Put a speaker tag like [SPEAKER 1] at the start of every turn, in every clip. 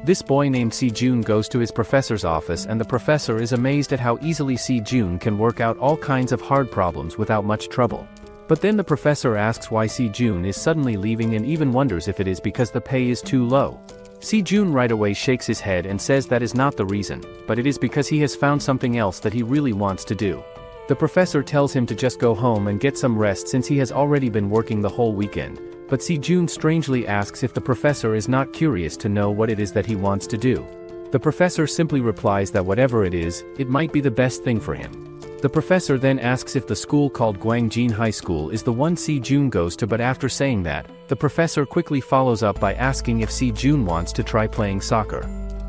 [SPEAKER 1] This boy named Si-jun goes to his professor's office, and the professor is amazed at how easily Si-jun can work out all kinds of hard problems without much trouble. But then the professor asks why Si-jun is suddenly leaving and even wonders if it is because the pay is too low. Si-jun right away shakes his head and says that is not the reason, but it is because he has found something else that he really wants to do. The professor tells him to just go home and get some rest since he has already been working the whole weekend, but Si-jun strangely asks if the professor is not curious to know what it is that he wants to do. The professor simply replies that whatever it is, it might be the best thing for him. The professor then asks if the school called Gwangjin High School is the one Si-jun goes to, but after saying that, the professor quickly follows up by asking if Si-jun wants to try playing soccer.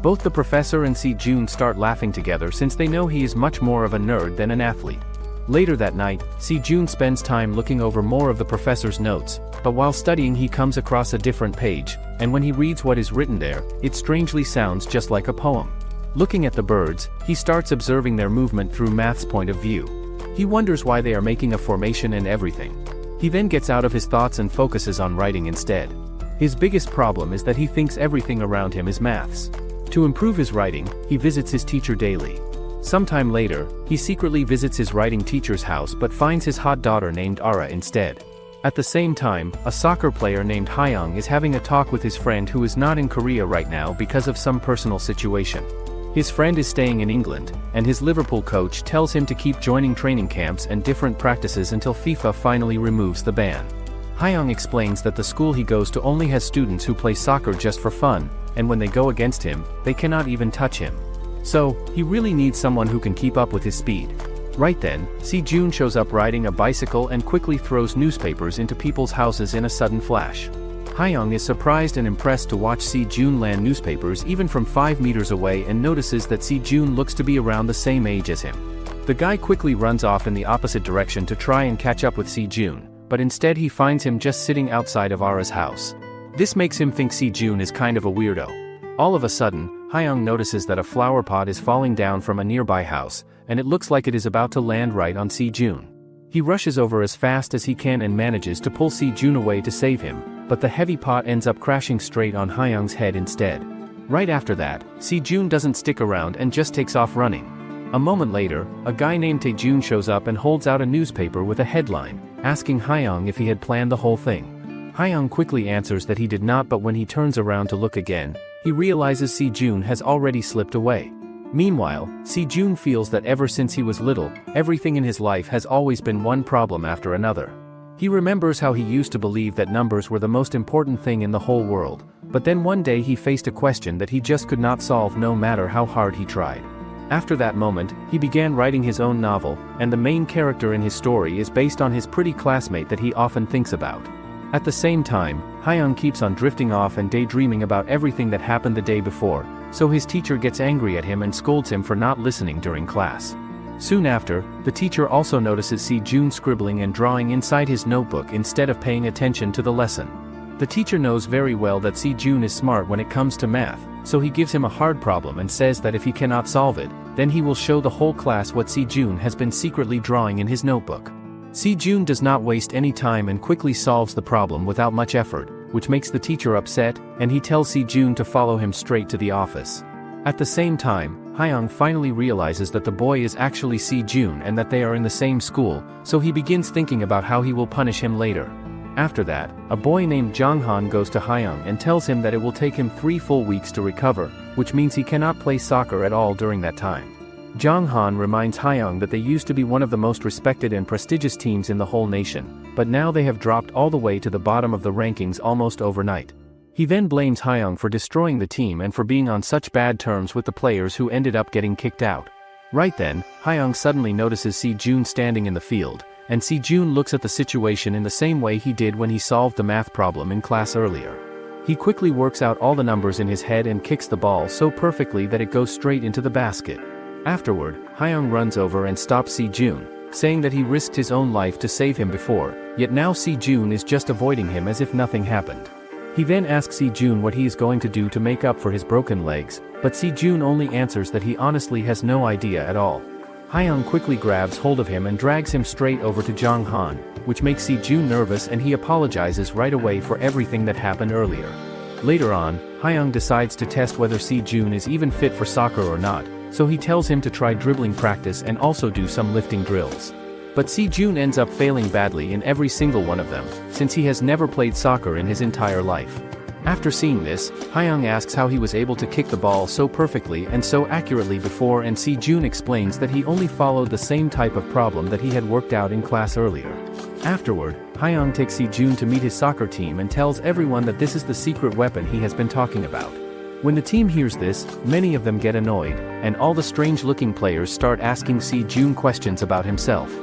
[SPEAKER 1] Both the professor and Si-jun start laughing together since they know he is much more of a nerd than an athlete. Later that night, Si-jun spends time looking over more of the professor's notes, but while studying he comes across a different page, and when he reads what is written there, it strangely sounds just like a poem. Looking at the birds, he starts observing their movement through math's point of view. He wonders why they are making a formation and everything. He then gets out of his thoughts and focuses on writing instead. His biggest problem is that he thinks everything around him is maths. To improve his writing, he visits his teacher daily. Sometime later, he secretly visits his writing teacher's house but finds his hot daughter named Ara instead. At the same time, a soccer player named Hyung is having a talk with his friend who is not in Korea right now because of some personal situation. His friend is staying in England, and his Liverpool coach tells him to keep joining training camps and different practices until FIFA finally removes the ban. Hyung explains that the school he goes to only has students who play soccer just for fun, and when they go against him, they cannot even touch him. So, he really needs someone who can keep up with his speed. Right then, Si-jun shows up riding a bicycle and quickly throws newspapers into people's houses in a sudden flash. Hyung is surprised and impressed to watch Si-jun land newspapers even from 5 meters away and notices that Si-jun looks to be around the same age as him. The guy quickly runs off in the opposite direction to try and catch up with Si-jun, but instead he finds him just sitting outside of Ara's house. This makes him think Si-jun is kind of a weirdo. All of a sudden, Hyung notices that a flower pot is falling down from a nearby house, and it looks like it is about to land right on Si-jun. He rushes over as fast as he can and manages to pull Si-jun away to save him, but the heavy pot ends up crashing straight on Hyung's head instead. Right after that, Si-jun doesn't stick around and just takes off running. A moment later, a guy named Tae-jun shows up and holds out a newspaper with a headline, asking Hyung if he had planned the whole thing. Hyung quickly answers that he did not, but when he turns around to look again, he realizes Si-jun has already slipped away. Meanwhile, Si-jun feels that ever since he was little, everything in his life has always been one problem after another. He remembers how he used to believe that numbers were the most important thing in the whole world, but then one day he faced a question that he just could not solve no matter how hard he tried. After that moment, he began writing his own novel, and the main character in his story is based on his pretty classmate that he often thinks about. At the same time, Hyung keeps on drifting off and daydreaming about everything that happened the day before, so his teacher gets angry at him and scolds him for not listening during class. Soon after, the teacher also notices Si-jun scribbling and drawing inside his notebook instead of paying attention to the lesson. The teacher knows very well that Si-jun is smart when it comes to math, so he gives him a hard problem and says that if he cannot solve it, then he will show the whole class what Si-jun has been secretly drawing in his notebook. Si-jun does not waste any time and quickly solves the problem without much effort, which makes the teacher upset, and he tells Si-jun to follow him straight to the office. At the same time, Hyung finally realizes that the boy is actually Si-jun and that they are in the same school, so he begins thinking about how he will punish him later. After that, a boy named Jong-han goes to Hyung and tells him that it will take him 3 full weeks to recover, which means he cannot play soccer at all during that time. Jong-han reminds Hyung that they used to be one of the most respected and prestigious teams in the whole nation, but now they have dropped all the way to the bottom of the rankings almost overnight. He then blames Hyung for destroying the team and for being on such bad terms with the players who ended up getting kicked out. Right then, Hyung suddenly notices Si-jun standing in the field, and Si-jun looks at the situation in the same way he did when he solved the math problem in class earlier. He quickly works out all the numbers in his head and kicks the ball so perfectly that it goes straight into the basket. Afterward, Hyung runs over and stops Si-jun, saying that he risked his own life to save him before, yet now Si-jun is just avoiding him as if nothing happened. He then asks Si-jun what he is going to do to make up for his broken legs, but Si-jun only answers that he honestly has no idea at all. Hyung quickly grabs hold of him and drags him straight over to Jong-han, which makes Si-jun nervous and he apologizes right away for everything that happened earlier. Later on, Hyung decides to test whether Si-jun is even fit for soccer or not, so he tells him to try dribbling practice and also do some lifting drills. But Si-jun ends up failing badly in every single one of them, since he has never played soccer in his entire life. After seeing this, Hyung asks how he was able to kick the ball so perfectly and so accurately before, and Si-jun explains that he only followed the same type of problem that he had worked out in class earlier. Afterward, Hyung takes Si-jun to meet his soccer team and tells everyone that this is the secret weapon he has been talking about. When the team hears this, many of them get annoyed, and all the strange-looking players start asking Si-jun questions about himself.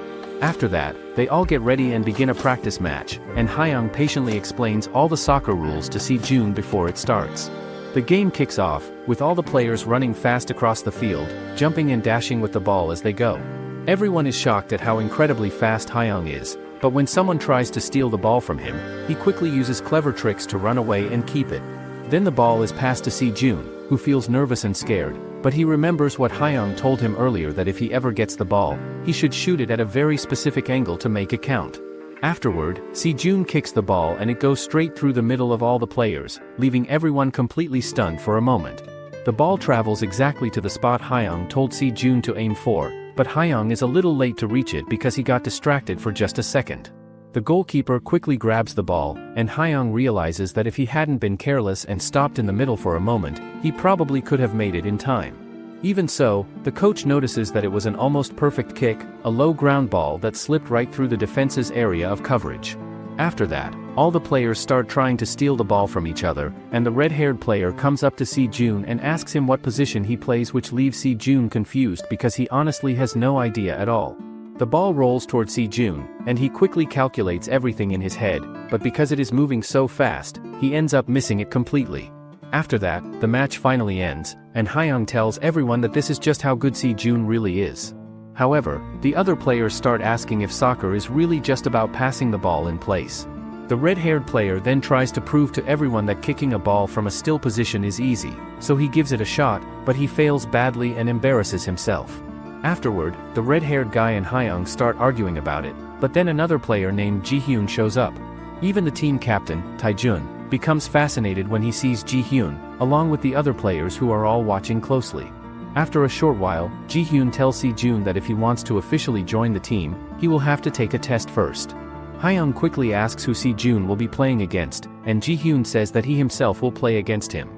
[SPEAKER 1] After that, they all get ready and begin a practice match, and Hyung patiently explains all the soccer rules to Si-jun before it starts. The game kicks off, with all the players running fast across the field, jumping and dashing with the ball as they go. Everyone is shocked at how incredibly fast Hyung is, but when someone tries to steal the ball from him, he quickly uses clever tricks to run away and keep it. Then the ball is passed to Si-jun, who feels nervous and scared, but he remembers what Hyung told him earlier, that if he ever gets the ball, he should shoot it at a very specific angle to make it count. Afterward, Si-jun kicks the ball and it goes straight through the middle of all the players, leaving everyone completely stunned for a moment. The ball travels exactly to the spot Hyung told Si-jun to aim for, but Hyung is a little late to reach it because he got distracted for just a second. The goalkeeper quickly grabs the ball, and Hyung realizes that if he hadn't been careless and stopped in the middle for a moment, he probably could have made it in time. Even so, the coach notices that it was an almost perfect kick, a low ground ball that slipped right through the defense's area of coverage. After that, all the players start trying to steal the ball from each other, and the red-haired player comes up to Si-jun and asks him what position he plays, which leaves Si-jun confused because he honestly has no idea at all. The ball rolls toward Si-jun, and he quickly calculates everything in his head, but because it is moving so fast, he ends up missing it completely. After that, the match finally ends, and Hyung tells everyone that this is just how good Si-jun really is. However, the other players start asking if soccer is really just about passing the ball in place. The red-haired player then tries to prove to everyone that kicking a ball from a still position is easy, so he gives it a shot, but he fails badly and embarrasses himself. Afterward, the red-haired guy and Hyung start arguing about it, but then another player named Ji-hyun shows up. Even the team captain, Tae-jun, becomes fascinated when he sees Ji-hyun, along with the other players who are all watching closely. After a short while, Ji-hyun tells Si-jun that if he wants to officially join the team, he will have to take a test first. Hyung quickly asks who Si-jun will be playing against, and Ji-hyun says that he himself will play against him.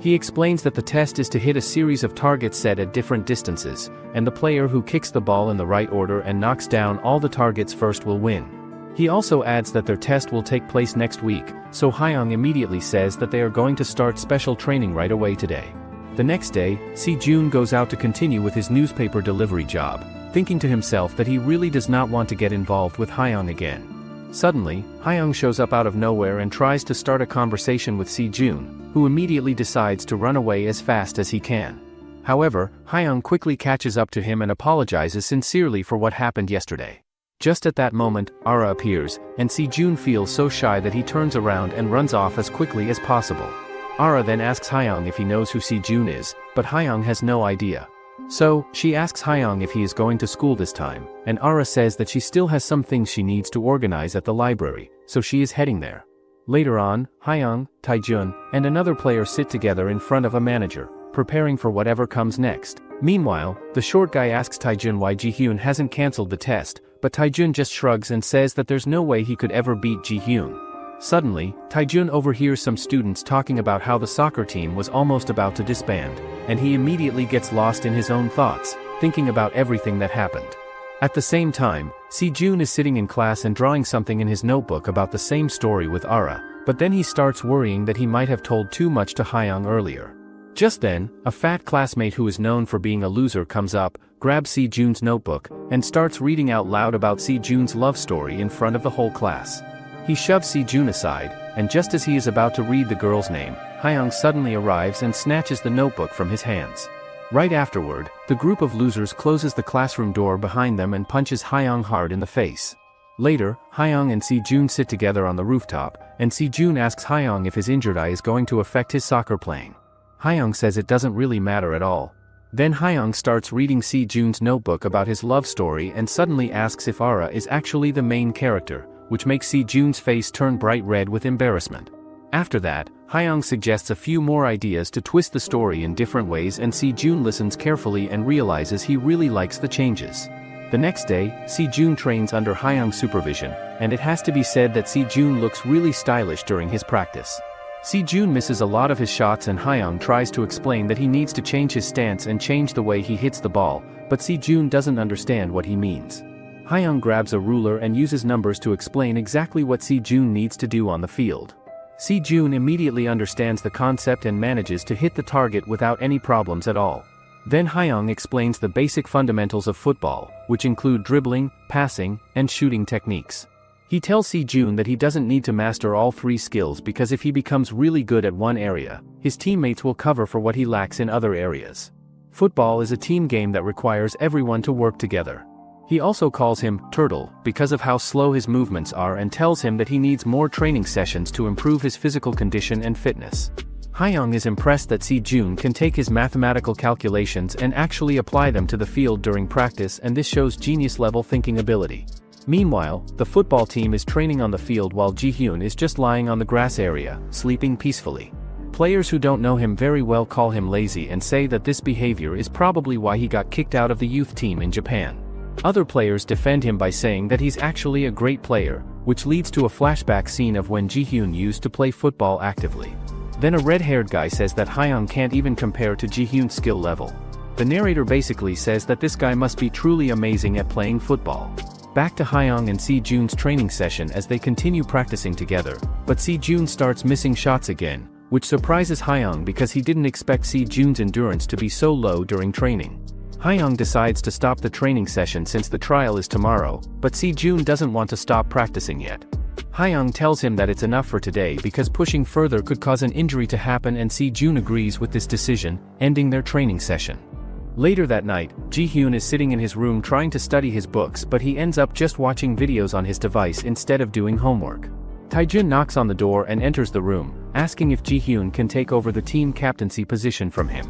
[SPEAKER 1] He explains that the test is to hit a series of targets set at different distances, and the player who kicks the ball in the right order and knocks down all the targets first will win. He also adds that their test will take place next week, so Hyung immediately says that they are going to start special training right away today. The next day, Si-jun goes out to continue with his newspaper delivery job, thinking to himself that he really does not want to get involved with Hyung again. Suddenly, Hyung shows up out of nowhere and tries to start a conversation with Si-jun, who immediately decides to run away as fast as he can. However, Hyung quickly catches up to him and apologizes sincerely for what happened yesterday. Just at that moment, Ara appears, and Si-jun feels so shy that he turns around and runs off as quickly as possible. Ara then asks Hyung if he knows who Si-jun is, but Hyung has no idea. So, she asks Hyung if he is going to school this time, and Ara says that she still has some things she needs to organize at the library, so she is heading there. Later on, Hyung, Tae-jun, and another player sit together in front of a manager, preparing for whatever comes next. Meanwhile, the short guy asks Tae-jun why Ji-hyun hasn't cancelled the test, but Tae-jun just shrugs and says that there's no way he could ever beat Ji-hyun. Suddenly, Tae-jun overhears some students talking about how the soccer team was almost about to disband, and he immediately gets lost in his own thoughts, thinking about everything that happened. At the same time, Si-jun is sitting in class and drawing something in his notebook about the same story with Ara, but then he starts worrying that he might have told too much to Hyung earlier. Just then, a fat classmate who is known for being a loser comes up, grabs Si-jun's notebook, and starts reading out loud about Si-jun's love story in front of the whole class. He shoves Si-jun aside, and just as he is about to read the girl's name, Hyung suddenly arrives and snatches the notebook from his hands. Right afterward, the group of losers closes the classroom door behind them and punches Hyung hard in the face. Later, Hyung and Si-jun sit together on the rooftop, and Si-jun asks Hyung if his injured eye is going to affect his soccer playing. Hyung says it doesn't really matter at all. Then Hyung starts reading Si-jun's notebook about his love story and suddenly asks if Ara is actually the main character, which makes Si-jun's face turn bright red with embarrassment. After that, Hyung suggests a few more ideas to twist the story in different ways, and Sejun listens carefully and realizes he really likes the changes. The next day, Sejun trains under Hyung's supervision, and it has to be said that Sejun looks really stylish during his practice. Sejun misses a lot of his shots and Hyung tries to explain that he needs to change his stance and change the way he hits the ball, but Sejun doesn't understand what he means. Hyung grabs a ruler and uses numbers to explain exactly what Sejun needs to do on the field. Sejun immediately understands the concept and manages to hit the target without any problems at all. Then Hyung explains the basic fundamentals of football, which include dribbling, passing, and shooting techniques. He tells Sejun that he doesn't need to master all 3 skills because if he becomes really good at one area, his teammates will cover for what he lacks in other areas. Football is a team game that requires everyone to work together. He also calls him Turtle because of how slow his movements are and tells him that he needs more training sessions to improve his physical condition and fitness. Hyung is impressed that Sejun can take his mathematical calculations and actually apply them to the field during practice, and this shows genius-level thinking ability. Meanwhile, the football team is training on the field while Ji-hyun is just lying on the grass area, sleeping peacefully. Players who don't know him very well call him lazy and say that this behavior is probably why he got kicked out of the youth team in Japan. Other players defend him by saying that he's actually a great player, which leads to a flashback scene of when Ji-hyun used to play football actively. Then a red-haired guy says that Hyung can't even compare to Ji-hyun's skill level. The narrator basically says that this guy must be truly amazing at playing football. Back to Hyung and Sejun's training session as they continue practicing together, but Sejun starts missing shots again, which surprises Hyung because he didn't expect Sejun's endurance to be so low during training. Hyung decides to stop the training session since the trial is tomorrow, but Sejun doesn't want to stop practicing yet. Hyung tells him that it's enough for today because pushing further could cause an injury to happen, and Sejun agrees with this decision, ending their training session. Later that night, Ji-hyun is sitting in his room trying to study his books, but he ends up just watching videos on his device instead of doing homework. Taejun knocks on the door and enters the room, asking if Ji-hyun can take over the team captaincy position from him.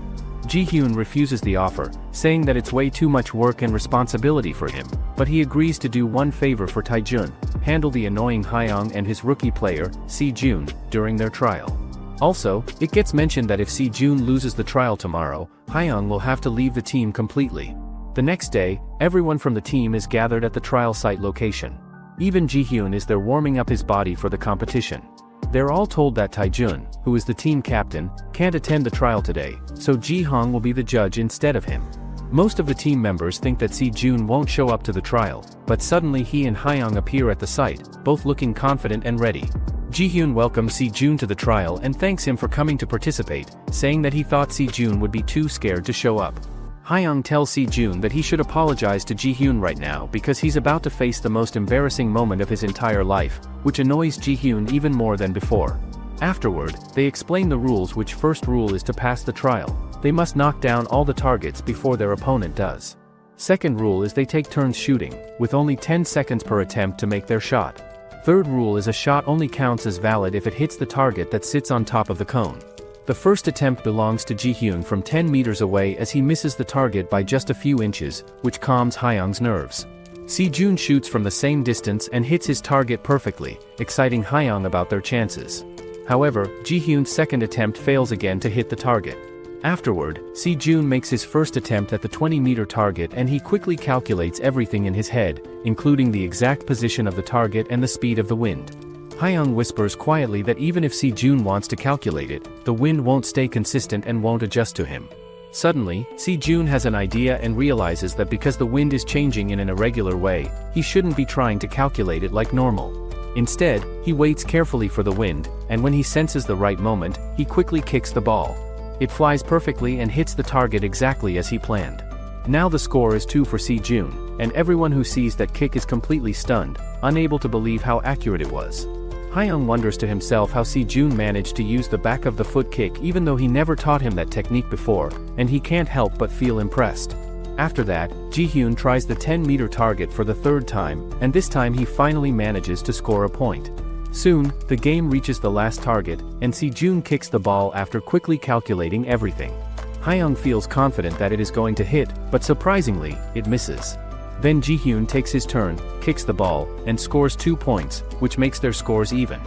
[SPEAKER 1] Ji-hyun refuses the offer, saying that it's way too much work and responsibility for him, but he agrees to do one favor for Taejun: handle the annoying Hyung and his rookie player, Sejun, during their trial. Also, it gets mentioned that if Sejun loses the trial tomorrow, Hyung will have to leave the team completely. The next day, everyone from the team is gathered at the trial site location. Even Ji-hyun is there warming up his body for the competition. They're all told that Taejun, who is the team captain, can't attend the trial today, so Ji-hong will be the judge instead of him. Most of the team members think that Sejun won't show up to the trial, but suddenly he and Hyung appear at the site, both looking confident and ready. Ji-hyun welcomes Sejun to the trial and thanks him for coming to participate, saying that he thought Sejun would be too scared to show up. Hyung tells Sejun that he should apologize to Ji-hyun right now because he's about to face the most embarrassing moment of his entire life, which annoys Ji-hyun even more than before. Afterward, they explain the rules, which first rule is to pass the trial. They must knock down all the targets before their opponent does. Second rule is they take turns shooting, with only 10 seconds per attempt to make their shot. Third rule is a shot only counts as valid if it hits the target that sits on top of the cone. The first attempt belongs to Ji-hyun from 10 meters away as he misses the target by just a few inches, which calms Hyung's nerves. Sejun shoots from the same distance and hits his target perfectly, exciting Hyung about their chances. However, Ji-hyun's second attempt fails again to hit the target. Afterward, Sejun makes his first attempt at the 20-meter target and he quickly calculates everything in his head, including the exact position of the target and the speed of the wind. Hyung whispers quietly that even if Sejun wants to calculate it, the wind won't stay consistent and won't adjust to him. Suddenly, Sejun has an idea and realizes that because the wind is changing in an irregular way, he shouldn't be trying to calculate it like normal. Instead, he waits carefully for the wind, and when he senses the right moment, he quickly kicks the ball. It flies perfectly and hits the target exactly as he planned. Now the score is 2 for Sejun, and everyone who sees that kick is completely stunned, unable to believe how accurate it was. Hyung wonders to himself how Sejun managed to use the back of the foot kick even though he never taught him that technique before, and he can't help but feel impressed. After that, Ji-hyun tries the 10-meter target for the third time, and this time he finally manages to score a point. Soon, the game reaches the last target, and Sejun kicks the ball after quickly calculating everything. Hyung feels confident that it is going to hit, but surprisingly, it misses. Then Ji-hyun takes his turn, kicks the ball, and scores 2 points, which makes their scores even.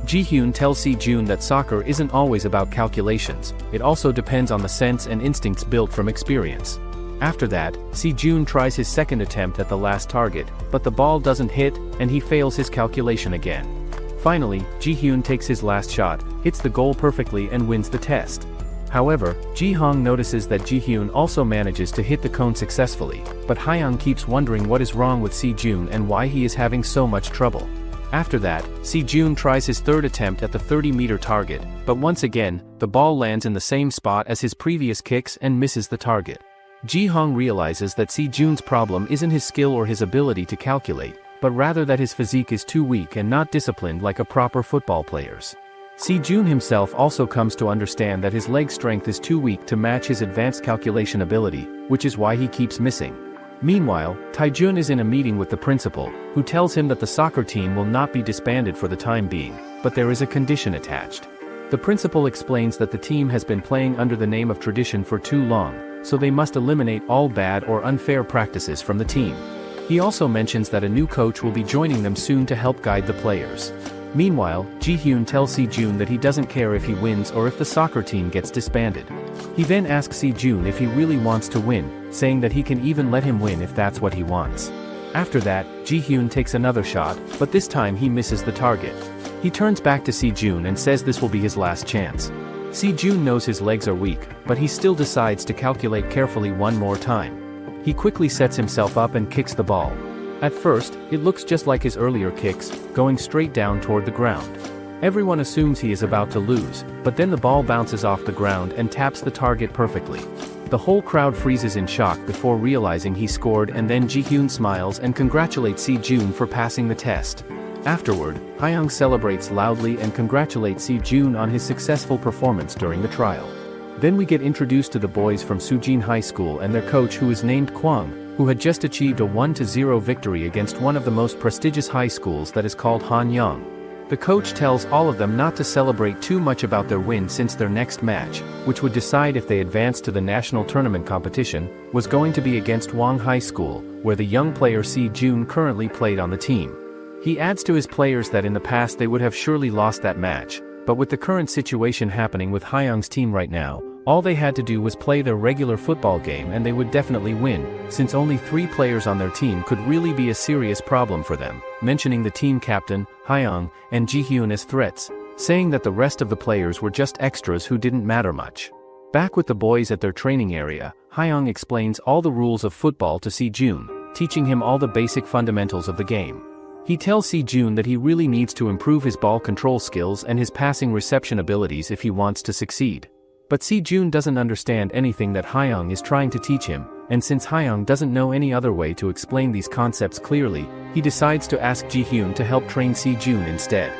[SPEAKER 1] Ji-hyun tells Si-jun that soccer isn't always about calculations, it also depends on the sense and instincts built from experience. After that, Si-jun tries his second attempt at the last target, but the ball doesn't hit, and he fails his calculation again. Finally, Ji-hyun takes his last shot, hits the goal perfectly and wins the test. However, Ji-hong notices that Ji-hyun also manages to hit the cone successfully, but Hyung keeps wondering what is wrong with Si-jun and why he is having so much trouble. After that, Si-jun tries his third attempt at the 30-meter target, but once again, the ball lands in the same spot as his previous kicks and misses the target. Ji-hong realizes that Si-jun's problem isn't his skill or his ability to calculate, but rather that his physique is too weak and not disciplined like a proper football player's. Si-jun himself also comes to understand that his leg strength is too weak to match his advanced calculation ability, which is why he keeps missing. Meanwhile, Taejun is in a meeting with the principal, who tells him that the soccer team will not be disbanded for the time being, but there is a condition attached. The principal explains that the team has been playing under the name of tradition for too long, so they must eliminate all bad or unfair practices from the team. He also mentions that a new coach will be joining them soon to help guide the players. Meanwhile, Ji-hyun tells Si-jun that he doesn't care if he wins or if the soccer team gets disbanded. He then asks Si-jun if he really wants to win, saying that he can even let him win if that's what he wants. After that, Ji-hyun takes another shot, but this time he misses the target. He turns back to Si-jun and says this will be his last chance. Si-jun knows his legs are weak, but he still decides to calculate carefully one more time. He quickly sets himself up and kicks the ball. At first, it looks just like his earlier kicks, going straight down toward the ground. Everyone assumes he is about to lose, but then the ball bounces off the ground and taps the target perfectly. The whole crowd freezes in shock before realizing he scored, and then Ji-hyun smiles and congratulates Si-jun for passing the test. Afterward, Hyung celebrates loudly and congratulates Si-jun on his successful performance during the trial. Then we get introduced to the boys from Sujin High School and their coach, who is named Kwang, who had just achieved a 1-0 victory against one of the most prestigious high schools that is called Hanyang. The coach tells all of them not to celebrate too much about their win since their next match, which would decide if they advanced to the national tournament competition, was going to be against Wang High School, where the young player Si-jun currently played on the team. He adds to his players that in the past they would have surely lost that match, but with the current situation happening with Hyung's team right now, all they had to do was play their regular football game and they would definitely win, since only 3 players on their team could really be a serious problem for them, mentioning the team captain, Hyung, and Ji-hyun as threats, saying that the rest of the players were just extras who didn't matter much. Back with the boys at their training area, Hyung explains all the rules of football to Si-jun, teaching him all the basic fundamentals of the game. He tells Si-jun that he really needs to improve his ball control skills and his passing reception abilities if he wants to succeed. But Si-jun doesn't understand anything that Hyung is trying to teach him, and since Hyung doesn't know any other way to explain these concepts clearly, he decides to ask Ji-hyun to help train Si-jun instead.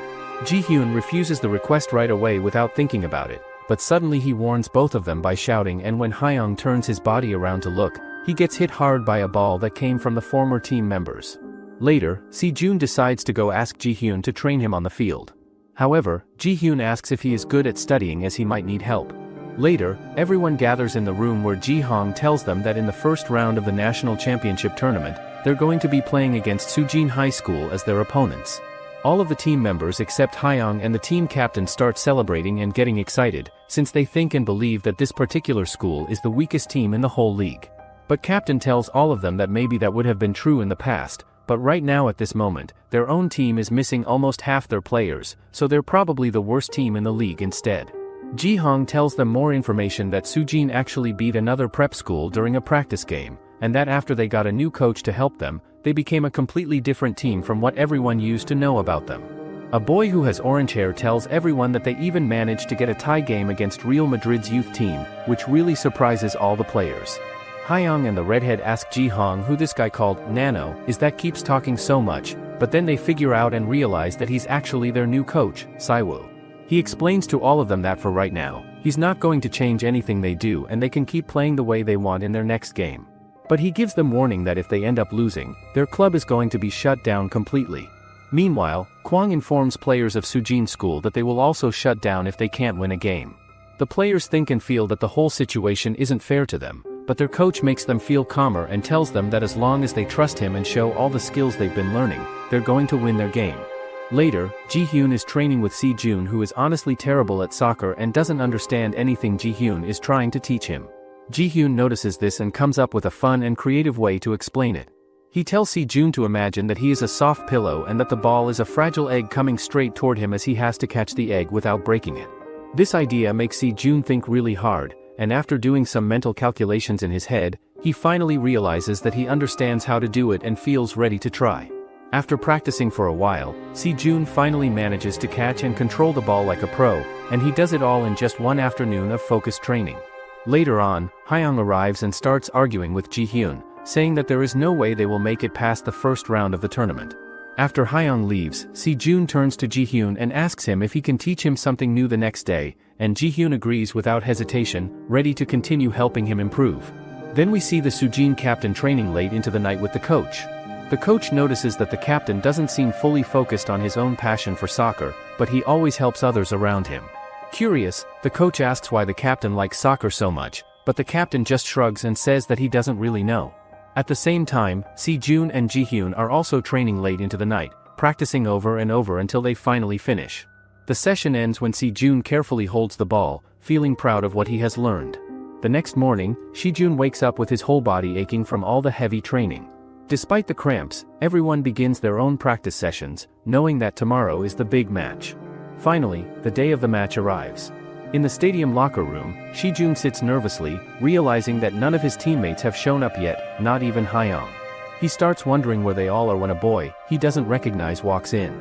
[SPEAKER 1] Ji-hyun refuses the request right away without thinking about it, but suddenly he warns both of them by shouting, and when Hyung turns his body around to look, he gets hit hard by a ball that came from the former team members. Later, Si-jun decides to go ask Ji-hyun to train him on the field. However, Ji-hyun asks if he is good at studying as he might need help. Later, everyone gathers in the room where Ji-hong tells them that in the first round of the national championship tournament, they're going to be playing against Sujin High School as their opponents. All of the team members except Hyung and the team captain start celebrating and getting excited, since they think and believe that this particular school is the weakest team in the whole league. But captain tells all of them that maybe that would have been true in the past, but right now at this moment, their own team is missing almost half their players, so they're probably the worst team in the league instead. Ji-hong tells them more information that Sujin actually beat another prep school during a practice game, and that after they got a new coach to help them, they became a completely different team from what everyone used to know about them. A boy who has orange hair tells everyone that they even managed to get a tie game against Real Madrid's youth team, which really surprises all the players. Hyung and the redhead ask Ji-hong who this guy called Nano is that keeps talking so much, but then they figure out and realize that he's actually their new coach, Siwoo. He explains to all of them that for right now, he's not going to change anything they do and they can keep playing the way they want in their next game. But he gives them warning that if they end up losing, their club is going to be shut down completely. Meanwhile, Kwang informs players of Sujin School that they will also shut down if they can't win a game. The players think and feel that the whole situation isn't fair to them, but their coach makes them feel calmer and tells them that as long as they trust him and show all the skills they've been learning, they're going to win their game. Later, Ji-hyun is training with Si-jun, who is honestly terrible at soccer and doesn't understand anything Ji-hyun is trying to teach him. Ji-hyun notices this and comes up with a fun and creative way to explain it. He tells Si-jun to imagine that he is a soft pillow and that the ball is a fragile egg coming straight toward him as he has to catch the egg without breaking it. This idea makes Si-jun think really hard, and after doing some mental calculations in his head, he finally realizes that he understands how to do it and feels ready to try. After practicing for a while, Si-jun finally manages to catch and control the ball like a pro, and he does it all in just one afternoon of focused training. Later on, Hyung arrives and starts arguing with Ji-hyun, saying that there is no way they will make it past the first round of the tournament. After Hyung leaves, Si-jun turns to Ji-hyun and asks him if he can teach him something new the next day, and Ji-hyun agrees without hesitation, ready to continue helping him improve. Then we see the Sujin captain training late into the night with the coach. The coach notices that the captain doesn't seem fully focused on his own passion for soccer, but he always helps others around him. Curious, the coach asks why the captain likes soccer so much, but the captain just shrugs and says that he doesn't really know. At the same time, Si-jun and Ji-hyun are also training late into the night, practicing over and over until they finally finish. The session ends when Si-jun carefully holds the ball, feeling proud of what he has learned. The next morning, Si-jun wakes up with his whole body aching from all the heavy training. Despite the cramps, everyone begins their own practice sessions, knowing that tomorrow is the big match. Finally, the day of the match arrives. In the stadium locker room, Si-jun sits nervously, realizing that none of his teammates have shown up yet, not even Hyung. He starts wondering where they all are when a boy he doesn't recognize walks in.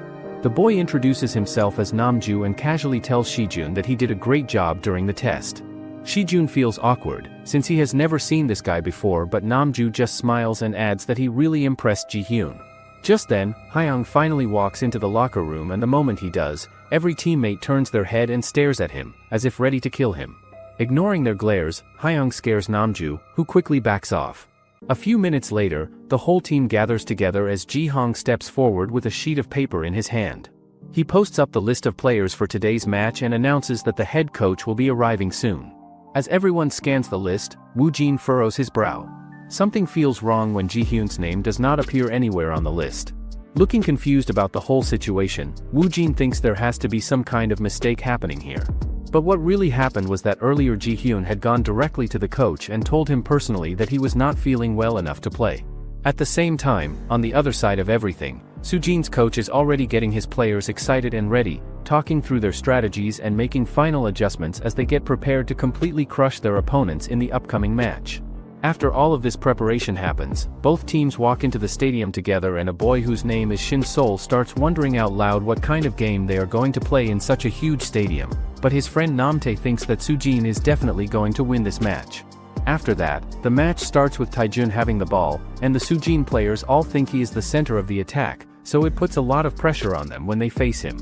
[SPEAKER 1] The boy introduces himself as Namju and casually tells Si-jun that he did a great job during the test. Si-jun feels awkward, since he has never seen this guy before, but Namju just smiles and adds that he really impressed Ji-hyun. Just then, Hyung finally walks into the locker room, and the moment he does, every teammate turns their head and stares at him, as if ready to kill him. Ignoring their glares, Hyung scares Namju, who quickly backs off. A few minutes later, the whole team gathers together as Ji-hyun steps forward with a sheet of paper in his hand. He posts up the list of players for today's match and announces that the head coach will be arriving soon. As everyone scans the list, Woo-jin furrows his brow. Something feels wrong when Ji-hyun's name does not appear anywhere on the list. Looking confused about the whole situation, Woo-jin thinks there has to be some kind of mistake happening here. But what really happened was that earlier Ji-hyun had gone directly to the coach and told him personally that he was not feeling well enough to play. At the same time, on the other side of everything, Sujin's coach is already getting his players excited and ready, talking through their strategies and making final adjustments as they get prepared to completely crush their opponents in the upcoming match. After all of this preparation happens, both teams walk into the stadium together, and a boy whose name is Shin Sol starts wondering out loud what kind of game they are going to play in such a huge stadium, but his friend Namtae thinks that Sujin is definitely going to win this match. After that, the match starts with Taejun having the ball, and the Sujin players all think he is the center of the attack, so it puts a lot of pressure on them when they face him.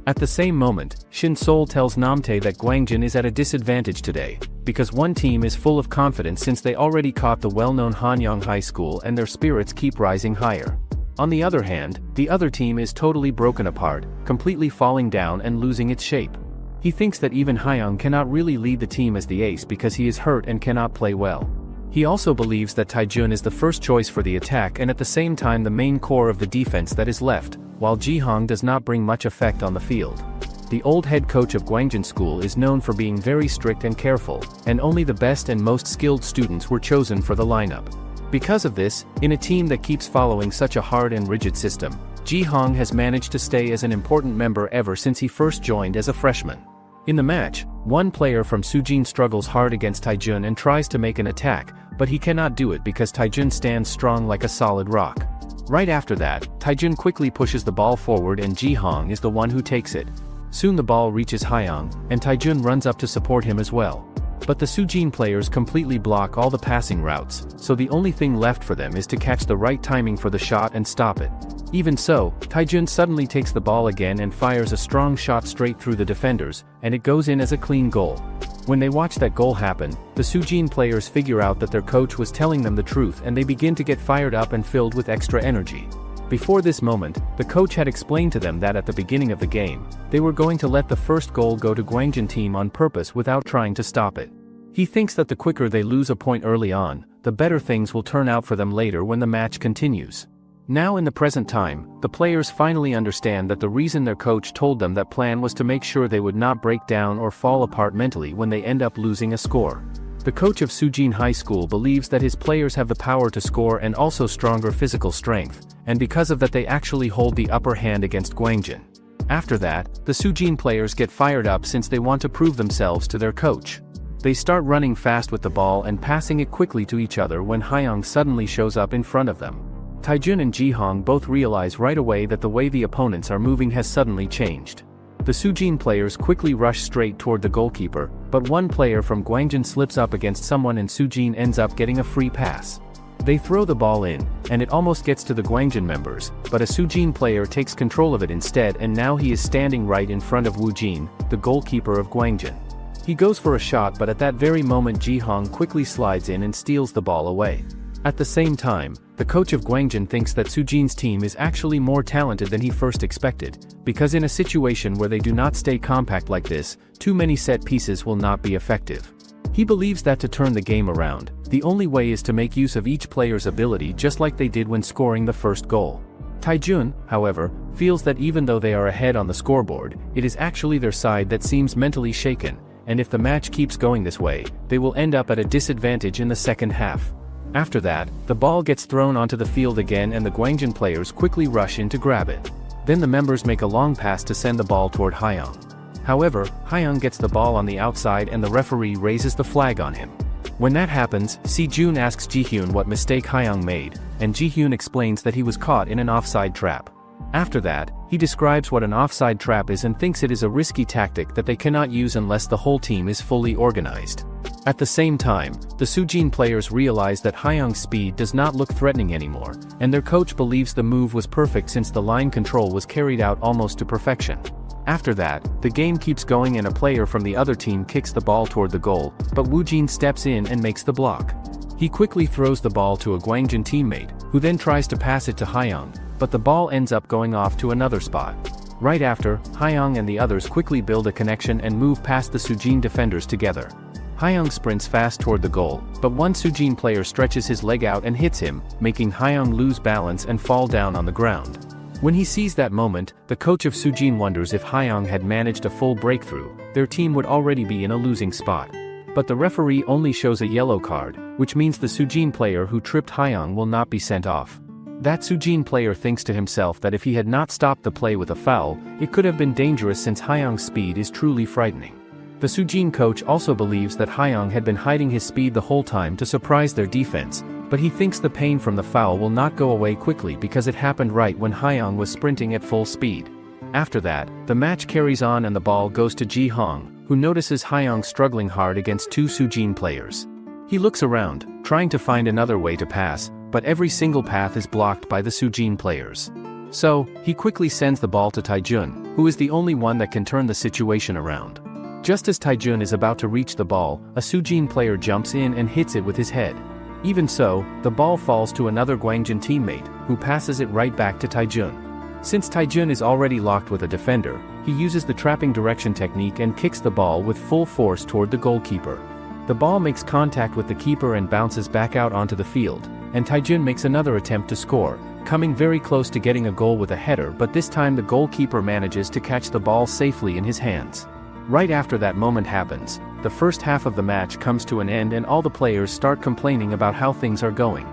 [SPEAKER 1] At the same moment, Shin Sol tells Namtae that Gwangjin is at a disadvantage today, because one team is full of confidence since they already caught the well-known Hanyang High School and their spirits keep rising higher. On the other hand, the other team is totally broken apart, completely falling down and losing its shape. He thinks that even Hyung cannot really lead the team as the ace because he is hurt and cannot play well. He also believes that Taejun is the first choice for the attack and at the same time the main core of the defense that is left, while Ji-hyun does not bring much effect on the field. The old head coach of Gwangjin School is known for being very strict and careful, and only the best and most skilled students were chosen for the lineup. Because of this, in a team that keeps following such a hard and rigid system, Ji-hyun has managed to stay as an important member ever since he first joined as a freshman. In the match, one player from Sujin struggles hard against Taejun and tries to make an attack, but he cannot do it because Taejun stands strong like a solid rock. Right after that, Taejun quickly pushes the ball forward and Ji-hyun is the one who takes it. Soon the ball reaches Hyung, and Taejun runs up to support him as well. But the Sujin players completely block all the passing routes, so the only thing left for them is to catch the right timing for the shot and stop it. Even so, Taejun suddenly takes the ball again and fires a strong shot straight through the defenders, and it goes in as a clean goal. When they watch that goal happen, the Sujin players figure out that their coach was telling them the truth and they begin to get fired up and filled with extra energy. Before this moment, the coach had explained to them that at the beginning of the game, they were going to let the first goal go to Gwangjin team on purpose without trying to stop it. He thinks that the quicker they lose a point early on, the better things will turn out for them later when the match continues. Now in the present time, the players finally understand that the reason their coach told them that plan was to make sure they would not break down or fall apart mentally when they end up losing a score. The coach of Sujin High School believes that his players have the power to score and also stronger physical strength, and because of that they actually hold the upper hand against Gwangjin. After that, the Sujin players get fired up since they want to prove themselves to their coach. They start running fast with the ball and passing it quickly to each other when Hyung suddenly shows up in front of them. Taejun and Jihong both realize right away that the way the opponents are moving has suddenly changed. The Sujin players quickly rush straight toward the goalkeeper, but one player from Gwangjin slips up against someone and Sujin ends up getting a free pass. They throw the ball in, and it almost gets to the Gwangjin members, but a Sujin player takes control of it instead and now he is standing right in front of Woo Jin, the goalkeeper of Gwangjin. He goes for a shot but at that very moment Jihong quickly slides in and steals the ball away. At the same time, the coach of Gwangjin thinks that Sujin's team is actually more talented than he first expected, because in a situation where they do not stay compact like this, too many set pieces will not be effective. He believes that to turn the game around, the only way is to make use of each player's ability just like they did when scoring the first goal. Taejun, however, feels that even though they are ahead on the scoreboard, it is actually their side that seems mentally shaken, and if the match keeps going this way, they will end up at a disadvantage in the second half. After that, the ball gets thrown onto the field again and the Gwangjin players quickly rush in to grab it. Then the members make a long pass to send the ball toward Hyung. However, Hyung gets the ball on the outside and the referee raises the flag on him. When that happens, Si-Jun asks Ji-hyun what mistake Hyung made, and Ji-hyun explains that he was caught in an offside trap. After that, he describes what an offside trap is and thinks it is a risky tactic that they cannot use unless the whole team is fully organized. At the same time, the Sujin players realize that Hyung's speed does not look threatening anymore, and their coach believes the move was perfect since the line control was carried out almost to perfection. After that, the game keeps going and a player from the other team kicks the ball toward the goal, but Woo Jin steps in and makes the block. He quickly throws the ball to a Gwangjin teammate, who then tries to pass it to Hyung, but the ball ends up going off to another spot. Right after, Hyung and the others quickly build a connection and move past the Sujin defenders together. Hyung sprints fast toward the goal, but one Sujin player stretches his leg out and hits him, making Hyung lose balance and fall down on the ground. When he sees that moment, the coach of Sujin wonders if Hyung had managed a full breakthrough, their team would already be in a losing spot. But the referee only shows a yellow card, which means the Sujin player who tripped Hyung will not be sent off. That Sujin player thinks to himself that if he had not stopped the play with a foul, it could have been dangerous since Hyung's speed is truly frightening. The Sujin coach also believes that Hyung had been hiding his speed the whole time to surprise their defense, but he thinks the pain from the foul will not go away quickly because it happened right when Hyung was sprinting at full speed. After that, the match carries on and the ball goes to Ji-hong, who notices Hyung struggling hard against two Sujin players. He looks around, trying to find another way to pass, but every single path is blocked by the Sujin players. So, he quickly sends the ball to Taejun, who is the only one that can turn the situation around. Just as Taejun is about to reach the ball, a Sujin player jumps in and hits it with his head. Even so, the ball falls to another Gwangjin teammate, who passes it right back to Taejun. Since Taejun is already locked with a defender, he uses the trapping direction technique and kicks the ball with full force toward the goalkeeper. The ball makes contact with the keeper and bounces back out onto the field, and Taejun makes another attempt to score, coming very close to getting a goal with a header, but this time the goalkeeper manages to catch the ball safely in his hands. Right after that moment happens, the first half of the match comes to an end and all the players start complaining about how things are going.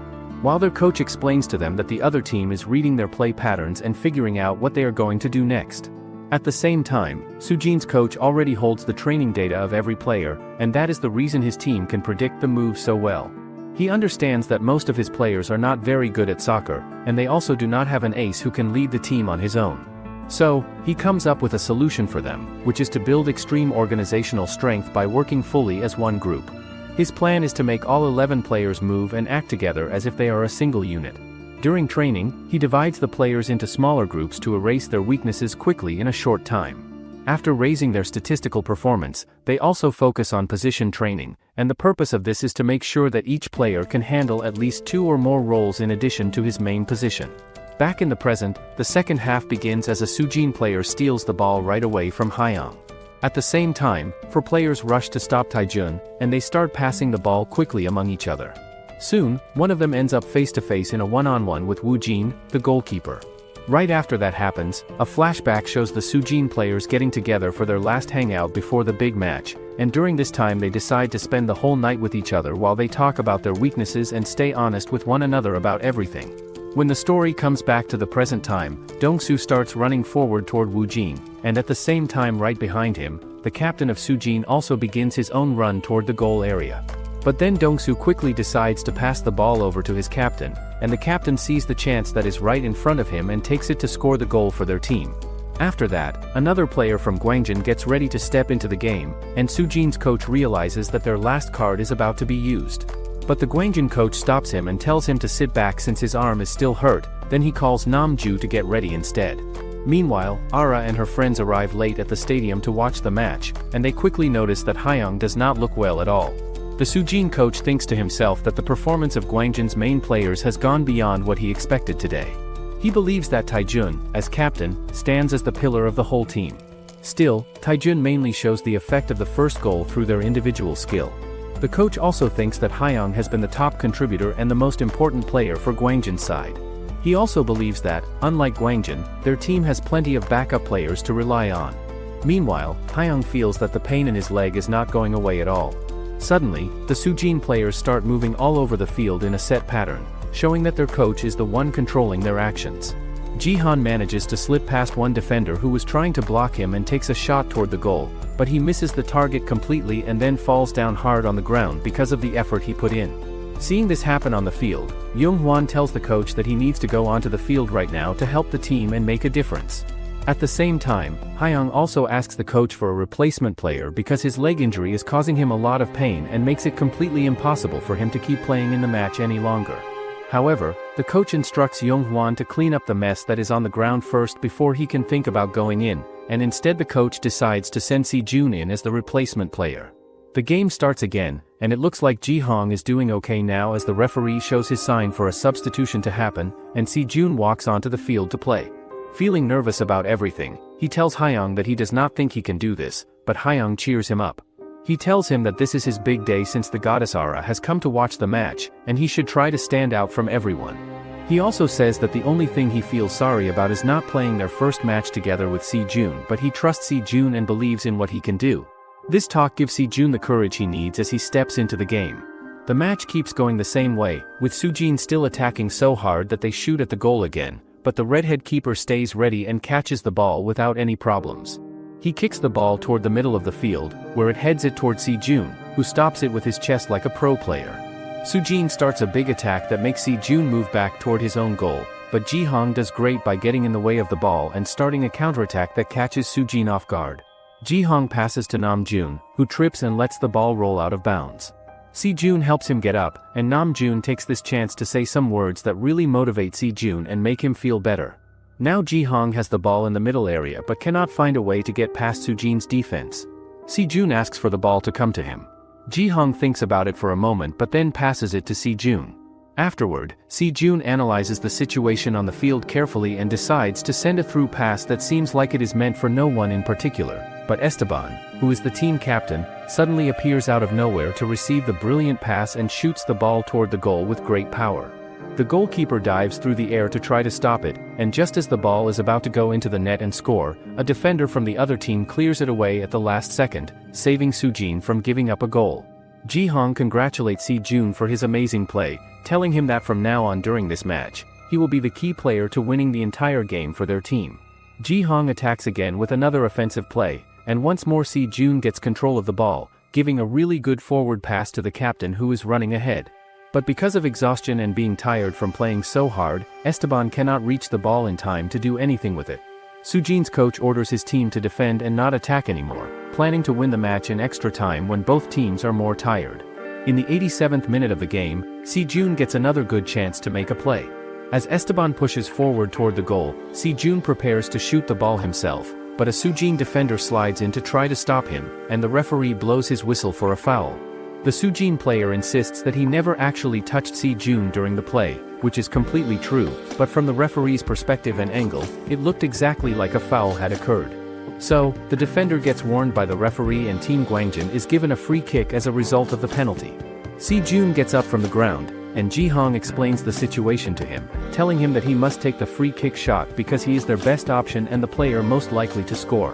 [SPEAKER 1] While their coach explains to them that the other team is reading their play patterns and figuring out what they are going to do next. At the same time, Sujin's coach already holds the training data of every player, and that is the reason his team can predict the moves so well. He understands that most of his players are not very good at soccer, and they also do not have an ace who can lead the team on his own. So, he comes up with a solution for them, which is to build extreme organizational strength by working fully as one group. His plan is to make all 11 players move and act together as if they are a single unit. During training, he divides the players into smaller groups to erase their weaknesses quickly in a short time. After raising their statistical performance, they also focus on position training, and the purpose of this is to make sure that each player can handle at least 2 or more roles in addition to his main position. Back in the present, the second half begins as a Sujin player steals the ball right away from Hyung. At the same time, 4 players rush to stop Taejun, and they start passing the ball quickly among each other. Soon, one of them ends up face to face in a one-on-one with Woo Jin, the goalkeeper. Right after that happens, a flashback shows the Sujin players getting together for their last hangout before the big match, and during this time they decide to spend the whole night with each other while they talk about their weaknesses and stay honest with one another about everything. When the story comes back to the present time, Dong-soo starts running forward toward Woo Jin, and at the same time right behind him, the captain of Sujin also begins his own run toward the goal area. But then Dong-soo quickly decides to pass the ball over to his captain, and the captain sees the chance that is right in front of him and takes it to score the goal for their team. After that, another player from Gwangjin gets ready to step into the game, and Sujin's coach realizes that their last card is about to be used. But the Gwangjin coach stops him and tells him to sit back since his arm is still hurt, then he calls Namju to get ready instead. Meanwhile, Ara and her friends arrive late at the stadium to watch the match, and they quickly notice that Hyung does not look well at all. The Sujin coach thinks to himself that the performance of Gwangjin's main players has gone beyond what he expected today. He believes that Taejun, as captain, stands as the pillar of the whole team. Still, Taejun mainly shows the effect of the first goal through their individual skill. The coach also thinks that Hyung has been the top contributor and the most important player for Gwangjin's side. He also believes that, unlike Gwangjin, their team has plenty of backup players to rely on. Meanwhile, Hyung feels that the pain in his leg is not going away at all. Suddenly, the Sujin players start moving all over the field in a set pattern, showing that their coach is the one controlling their actions. Jihan manages to slip past one defender who was trying to block him and takes a shot toward the goal, but he misses the target completely and then falls down hard on the ground because of the effort he put in. Seeing this happen on the field, Young-hwan tells the coach that he needs to go onto the field right now to help the team and make a difference. At the same time, Hyung also asks the coach for a replacement player because his leg injury is causing him a lot of pain and makes it completely impossible for him to keep playing in the match any longer. However, the coach instructs Young-hwan to clean up the mess that is on the ground first before he can think about going in, and instead the coach decides to send Si-jun in as the replacement player. The game starts again, and it looks like Ji-hong is doing okay now as the referee shows his sign for a substitution to happen, and Si-jun walks onto the field to play. Feeling nervous about everything, he tells Hyung that he does not think he can do this, but Hyung cheers him up. He tells him that this is his big day since the goddess Ara has come to watch the match, and he should try to stand out from everyone. He also says that the only thing he feels sorry about is not playing their first match together with Si-jun, but he trusts Si-jun and believes in what he can do. This talk gives Si-jun the courage he needs as he steps into the game. The match keeps going the same way, with Sujin still attacking so hard that they shoot at the goal again, but the redhead keeper stays ready and catches the ball without any problems. He kicks the ball toward the middle of the field, where it heads it toward Si-jun, who stops it with his chest like a pro player. Sujin starts a big attack that makes Si-jun move back toward his own goal, but Ji-hong does great by getting in the way of the ball and starting a counterattack that catches Sujin off guard. Ji-hong passes to Namjoon, who trips and lets the ball roll out of bounds. Si-jun helps him get up, and Namjoon takes this chance to say some words that really motivate Si-jun and make him feel better. Now Ji-hong has the ball in the middle area but cannot find a way to get past Sujin's defense. Si-jun asks for the ball to come to him. Ji-hong thinks about it for a moment but then passes it to Si-jun. Afterward, Si-jun analyzes the situation on the field carefully and decides to send a through pass that seems like it is meant for no one in particular, but Esteban, who is the team captain, suddenly appears out of nowhere to receive the brilliant pass and shoots the ball toward the goal with great power. The goalkeeper dives through the air to try to stop it, and just as the ball is about to go into the net and score, a defender from the other team clears it away at the last second, saving Sujin from giving up a goal. Ji-hong congratulates Si-jun for his amazing play, telling him that from now on during this match, he will be the key player to winning the entire game for their team. Ji-hong attacks again with another offensive play, and once more Si-jun gets control of the ball, giving a really good forward pass to the captain who is running ahead. But because of exhaustion and being tired from playing so hard, Esteban cannot reach the ball in time to do anything with it. Sujin's coach orders his team to defend and not attack anymore, planning to win the match in extra time when both teams are more tired. In the 87th minute of the game, Si-jun gets another good chance to make a play. As Esteban pushes forward toward the goal, Si-jun prepares to shoot the ball himself, but a Sujin defender slides in to try to stop him, and the referee blows his whistle for a foul. The Sujin player insists that he never actually touched Si-jun during the play, which is completely true, but from the referee's perspective and angle, it looked exactly like a foul had occurred. So, the defender gets warned by the referee and Team Gwangjin is given a free kick as a result of the penalty. Si-jun gets up from the ground, and Ji-hong explains the situation to him, telling him that he must take the free kick shot because he is their best option and the player most likely to score.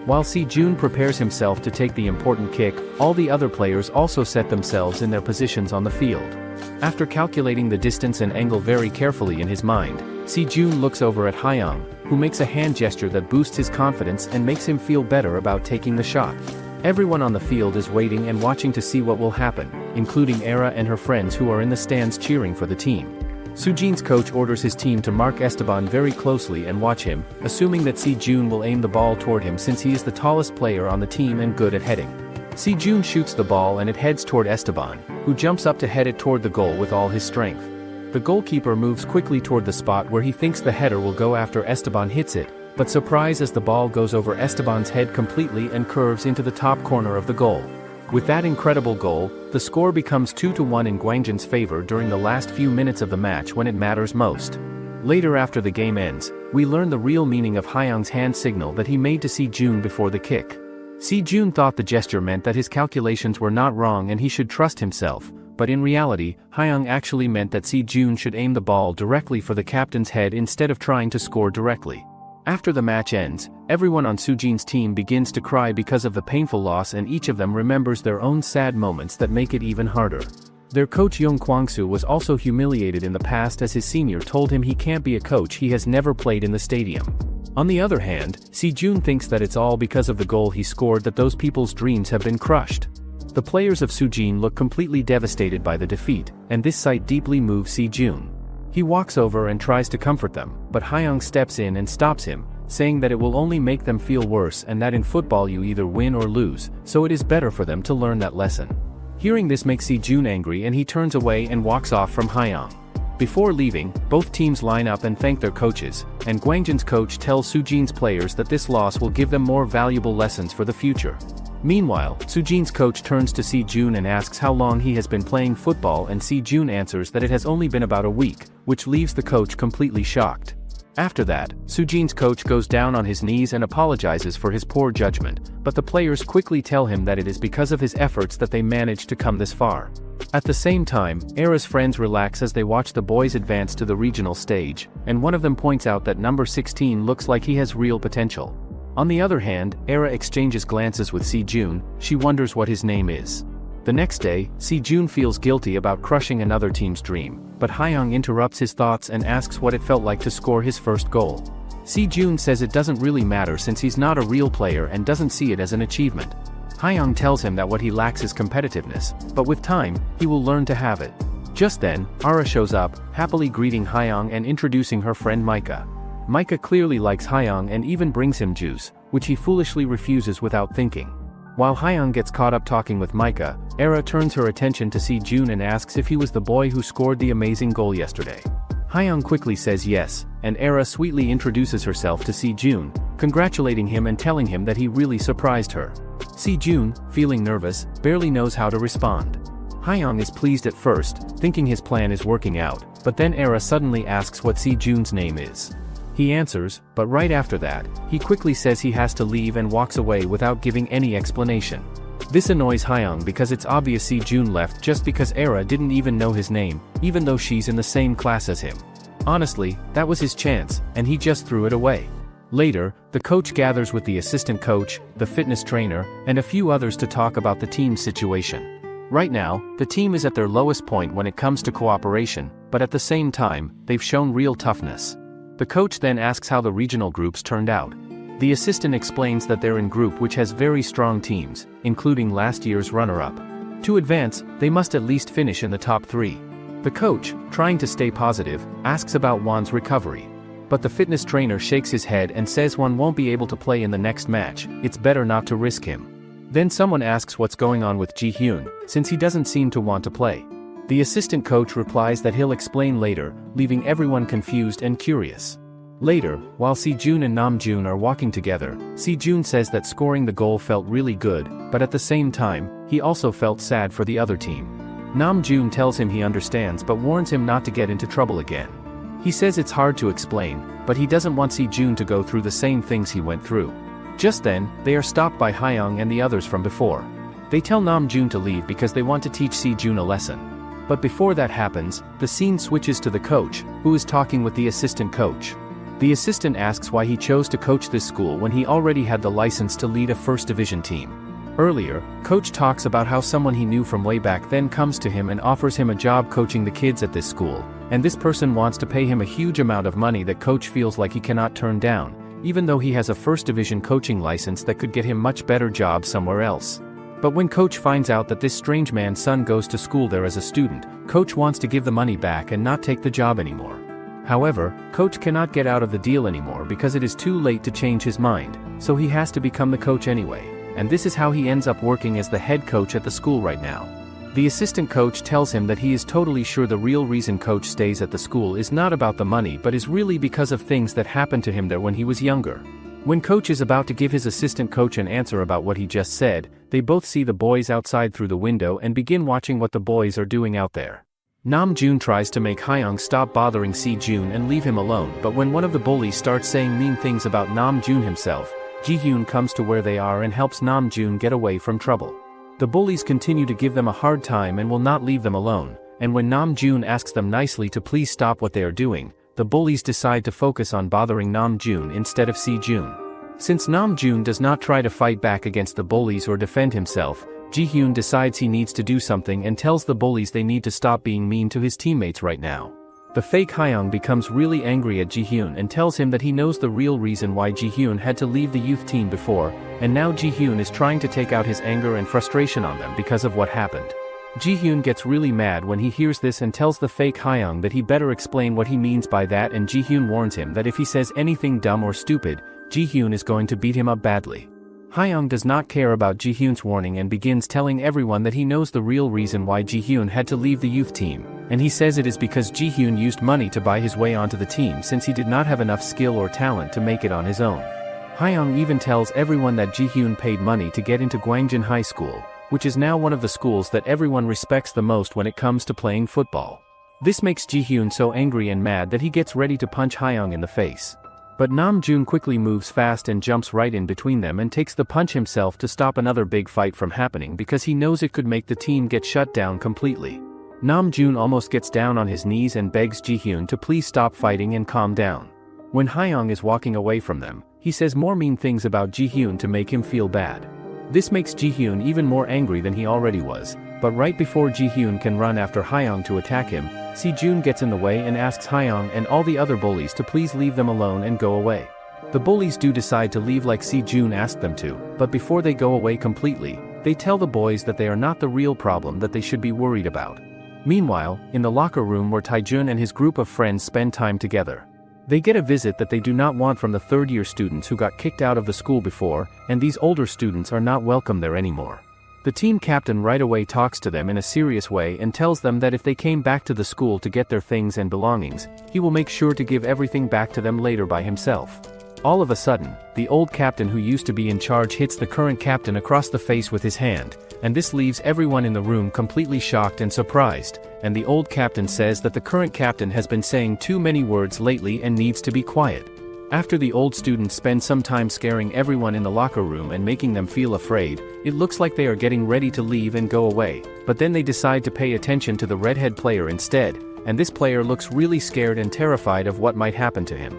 [SPEAKER 1] While Si-jun prepares himself to take the important kick, all the other players also set themselves in their positions on the field. After calculating the distance and angle very carefully in his mind, Si-jun looks over at Hyung, who makes a hand gesture that boosts his confidence and makes him feel better about taking the shot. Everyone on the field is waiting and watching to see what will happen, including Era and her friends who are in the stands cheering for the team. Sujin's coach orders his team to mark Esteban very closely and watch him, assuming that Si-jun will aim the ball toward him since he is the tallest player on the team and good at heading. Si-jun shoots the ball and it heads toward Esteban, who jumps up to head it toward the goal with all his strength. The goalkeeper moves quickly toward the spot where he thinks the header will go after Esteban hits it, but surprise as the ball goes over Esteban's head completely and curves into the top corner of the goal. With that incredible goal, the score becomes 2-1 in Gwangjin's favor during the last few minutes of the match when it matters most. Later after the game ends, we learn the real meaning of Hyung's hand signal that he made to Si-jun before the kick. Si-jun thought the gesture meant that his calculations were not wrong and he should trust himself, but in reality, Hyung actually meant that Si-jun should aim the ball directly for the captain's head instead of trying to score directly. After the match ends, everyone on Sujin's team begins to cry because of the painful loss and each of them remembers their own sad moments that make it even harder. Their coach Young Kwang-soo was also humiliated in the past as his senior told him he can't be a coach he has never played in the stadium. On the other hand, Si-jun thinks that it's all because of the goal he scored that those people's dreams have been crushed. The players of Sujin look completely devastated by the defeat, and this sight deeply moves Si-jun. He walks over and tries to comfort them, but Hyung steps in and stops him, saying that it will only make them feel worse and that in football you either win or lose, so it is better for them to learn that lesson. Hearing this makes Si-jun angry and he turns away and walks off from Hyung. Before leaving, both teams line up and thank their coaches, and Gwangjin's coach tells Sujin's players that this loss will give them more valuable lessons for the future. Meanwhile, Sujin's coach turns to Si-jun and asks how long he has been playing football and Si-jun answers that it has only been about a week, which leaves the coach completely shocked. After that, Sujin's coach goes down on his knees and apologizes for his poor judgment, but the players quickly tell him that it is because of his efforts that they managed to come this far. At the same time, Era's friends relax as they watch the boys advance to the regional stage, and one of them points out that number 16 looks like he has real potential. On the other hand, Era exchanges glances with Si-jun. She wonders what his name is. The next day, Si-jun feels guilty about crushing another team's dream, but Hyung interrupts his thoughts and asks what it felt like to score his first goal. Si-jun says it doesn't really matter since he's not a real player and doesn't see it as an achievement. Hyung tells him that what he lacks is competitiveness, but with time, he will learn to have it. Just then, Ara shows up, happily greeting Hyung and introducing her friend Micah. Micah clearly likes Hyung and even brings him juice, which he foolishly refuses without thinking. While Hyung gets caught up talking with Micah, Era turns her attention to Si-jun and asks if he was the boy who scored the amazing goal yesterday. Hyung quickly says yes, and Era sweetly introduces herself to Si-jun, congratulating him and telling him that he really surprised her. Si-jun, feeling nervous, barely knows how to respond. Hyung is pleased at first, thinking his plan is working out, but then Era suddenly asks what Si-jun's name is. He answers, but right after that, he quickly says he has to leave and walks away without giving any explanation. This annoys Hyung because it's obvious Si-jun left just because Era didn't even know his name, even though she's in the same class as him. Honestly, that was his chance, and he just threw it away. Later, the coach gathers with the assistant coach, the fitness trainer, and a few others to talk about the team's situation. Right now, the team is at their lowest point when it comes to cooperation, but at the same time, they've shown real toughness. The coach then asks how the regional groups turned out. The assistant explains that they're in group which has very strong teams, including last year's runner-up. To advance, they must at least finish in the top 3. The coach, trying to stay positive, asks about Wan's recovery. But the fitness trainer shakes his head and says Wan won't be able to play in the next match, it's better not to risk him. Then someone asks what's going on with Ji-hyun, since he doesn't seem to want to play. The assistant coach replies that he'll explain later, leaving everyone confused and curious. Later, while Si-jun and Nam-jun are walking together, Si-jun says that scoring the goal felt really good, but at the same time, he also felt sad for the other team. Nam-jun tells him he understands but warns him not to get into trouble again. He says it's hard to explain, but he doesn't want Si-jun to go through the same things he went through. Just then, they are stopped by Hyung and the others from before. They tell Nam-jun to leave because they want to teach Si-jun a lesson. But before that happens, the scene switches to the coach, who is talking with the assistant coach. The assistant asks why he chose to coach this school when he already had the license to lead a first division team. Earlier, Coach talks about how someone he knew from way back then comes to him and offers him a job coaching the kids at this school, and this person wants to pay him a huge amount of money that Coach feels like he cannot turn down, even though he has a first division coaching license that could get him much better job somewhere else. But when Coach finds out that this strange man's son goes to school there as a student, Coach wants to give the money back and not take the job anymore. However, Coach cannot get out of the deal anymore because it is too late to change his mind, so he has to become the coach anyway, and this is how he ends up working as the head coach at the school right now. The assistant coach tells him that he is totally sure the real reason Coach stays at the school is not about the money but is really because of things that happened to him there when he was younger. When Coach is about to give his assistant coach an answer about what he just said, they both see the boys outside through the window and begin watching what the boys are doing out there. Namjoon tries to make Hyung stop bothering Si-Jun and leave him alone, but when one of the bullies starts saying mean things about Namjoon himself, Ji-Hyun comes to where they are and helps Namjoon get away from trouble. The bullies continue to give them a hard time and will not leave them alone, and when Namjoon asks them nicely to please stop what they are doing, the bullies decide to focus on bothering Namjoon instead of Si-Jun. Since Namjoon does not try to fight back against the bullies or defend himself, Ji-Hyun decides he needs to do something and tells the bullies they need to stop being mean to his teammates right now. The fake Hyung becomes really angry at Ji-Hyun and tells him that he knows the real reason why Ji-Hyun had to leave the youth team before, and now Ji-Hyun is trying to take out his anger and frustration on them because of what happened. Ji-Hyun gets really mad when he hears this and tells the fake Hyung that he better explain what he means by that, and Ji-Hyun warns him that if he says anything dumb or stupid, Ji-Hyun is going to beat him up badly. Hyung does not care about Ji-Hyun's warning and begins telling everyone that he knows the real reason why Ji-Hyun had to leave the youth team, and he says it is because Ji-Hyun used money to buy his way onto the team since he did not have enough skill or talent to make it on his own. Hyung even tells everyone that Ji-Hyun paid money to get into Gwangjin High School, which is now one of the schools that everyone respects the most when it comes to playing football. This makes Ji-Hyun so angry and mad that he gets ready to punch Hyung in the face. But Namjoon quickly moves fast and jumps right in between them and takes the punch himself to stop another big fight from happening because he knows it could make the team get shut down completely. Namjoon almost gets down on his knees and begs Ji-Hyun to please stop fighting and calm down. When Hyung is walking away from them, he says more mean things about Ji-Hyun to make him feel bad. This makes Ji-Hyun even more angry than he already was, but right before Ji-Hyun can run after Hyung to attack him, Si-Jun gets in the way and asks Hyung and all the other bullies to please leave them alone and go away. The bullies do decide to leave like Si-Jun asked them to, but before they go away completely, they tell the boys that they are not the real problem that they should be worried about. Meanwhile, in the locker room where Taejun and his group of friends spend time together, they get a visit that they do not want from the third-year students who got kicked out of the school before, and these older students are not welcome there anymore. The team captain right away talks to them in a serious way and tells them that if they came back to the school to get their things and belongings, he will make sure to give everything back to them later by himself. All of a sudden, the old captain who used to be in charge hits the current captain across the face with his hand, and this leaves everyone in the room completely shocked and surprised, and the old captain says that the current captain has been saying too many words lately and needs to be quiet. After the old students spend some time scaring everyone in the locker room and making them feel afraid, it looks like they are getting ready to leave and go away, but then they decide to pay attention to the redhead player instead, and this player looks really scared and terrified of what might happen to him.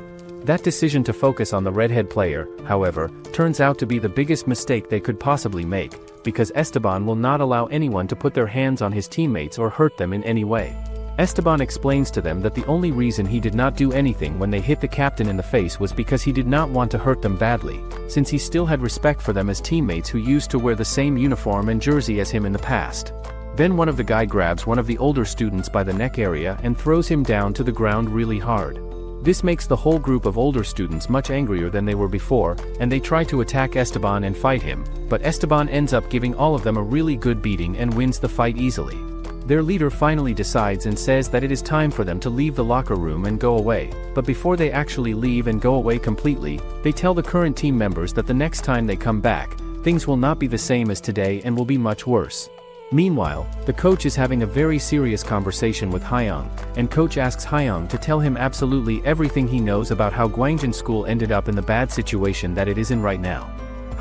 [SPEAKER 1] That decision to focus on the redhead player, however, turns out to be the biggest mistake they could possibly make, because Esteban will not allow anyone to put their hands on his teammates or hurt them in any way. Esteban explains to them that the only reason he did not do anything when they hit the captain in the face was because he did not want to hurt them badly, since he still had respect for them as teammates who used to wear the same uniform and jersey as him in the past. Then one of the guy grabs one of the older students by the neck area and throws him down to the ground really hard. This makes the whole group of older students much angrier than they were before, and they try to attack Esteban and fight him, but Esteban ends up giving all of them a really good beating and wins the fight easily. Their leader finally decides and says that it is time for them to leave the locker room and go away, but before they actually leave and go away completely, they tell the current team members that the next time they come back, things will not be the same as today and will be much worse. Meanwhile, the coach is having a very serious conversation with Hyung, and coach asks Hyung to tell him absolutely everything he knows about how Gwangjin School ended up in the bad situation that it is in right now.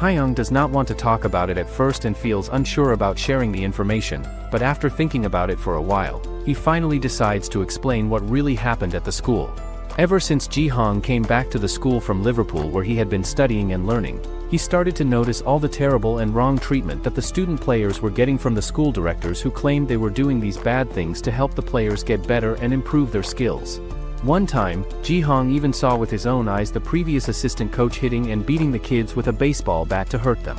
[SPEAKER 1] Hyung does not want to talk about it at first and feels unsure about sharing the information, but after thinking about it for a while, he finally decides to explain what really happened at the school. Ever since Ji-hong came back to the school from Liverpool where he had been studying and learning, he started to notice all the terrible and wrong treatment that the student players were getting from the school directors who claimed they were doing these bad things to help the players get better and improve their skills. One time, Ji-hong even saw with his own eyes the previous assistant coach hitting and beating the kids with a baseball bat to hurt them.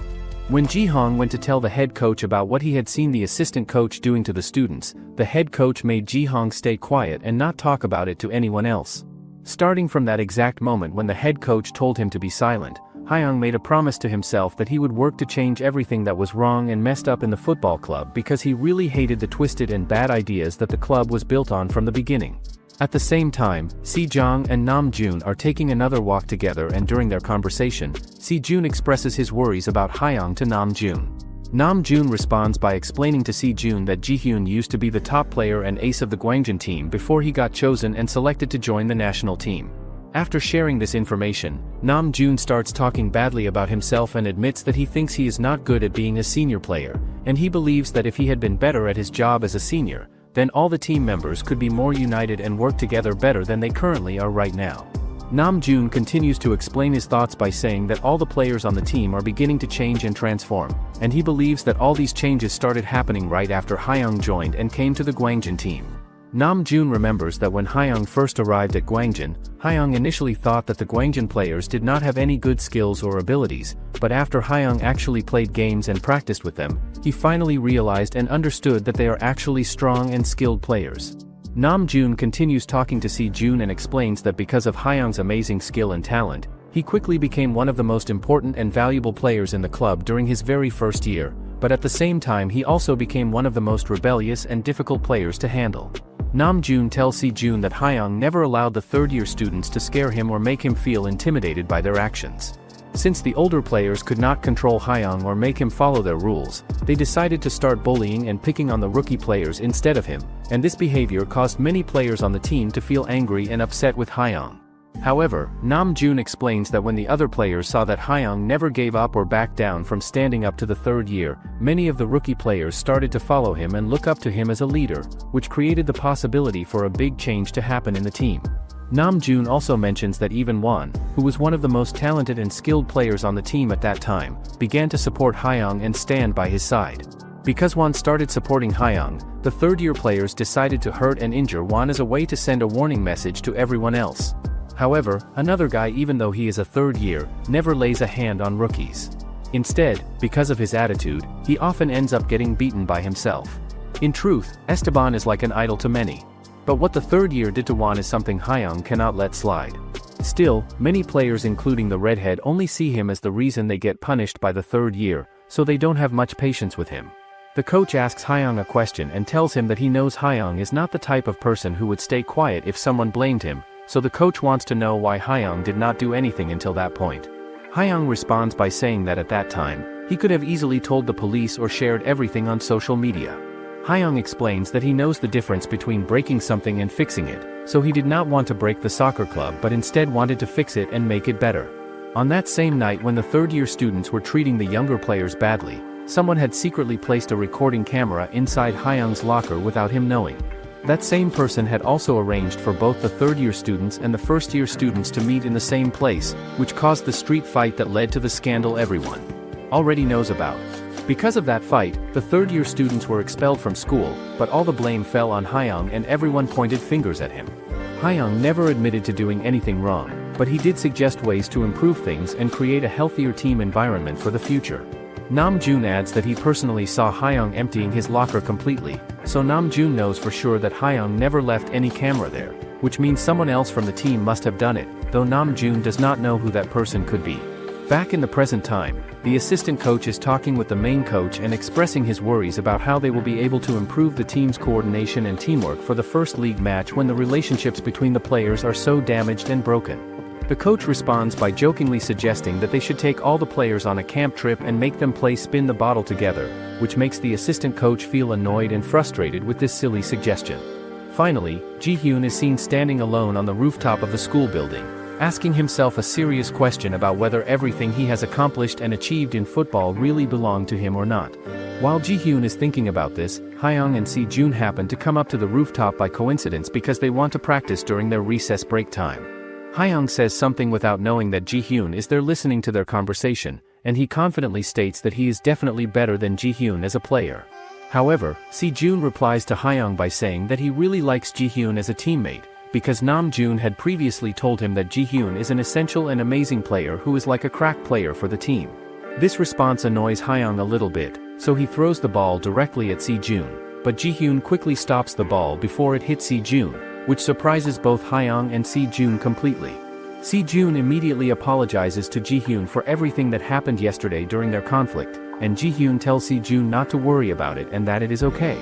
[SPEAKER 1] When Ji-hong went to tell the head coach about what he had seen the assistant coach doing to the students, the head coach made Ji-hong stay quiet and not talk about it to anyone else. Starting from that exact moment when the head coach told him to be silent, Hyung made a promise to himself that he would work to change everything that was wrong and messed up in the football club because he really hated the twisted and bad ideas that the club was built on from the beginning. At the same time, Si-jong and Nam-jun are taking another walk together, and during their conversation, Si-jun expresses his worries about Hyung to Nam-jun. Nam-jun responds by explaining to Si-jun that Ji-hyun used to be the top player and ace of the Gwangjin team before he got chosen and selected to join the national team. After sharing this information, Nam-jun starts talking badly about himself and admits that he thinks he is not good at being a senior player, and he believes that if he had been better at his job as a senior, then all the team members could be more united and work together better than they currently are right now. Nam-jun continues to explain his thoughts by saying that all the players on the team are beginning to change and transform, and he believes that all these changes started happening right after Hyung joined and came to the Gwangjin team. Nam-jun remembers that when Hyung first arrived at Gwangjin, Hyung initially thought that the Gwangjin players did not have any good skills or abilities, but after Hyung actually played games and practiced with them, he finally realized and understood that they are actually strong and skilled players. Nam-jun continues talking to Si-jun and explains that because of Hyung's amazing skill and talent, he quickly became one of the most important and valuable players in the club during his very first year, but at the same time he also became one of the most rebellious and difficult players to handle. Nam-jun tells Si-jun that Hyung never allowed the third-year students to scare him or make him feel intimidated by their actions. Since the older players could not control Hyung or make him follow their rules, they decided to start bullying and picking on the rookie players instead of him, and this behavior caused many players on the team to feel angry and upset with Hyung. However, Nam-jun explains that when the other players saw that Hyung never gave up or backed down from standing up to the third year, many of the rookie players started to follow him and look up to him as a leader, which created the possibility for a big change to happen in the team. Nam-jun also mentions that even Won, who was one of the most talented and skilled players on the team at that time, began to support Hyung and stand by his side. Because Won started supporting Hyung, the third-year players decided to hurt and injure Won as a way to send a warning message to everyone else. However, another guy, even though he is a third year, never lays a hand on rookies. Instead, because of his attitude, he often ends up getting beaten by himself. In truth, Esteban is like an idol to many. But what the third year did to Won is something Hyung cannot let slide. Still, many players including the redhead only see him as the reason they get punished by the third year, so they don't have much patience with him. The coach asks Hyung a question and tells him that he knows Hyung is not the type of person who would stay quiet if someone blamed him, so the coach wants to know why Hyung did not do anything until that point. Hyung responds by saying that at that time, he could have easily told the police or shared everything on social media. Hyung explains that he knows the difference between breaking something and fixing it, so he did not want to break the soccer club but instead wanted to fix it and make it better. On that same night when the third-year students were treating the younger players badly, someone had secretly placed a recording camera inside Hyung's locker without him knowing. That same person had also arranged for both the third-year students and the first-year students to meet in the same place, which caused the street fight that led to the scandal everyone already knows about. Because of that fight, the third-year students were expelled from school, but all the blame fell on Hyung and everyone pointed fingers at him. Hyung never admitted to doing anything wrong, but he did suggest ways to improve things and create a healthier team environment for the future. Nam-jun adds that he personally saw Hyung emptying his locker completely, so Nam-jun knows for sure that Hyung never left any camera there, which means someone else from the team must have done it, though Nam-jun does not know who that person could be. Back in the present time, the assistant coach is talking with the main coach and expressing his worries about how they will be able to improve the team's coordination and teamwork for the first league match when the relationships between the players are so damaged and broken. The coach responds by jokingly suggesting that they should take all the players on a camp trip and make them play spin the bottle together, which makes the assistant coach feel annoyed and frustrated with this silly suggestion. Finally, Ji-hyun is seen standing alone on the rooftop of the school building. asking himself a serious question about whether everything he has accomplished and achieved in football really belong to him or not. While Ji-hyun is thinking about this, Hyung and Si-jun happen to come up to the rooftop by coincidence because they want to practice during their recess break time. Hyung says something without knowing that Ji-hyun is there listening to their conversation, and he confidently states that he is definitely better than Ji-hyun as a player. However, Si-jun replies to Hyung by saying that he really likes Ji-hyun as a teammate, because Nam-jun had previously told him that Ji-hyun is an essential and amazing player who is like a crack player for the team. This response annoys Hyung a little bit, so he throws the ball directly at Si-jun, but Ji-hyun quickly stops the ball before it hits Si-jun, which surprises both Hyung and Si-jun completely. Si-jun immediately apologizes to Ji-hyun for everything that happened yesterday during their conflict, and Ji-hyun tells Si-jun not to worry about it and that it is okay.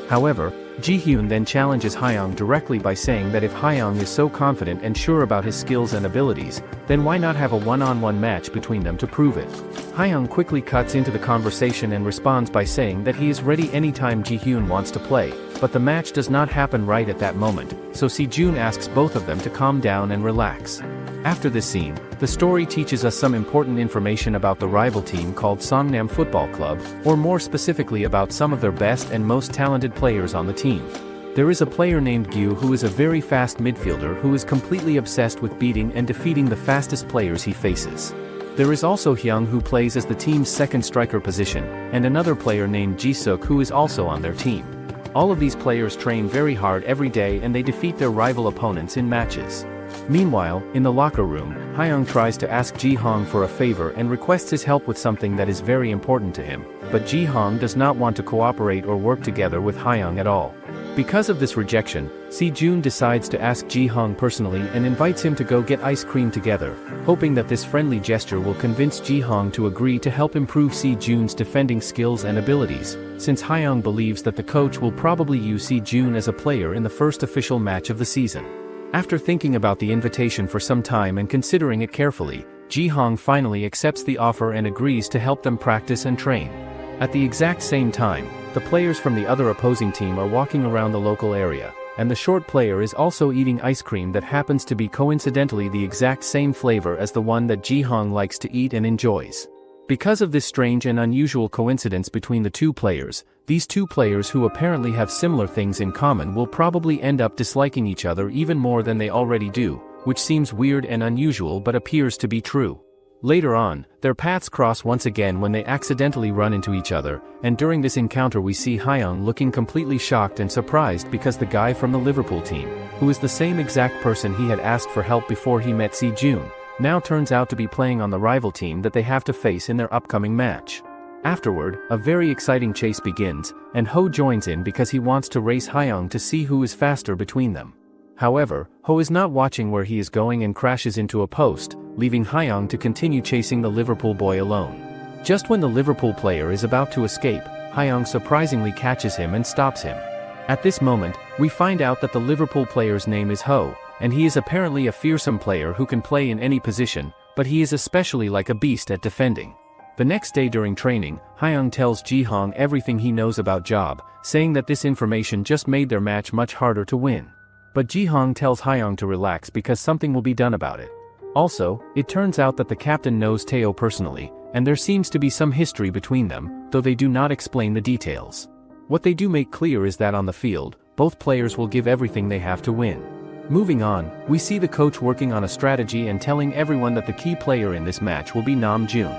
[SPEAKER 1] However, Ji-hyun then challenges Hyung directly by saying that if Hyung is so confident and sure about his skills and abilities, then why not have a one-on-one match between them to prove it? Hyung quickly cuts into the conversation and responds by saying that he is ready anytime Ji-hyun wants to play, but the match does not happen right at that moment, so Si-jun asks both of them to calm down and relax. After this scene, the story teaches us some important information about the rival team called Songnam Football Club, or more specifically about some of their best and most talented players on the team. There is a player named Gyu who is a very fast midfielder who is completely obsessed with beating and defeating the fastest players he faces. There is also Hyung who plays as the team's second striker position, and another player named Ji-suk who is also on their team. All of these players train very hard every day and they defeat their rival opponents in matches. Meanwhile, in the locker room, Hyung tries to ask Ji-hong for a favor and requests his help with something that is very important to him, but Ji-hong does not want to cooperate or work together with Hyung at all. Because of this rejection, Si-jun decides to ask Ji-hong personally and invites him to go get ice cream together, hoping that this friendly gesture will convince Ji-hong to agree to help improve Si-jun's defending skills and abilities, since Hyung believes that the coach will probably use Si-jun as a player in the first official match of the season. After thinking about the invitation for some time and considering it carefully, Ji-hong finally accepts the offer and agrees to help them practice and train. At the exact same time, the players from the other opposing team are walking around the local area, and the short player is also eating ice cream that happens to be coincidentally the exact same flavor as the one that Ji-hong likes to eat and enjoys. Because of this strange and unusual coincidence between the two players, these two players who apparently have similar things in common will probably end up disliking each other even more than they already do, which seems weird and unusual but appears to be true. Later on, their paths cross once again when they accidentally run into each other, and during this encounter we see Hyung looking completely shocked and surprised because the guy from the Liverpool team, who is the same exact person he had asked for help before he met Si-jun, now turns out to be playing on the rival team that they have to face in their upcoming match. Afterward, a very exciting chase begins, and Ho joins in because he wants to race Hyung to see who is faster between them. However, Ho is not watching where he is going and crashes into a post, leaving Hyung to continue chasing the Liverpool boy alone. Just when the Liverpool player is about to escape, Hyung surprisingly catches him and stops him. At this moment, we find out that the Liverpool player's name is Ho, and he is apparently a fearsome player who can play in any position, but he is especially like a beast at defending. The next day during training, Hyung tells Ji-hong everything he knows about Job, saying that this information just made their match much harder to win. But Ji-hong tells Hyung to relax because something will be done about it. Also, it turns out that the captain knows Tae-oh personally, and there seems to be some history between them, though they do not explain the details. What they do make clear is that on the field, both players will give everything they have to win. Moving on, we see the coach working on a strategy and telling everyone that the key player in this match will be Nam-jun.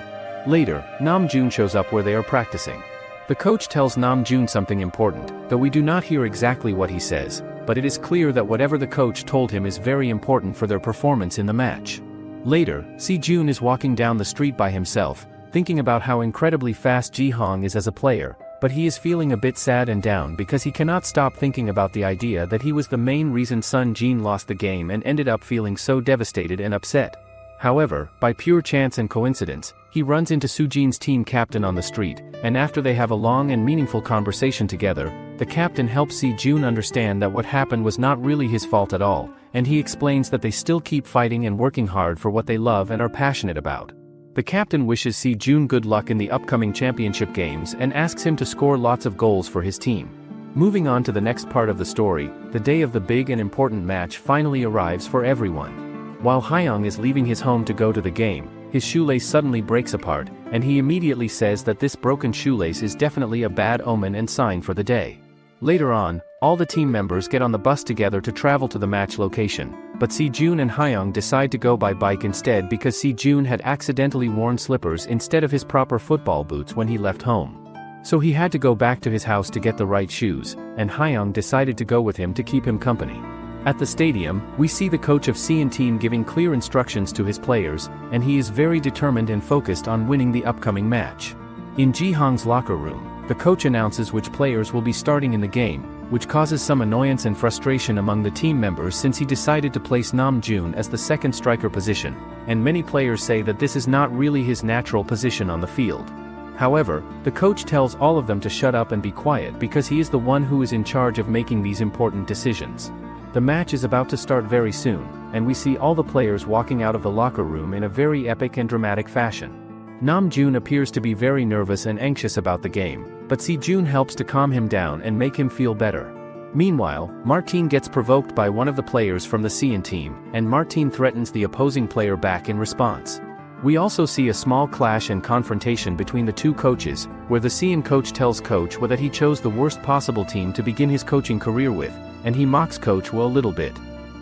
[SPEAKER 1] Later, Nam-jun shows up where they are practicing. The coach tells Nam-jun something important, though we do not hear exactly what he says, but it is clear that whatever the coach told him is very important for their performance in the match. Later, Si-jun is walking down the street by himself, thinking about how incredibly fast Ji-hong is as a player, but he is feeling a bit sad and down because he cannot stop thinking about the idea that he was the main reason Sun Jin lost the game and ended up feeling so devastated and upset. However, by pure chance and coincidence, he runs into Sujin's team captain on the street, and after they have a long and meaningful conversation together, the captain helps Si-jun understand that what happened was not really his fault at all, and he explains that they still keep fighting and working hard for what they love and are passionate about. The captain wishes Si-jun good luck in the upcoming championship games and asks him to score lots of goals for his team. Moving on to the next part of the story, the day of the big and important match finally arrives for everyone. While Hyung is leaving his home to go to the game, his shoelace suddenly breaks apart, and he immediately says that this broken shoelace is definitely a bad omen and sign for the day. Later on, all the team members get on the bus together to travel to the match location, but Sejun and Hyung decide to go by bike instead because Sejun had accidentally worn slippers instead of his proper football boots when he left home. So he had to go back to his house to get the right shoes, and Hyung decided to go with him to keep him company. At the stadium, we see the coach of Seon team giving clear instructions to his players, and he is very determined and focused on winning the upcoming match. In Ji-hong's locker room, the coach announces which players will be starting in the game, which causes some annoyance and frustration among the team members since he decided to place Nam-joon as the second striker position, and many players say that this is not really his natural position on the field. However, the coach tells all of them to shut up and be quiet because he is the one who is in charge of making these important decisions. The match is about to start very soon, and we see all the players walking out of the locker room in a very epic and dramatic fashion. Nam-joon appears to be very nervous and anxious about the game, but Sejun helps to calm him down and make him feel better. Meanwhile, Martin gets provoked by one of the players from the Seon team, and Martin threatens the opposing player back in response. We also see a small clash and confrontation between the two coaches, where the Seon coach tells Coach Woo that he chose the worst possible team to begin his coaching career with, and he mocks Coach Woo a little bit.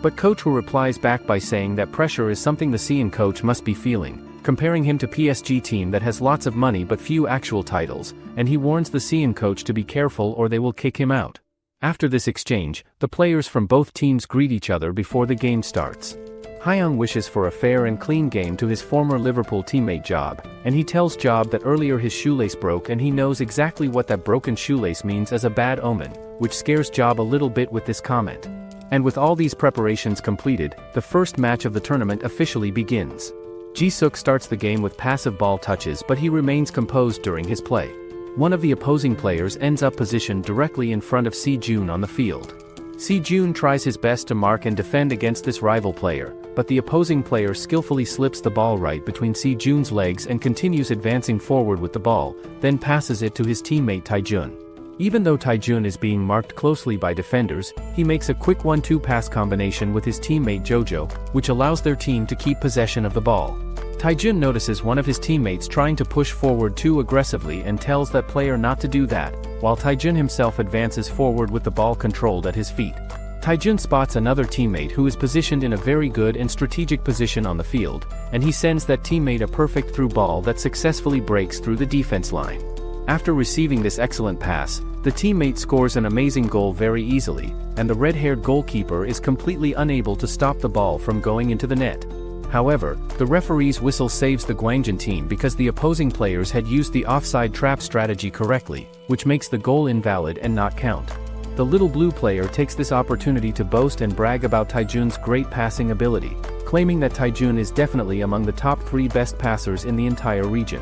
[SPEAKER 1] But Coach Woo replies back by saying that pressure is something the Seon coach must be feeling, comparing him to PSG team that has lots of money but few actual titles, and he warns the Seon coach to be careful or they will kick him out. After this exchange, the players from both teams greet each other before the game starts. Hyung wishes for a fair and clean game to his former Liverpool teammate Job, and he tells Job that earlier his shoelace broke and he knows exactly what that broken shoelace means as a bad omen, which scares Job a little bit with this comment. And with all these preparations completed, the first match of the tournament officially begins. Ji-suk starts the game with passive ball touches but he remains composed during his play. One of the opposing players ends up positioned directly in front of Sejun on the field. Sejun tries his best to mark and defend against this rival player, but the opposing player skillfully slips the ball right between Sejun's legs and continues advancing forward with the ball, then passes it to his teammate Taejun. Even though Taejun is being marked closely by defenders, he makes a quick 1-2 pass combination with his teammate Jojo, which allows their team to keep possession of the ball. Taejun notices one of his teammates trying to push forward too aggressively and tells that player not to do that, while Taejun himself advances forward with the ball controlled at his feet. Taejun spots another teammate who is positioned in a very good and strategic position on the field, and he sends that teammate a perfect through ball that successfully breaks through the defense line. After receiving this excellent pass, the teammate scores an amazing goal very easily, and the red-haired goalkeeper is completely unable to stop the ball from going into the net. However, the referee's whistle saves the Gwangjin team because the opposing players had used the offside trap strategy correctly, which makes the goal invalid and not count. The little blue player takes this opportunity to boast and brag about Taejun's great passing ability, claiming that Taejun is definitely among the top 3 best passers in the entire region.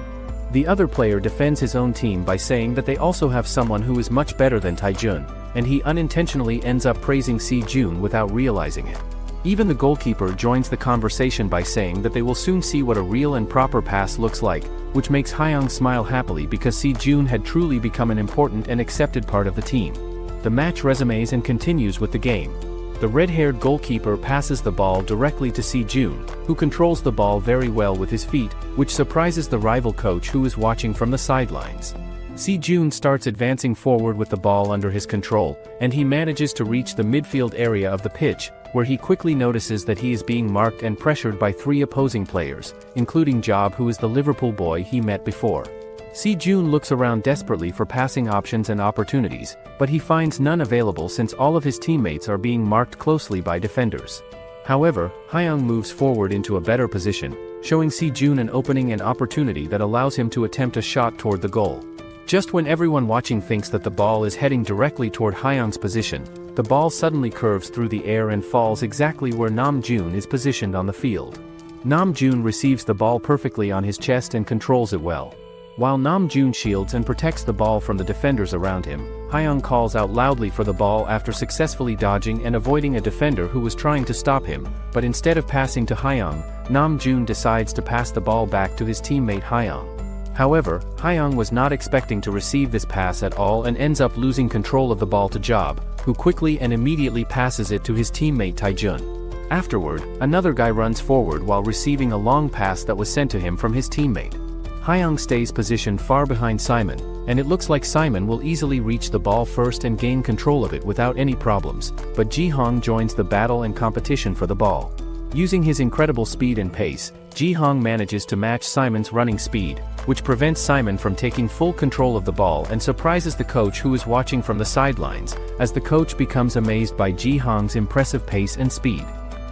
[SPEAKER 1] The other player defends his own team by saying that they also have someone who is much better than Taejun, and he unintentionally ends up praising Sejun without realizing it. Even the goalkeeper joins the conversation by saying that they will soon see what a real and proper pass looks like, which makes Hyung smile happily because Sejun had truly become an important and accepted part of the team. The match resumes and continues with the game. The red-haired goalkeeper passes the ball directly to Sejun, who controls the ball very well with his feet, which surprises the rival coach who is watching from the sidelines. Sejun starts advancing forward with the ball under his control, and he manages to reach the midfield area of the pitch, where he quickly notices that he is being marked and pressured by 3 opposing players, including Job, who is the Liverpool boy he met before. Sejun looks around desperately for passing options and opportunities, but he finds none available since all of his teammates are being marked closely by defenders. However, Hyung moves forward into a better position, showing Sejun an opening and opportunity that allows him to attempt a shot toward the goal. Just when everyone watching thinks that the ball is heading directly toward Hyung's position, the ball suddenly curves through the air and falls exactly where Nam-joon is positioned on the field. Nam-joon receives the ball perfectly on his chest and controls it well. While Nam-joon shields and protects the ball from the defenders around him, Hyung calls out loudly for the ball after successfully dodging and avoiding a defender who was trying to stop him, but instead of passing to Hyung, Nam-joon decides to pass the ball back to his teammate Hyung. However, Hyung was not expecting to receive this pass at all and ends up losing control of the ball to Job, who quickly and immediately passes it to his teammate Taejun. Afterward, another guy runs forward while receiving a long pass that was sent to him from his teammate. Hyung stays positioned far behind Simon, and it looks like Simon will easily reach the ball first and gain control of it without any problems, but Ji-hong joins the battle and competition for the ball. Using his incredible speed and pace, Ji-hong manages to match Simon's running speed, which prevents Simon from taking full control of the ball and surprises the coach who is watching from the sidelines, as the coach becomes amazed by Ji-hong's impressive pace and speed.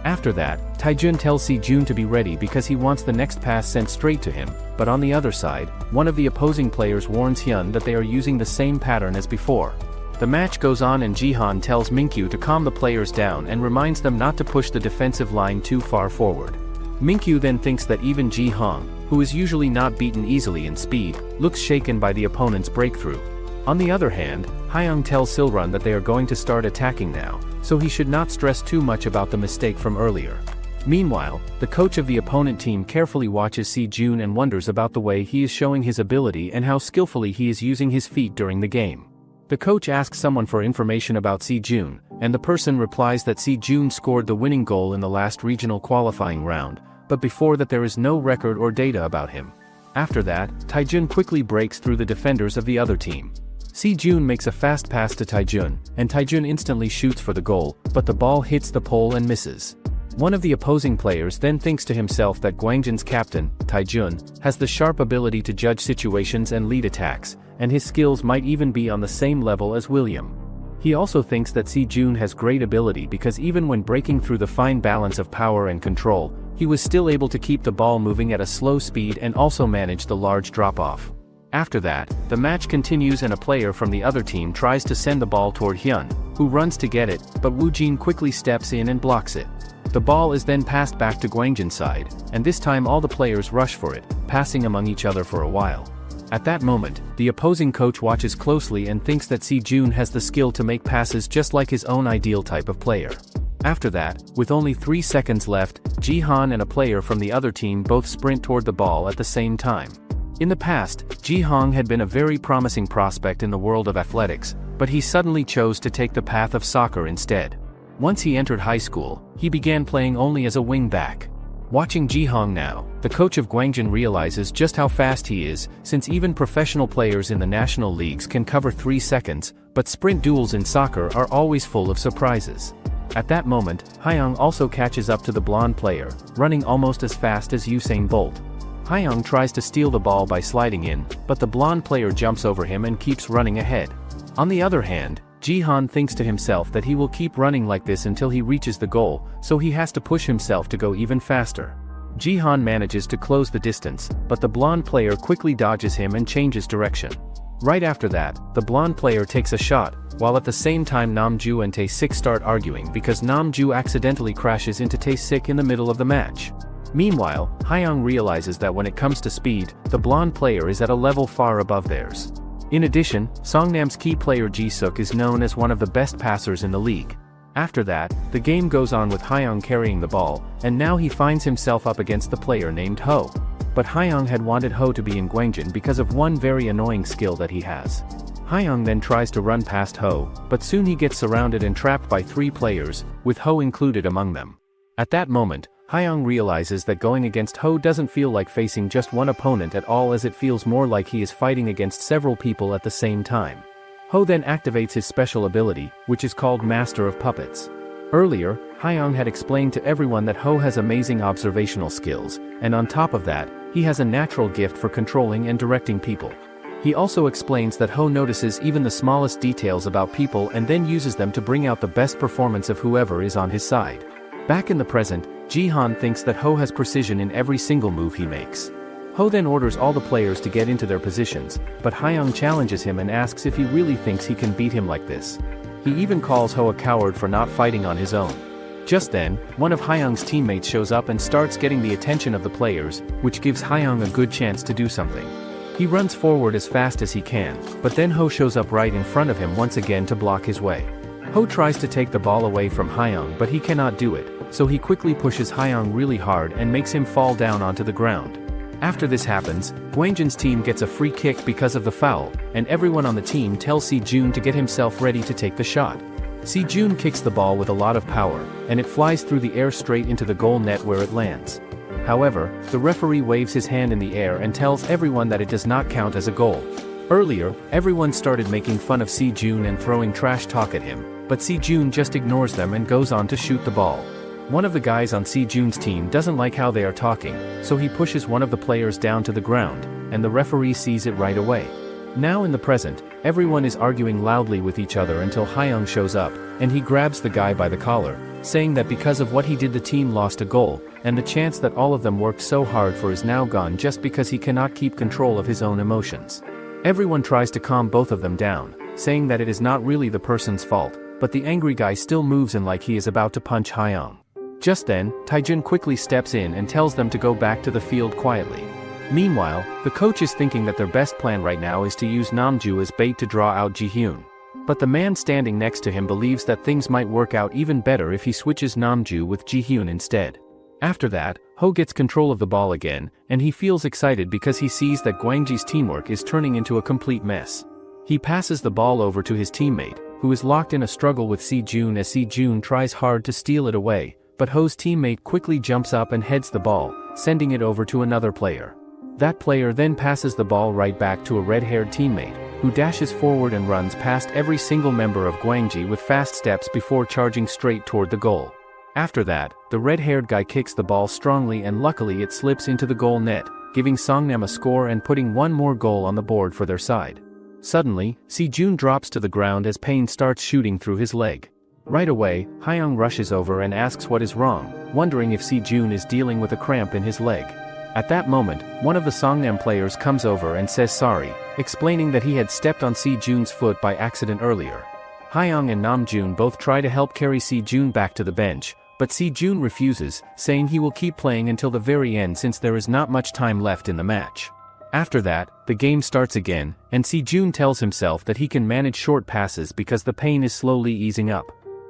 [SPEAKER 1] After that, Taejun tells Si-jun to be ready because he wants the next pass sent straight to him, but on the other side, one of the opposing players warns Hyun that they are using the same pattern as before. The match goes on and Ji-han tells Minkyu to calm the players down and reminds them not to push the defensive line too far forward. Minkyu then thinks that even Ji-hong, who is usually not beaten easily in speed, looks shaken by the opponent's breakthrough. On the other hand, Hyung tells Silrun that they are going to start attacking now, so he should not stress too much about the mistake from earlier. Meanwhile, the coach of the opponent team carefully watches Si-jun and wonders about the way he is showing his ability and how skillfully he is using his feet during the game. The coach asks someone for information about Si-jun, and the person replies that Si-jun scored the winning goal in the last regional qualifying round, but before that there is no record or data about him. After that, Taejun quickly breaks through the defenders of the other team. Si-jun makes a fast pass to Taejun, and Taejun instantly shoots for the goal, but the ball hits the pole and misses. One of the opposing players then thinks to himself that Gwangjin's captain, Taejun, has the sharp ability to judge situations and lead attacks, and his skills might even be on the same level as William. He also thinks that Si-jun has great ability because even when breaking through the fine balance of power and control, he was still able to keep the ball moving at a slow speed and also manage the large drop-off. After that, the match continues and a player from the other team tries to send the ball toward Hyun, who runs to get it, but Woo-jin quickly steps in and blocks it. The ball is then passed back to Gwangjin's side, and this time all the players rush for it, passing among each other for a while. At that moment, the opposing coach watches closely and thinks that Si-jun has the skill to make passes just like his own ideal type of player. After that, with only 3 seconds left, Ji-han and a player from the other team both sprint toward the ball at the same time. In the past, Ji-hong had been a very promising prospect in the world of athletics, but he suddenly chose to take the path of soccer instead. Once he entered high school, he began playing only as a wing-back. Watching Ji-hong now, the coach of Gwangjin realizes just how fast he is, since even professional players in the national leagues can cover 3 seconds, but sprint duels in soccer are always full of surprises. At that moment, Hyung also catches up to the blonde player, running almost as fast as Usain Bolt. Hyung tries to steal the ball by sliding in, but the blonde player jumps over him and keeps running ahead. On the other hand, Ji-han thinks to himself that he will keep running like this until he reaches the goal, so he has to push himself to go even faster. Ji-han manages to close the distance, but the blonde player quickly dodges him and changes direction. Right after that, the blonde player takes a shot, while at the same time Namju and Tae-sik start arguing because Namju accidentally crashes into Tae-sik in the middle of the match. Meanwhile, Hyung realizes that when it comes to speed, the blonde player is at a level far above theirs. In addition, Songnam's key player Ji-suk is known as one of the best passers in the league. After that, the game goes on with Hyung carrying the ball, and now he finds himself up against the player named Ho. But Hyung had wanted Ho to be in Gwangjin because of one very annoying skill that he has. Hyung then tries to run past Ho, but soon he gets surrounded and trapped by 3 players, with Ho included among them. At that moment, Hyung realizes that going against Ho doesn't feel like facing just one opponent at all, as it feels more like he is fighting against several people at the same time. Ho then activates his special ability, which is called Master of Puppets. Earlier, Hyung had explained to everyone that Ho has amazing observational skills, and on top of that, he has a natural gift for controlling and directing people. He also explains that Ho notices even the smallest details about people and then uses them to bring out the best performance of whoever is on his side. Back in the present, Ji-han thinks that Ho has precision in every single move he makes. Ho then orders all the players to get into their positions, but Hyung challenges him and asks if he really thinks he can beat him like this. He even calls Ho a coward for not fighting on his own. Just then, one of Hyung's teammates shows up and starts getting the attention of the players, which gives Hyung a good chance to do something. He runs forward as fast as he can, but then Ho shows up right in front of him once again to block his way. Ho tries to take the ball away from Hyung, but he cannot do it, so he quickly pushes Hyung really hard and makes him fall down onto the ground. After this happens, Gwangjin's team gets a free kick because of the foul, and everyone on the team tells Si-jun to get himself ready to take the shot. Si-jun kicks the ball with a lot of power, and it flies through the air straight into the goal net where it lands. However, the referee waves his hand in the air and tells everyone that it does not count as a goal. Earlier, everyone started making fun of Si-jun and throwing trash talk at him, but Si-jun just ignores them and goes on to shoot the ball. One of the guys on Si-jun's team doesn't like how they are talking, so he pushes one of the players down to the ground, and the referee sees it right away. Now in the present, everyone is arguing loudly with each other until Hyung shows up, and he grabs the guy by the collar, saying that because of what he did the team lost a goal, and the chance that all of them worked so hard for is now gone just because he cannot keep control of his own emotions. Everyone tries to calm both of them down, saying that it is not really the person's fault, but the angry guy still moves in like he is about to punch Hyung. Just then, Taejun quickly steps in and tells them to go back to the field quietly. Meanwhile, the coach is thinking that their best plan right now is to use Namju as bait to draw out Ji-hyun. But the man standing next to him believes that things might work out even better if he switches Namju with Ji-hyun instead. After that, Ho gets control of the ball again, and he feels excited because he sees that Gwangji's teamwork is turning into a complete mess. He passes the ball over to his teammate, who is locked in a struggle with Si-jun as Si-jun tries hard to steal it away, but Ho's teammate quickly jumps up and heads the ball, sending it over to another player. That player then passes the ball right back to a red-haired teammate, who dashes forward and runs past every single member of Gwangji with fast steps before charging straight toward the goal. After that, the red-haired guy kicks the ball strongly and luckily it slips into the goal net, giving Songnam a score and putting one more goal on the board for their side. Suddenly, Si-jun drops to the ground as pain starts shooting through his leg. Right away, Hyung rushes over and asks what is wrong, wondering if Si-jun is dealing with a cramp in his leg. At that moment, one of the Songnam players comes over and says sorry, explaining that he had stepped on Si-jun's foot by accident earlier. Hyung and Namjoon both try to help carry Si-jun back to the bench, but Si-jun refuses, saying he will keep playing until the very end since there is not much time left in the match. After that, the game starts again, and Si-jun tells himself that he can manage short passes because the pain is slowly easing up.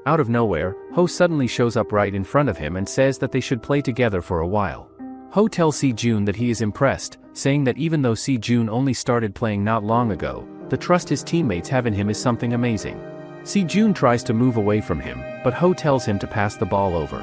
[SPEAKER 1] Out of nowhere, Ho suddenly shows up right in front of him and says that they should play together for a while. Ho tells Si-jun that he is impressed, saying that even though Si-jun only started playing not long ago, the trust his teammates have in him is something amazing. Si-jun tries to move away from him, but Ho tells him to pass the ball over.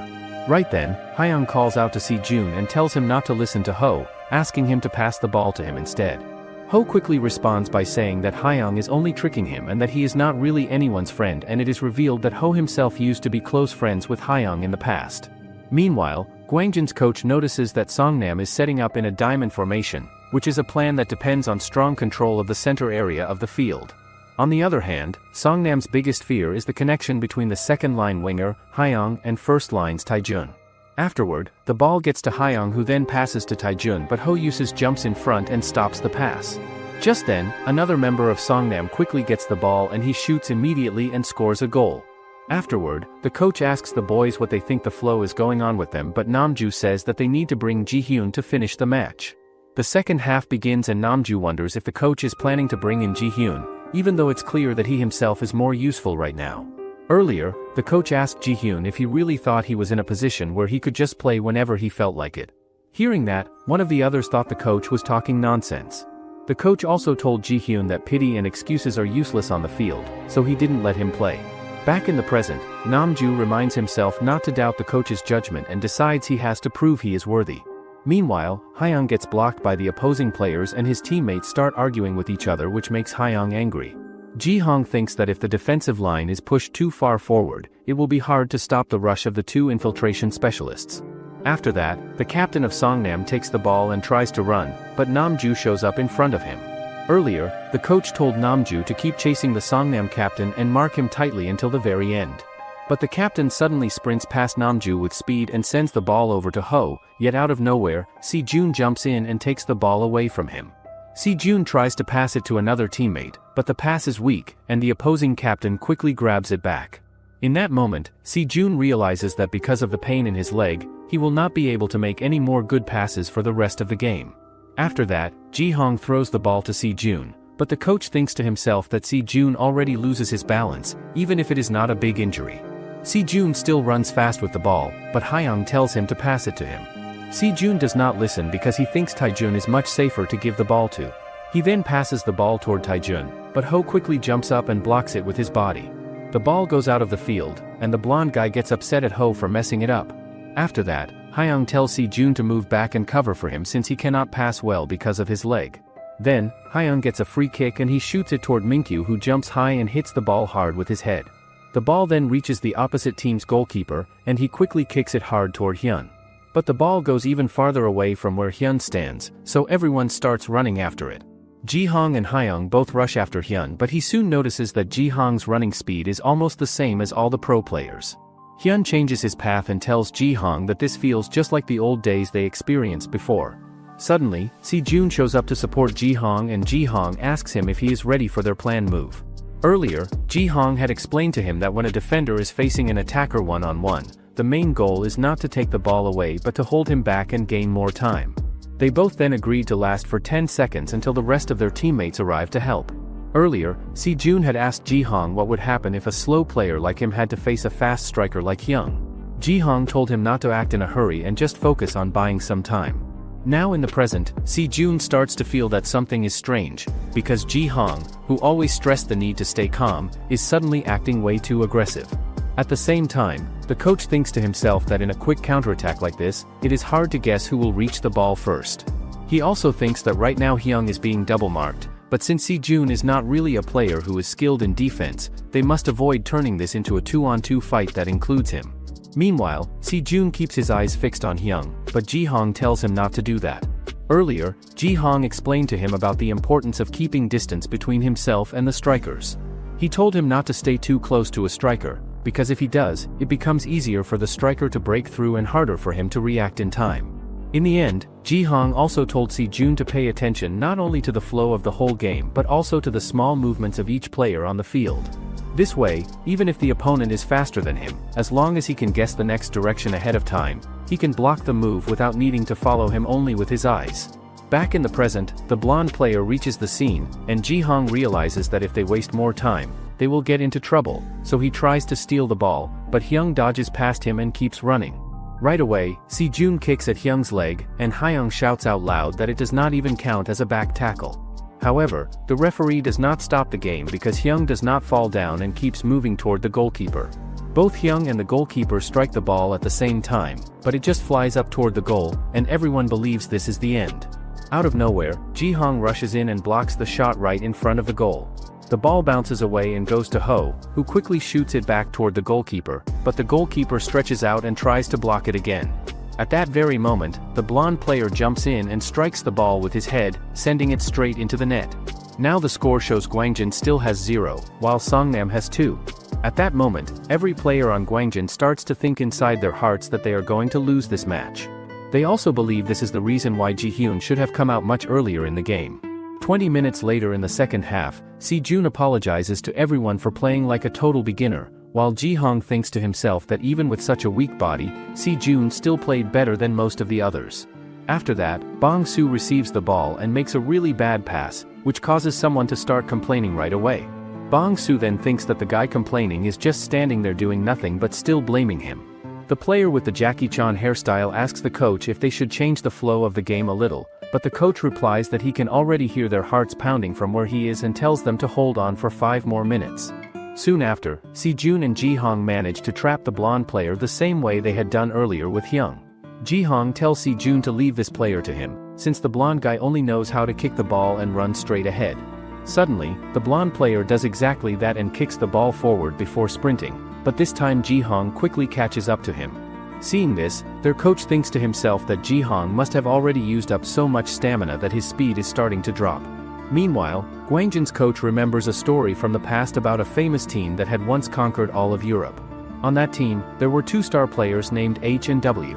[SPEAKER 1] Right then, Hyung calls out to Si-jun and tells him not to listen to Ho, asking him to pass the ball to him instead. Ho quickly responds by saying that Hyung is only tricking him and that he is not really anyone's friend, and it is revealed that Ho himself used to be close friends with Hyung in the past. Meanwhile, Gwangjin's coach notices that Songnam is setting up in a diamond formation, which is a plan that depends on strong control of the center area of the field. On the other hand, Songnam's biggest fear is the connection between the second-line winger, Hyung, and first-line's Taejun. Afterward, the ball gets to Hyung, who then passes to Taejun, but Ho uses jumps in front and stops the pass. Just then, another member of Songnam quickly gets the ball and he shoots immediately and scores a goal. Afterward, the coach asks the boys what they think the flow is going on with them, but Namju says that they need to bring Ji-hyun to finish the match. The second half begins and Namju wonders if the coach is planning to bring in Ji-hyun, even though it's clear that he himself is more useful right now. Earlier, the coach asked Ji-hyun if he really thought he was in a position where he could just play whenever he felt like it. Hearing that, one of the others thought the coach was talking nonsense. The coach also told Ji-hyun that pity and excuses are useless on the field, so he didn't let him play. Back in the present, Namju reminds himself not to doubt the coach's judgment and decides he has to prove he is worthy. Meanwhile, Hyung gets blocked by the opposing players and his teammates start arguing with each other, which makes Hyung angry. Ji-hong thinks that if the defensive line is pushed too far forward, it will be hard to stop the rush of the two infiltration specialists. After that, the captain of Songnam takes the ball and tries to run, but Namju shows up in front of him. Earlier, the coach told Namju to keep chasing the Songnam captain and mark him tightly until the very end. But the captain suddenly sprints past Namju with speed and sends the ball over to Ho, yet out of nowhere, Si-jun jumps in and takes the ball away from him. Si-jun tries to pass it to another teammate, but the pass is weak, and the opposing captain quickly grabs it back. In that moment, Si-jun realizes that because of the pain in his leg, he will not be able to make any more good passes for the rest of the game. After that, Ji-hong throws the ball to Si-jun, but the coach thinks to himself that Si-jun already loses his balance, even if it is not a big injury. Si-jun still runs fast with the ball, but Hyung tells him to pass it to him. Si-jun does not listen because he thinks Taejun is much safer to give the ball to. He then passes the ball toward Taejun, but Ho quickly jumps up and blocks it with his body. The ball goes out of the field, and the blonde guy gets upset at Ho for messing it up. After that, Hyung tells Si-jun to move back and cover for him since he cannot pass well because of his leg. Then, Hyung gets a free kick and he shoots it toward Minkyu, who jumps high and hits the ball hard with his head. The ball then reaches the opposite team's goalkeeper, and he quickly kicks it hard toward Hyun. But the ball goes even farther away from where Hyun stands, so everyone starts running after it. Ji-hong and Hyung both rush after Hyun, but he soon notices that Ji-hong's running speed is almost the same as all the pro players. Hyun changes his path and tells Ji-hong that this feels just like the old days they experienced before. Suddenly, Si-jun shows up to support Ji-hong, and Ji-hong asks him if he is ready for their planned move. Earlier, Ji-hong had explained to him that when a defender is facing an attacker one-on-one, the main goal is not to take the ball away but to hold him back and gain more time. They both then agreed to last for 10 seconds until the rest of their teammates arrived to help. Earlier, Si-jun had asked Ji-hong what would happen if a slow player like him had to face a fast striker like Hyung. Ji-hong told him not to act in a hurry and just focus on buying some time. Now in the present, Si-jun starts to feel that something is strange, because Ji-hong, who always stressed the need to stay calm, is suddenly acting way too aggressive. At the same time, the coach thinks to himself that in a quick counterattack like this, it is hard to guess who will reach the ball first. He also thinks that right now Hyung is being double-marked, but since Si-jun is not really a player who is skilled in defense, they must avoid turning this into a 2-on-2 fight that includes him. Meanwhile, Si-jun keeps his eyes fixed on Hyung, but Ji-hong tells him not to do that. Earlier, Ji-hong explained to him about the importance of keeping distance between himself and the strikers. He told him not to stay too close to a striker, because if he does, it becomes easier for the striker to break through and harder for him to react in time. In the end, Ji-hong also told Si-jun to pay attention not only to the flow of the whole game but also to the small movements of each player on the field. This way, even if the opponent is faster than him, as long as he can guess the next direction ahead of time, he can block the move without needing to follow him only with his eyes. Back in the present, the blonde player reaches the scene, and Ji-hong realizes that if they waste more time, they will get into trouble, so he tries to steal the ball, but Hyung dodges past him and keeps running. Right away, Si-jun kicks at Hyung's leg, and Hyung shouts out loud that it does not even count as a back tackle. However, the referee does not stop the game because Hyung does not fall down and keeps moving toward the goalkeeper. Both Hyung and the goalkeeper strike the ball at the same time, but it just flies up toward the goal, and everyone believes this is the end. Out of nowhere, Ji-hong rushes in and blocks the shot right in front of the goal. The ball bounces away and goes to Ho, who quickly shoots it back toward the goalkeeper, but the goalkeeper stretches out and tries to block it again. At that very moment, the blonde player jumps in and strikes the ball with his head, sending it straight into the net. Now the score shows Gwangjin still has 0, while Songnam has 2. At that moment, every player on Gwangjin starts to think inside their hearts that they are going to lose this match. They also believe this is the reason why Ji-hyun should have come out much earlier in the game. 20 minutes later in the second half, Si-jun apologizes to everyone for playing like a total beginner, while Ji-hong thinks to himself that even with such a weak body, Si-jun still played better than most of the others. After that, Bong-soo receives the ball and makes a really bad pass, which causes someone to start complaining right away. Bong-soo then thinks that the guy complaining is just standing there doing nothing but still blaming him. The player with the Jackie Chan hairstyle asks the coach if they should change the flow of the game a little, but the coach replies that he can already hear their hearts pounding from where he is and tells them to hold on for 5 more minutes. Soon after, Si-jun and Ji-hong manage to trap the blonde player the same way they had done earlier with Hyung. Ji-hong tells Si-jun to leave this player to him, since the blonde guy only knows how to kick the ball and run straight ahead. Suddenly, the blonde player does exactly that and kicks the ball forward before sprinting, but this time Ji-hong quickly catches up to him. Seeing this, their coach thinks to himself that Ji-hong must have already used up so much stamina that his speed is starting to drop. Meanwhile, Gwangjin's coach remembers a story from the past about a famous team that had once conquered all of Europe. On that team, there were 2 star players named H and W.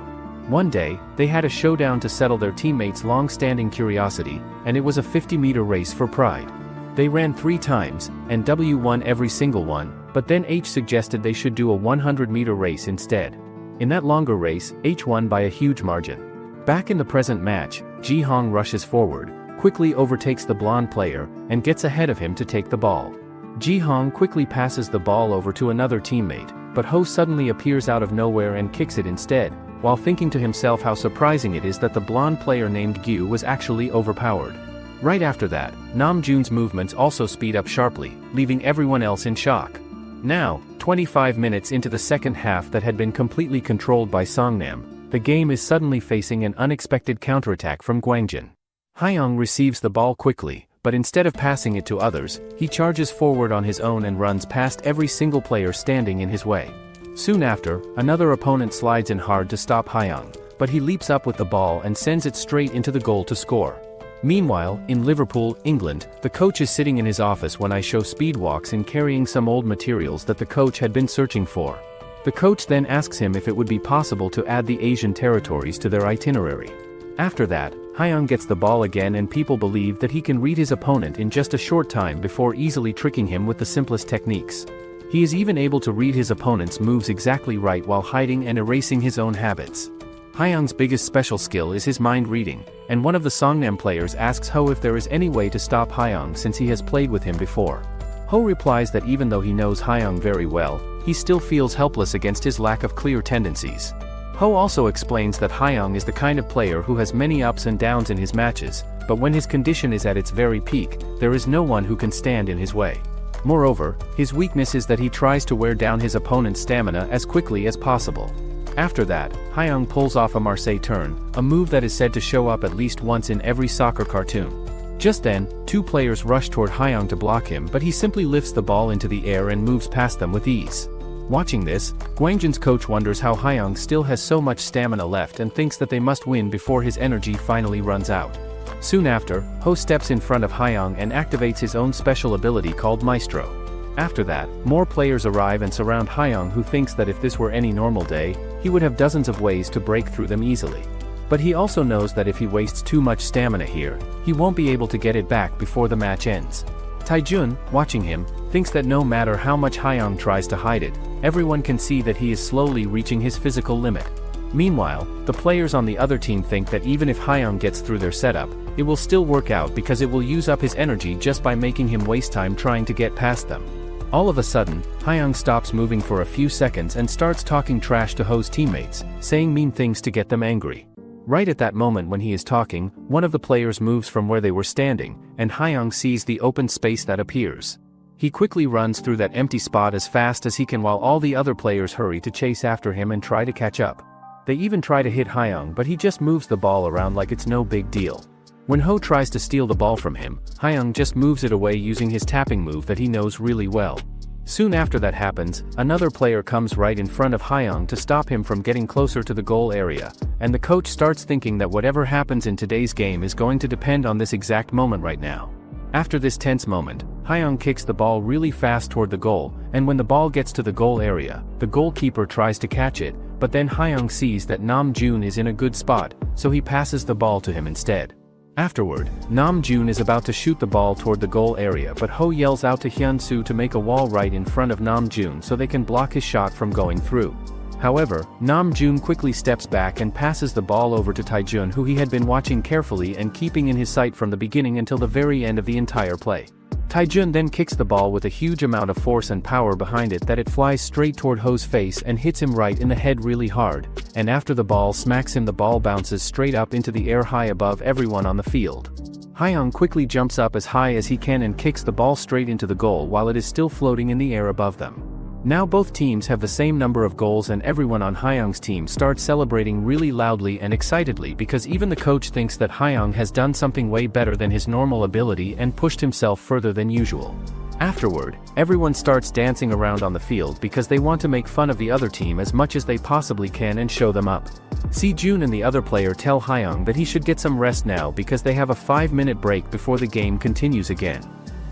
[SPEAKER 1] One day, they had a showdown to settle their teammates' long-standing curiosity, and it was a 50-meter race for pride. They ran 3 times, and W won every single one, but then H suggested they should do a 100-meter race instead. In that longer race, H won by a huge margin. Back in the present match, Ji-hong rushes forward, quickly overtakes the blonde player, and gets ahead of him to take the ball. Ji-hong quickly passes the ball over to another teammate, but Ho suddenly appears out of nowhere and kicks it instead, while thinking to himself how surprising it is that the blonde player named Gyu was actually overpowered. Right after that, Namjoon's movements also speed up sharply, leaving everyone else in shock. Now, 25 minutes into the second half that had been completely controlled by Songnam, the game is suddenly facing an unexpected counterattack from Gwangjin. Hyung receives the ball quickly, but instead of passing it to others, he charges forward on his own and runs past every single player standing in his way. Soon after, another opponent slides in hard to stop Hyung, but he leaps up with the ball and sends it straight into the goal to score. Meanwhile, in Liverpool, England, the coach is sitting in his office when I show speed walks in carrying some old materials that the coach had been searching for. The coach then asks him if it would be possible to add the Asian territories to their itinerary. After that, Hyung gets the ball again and people believe that he can read his opponent in just a short time before easily tricking him with the simplest techniques. He is even able to read his opponent's moves exactly right while hiding and erasing his own habits. Hyung's biggest special skill is his mind reading, and one of the Songnam players asks Ho if there is any way to stop Hyung since he has played with him before. Ho replies that even though he knows Hyung very well, he still feels helpless against his lack of clear tendencies. Ho also explains that Hyung is the kind of player who has many ups and downs in his matches, but when his condition is at its very peak, there is no one who can stand in his way. Moreover, his weakness is that he tries to wear down his opponent's stamina as quickly as possible. After that, Hyung pulls off a Marseille turn, a move that is said to show up at least once in every soccer cartoon. Just then, two players rush toward Hyung to block him, but he simply lifts the ball into the air and moves past them with ease. Watching this, Gwangjin's coach wonders how Hyung still has so much stamina left and thinks that they must win before his energy finally runs out. Soon after, Ho steps in front of Hyung and activates his own special ability called Maestro. After that, more players arrive and surround Hyung, who thinks that if this were any normal day, he would have dozens of ways to break through them easily. But he also knows that if he wastes too much stamina here, he won't be able to get it back before the match ends. Taejun, watching him, thinks that no matter how much Hyung tries to hide it, everyone can see that he is slowly reaching his physical limit. Meanwhile, the players on the other team think that even if Hyung gets through their setup, it will still work out because it will use up his energy just by making him waste time trying to get past them. All of a sudden, Hyung stops moving for a few seconds and starts talking trash to Ho's teammates, saying mean things to get them angry. Right at that moment when he is talking, one of the players moves from where they were standing, and Hyung sees the open space that appears. He quickly runs through that empty spot as fast as he can while all the other players hurry to chase after him and try to catch up. They even try to hit Hyung, but he just moves the ball around like it's no big deal. When Ho tries to steal the ball from him, Hyung just moves it away using his tapping move that he knows really well. Soon after that happens, another player comes right in front of Hyung to stop him from getting closer to the goal area, and the coach starts thinking that whatever happens in today's game is going to depend on this exact moment right now. After this tense moment, Hyung kicks the ball really fast toward the goal, and when the ball gets to the goal area, the goalkeeper tries to catch it, but then Hyung sees that Namjoon is in a good spot, so he passes the ball to him instead. Afterward, Namjoon is about to shoot the ball toward the goal area, but Ho yells out to Hyunsu to make a wall right in front of Namjoon so they can block his shot from going through. However, Namjoon quickly steps back and passes the ball over to Taejun, who he had been watching carefully and keeping in his sight from the beginning until the very end of the entire play. Taejun then kicks the ball with a huge amount of force and power behind it that it flies straight toward Ho's face and hits him right in the head really hard, and after the ball smacks him, the ball bounces straight up into the air high above everyone on the field. Hyung quickly jumps up as high as he can and kicks the ball straight into the goal while it is still floating in the air above them. Now both teams have the same number of goals and everyone on Hyung's team starts celebrating really loudly and excitedly because even the coach thinks that Hyung has done something way better than his normal ability and pushed himself further than usual. Afterward, everyone starts dancing around on the field because they want to make fun of the other team as much as they possibly can and show them up. Sejun and the other player tell Hyung that he should get some rest now because they have a 5-minute break before the game continues again.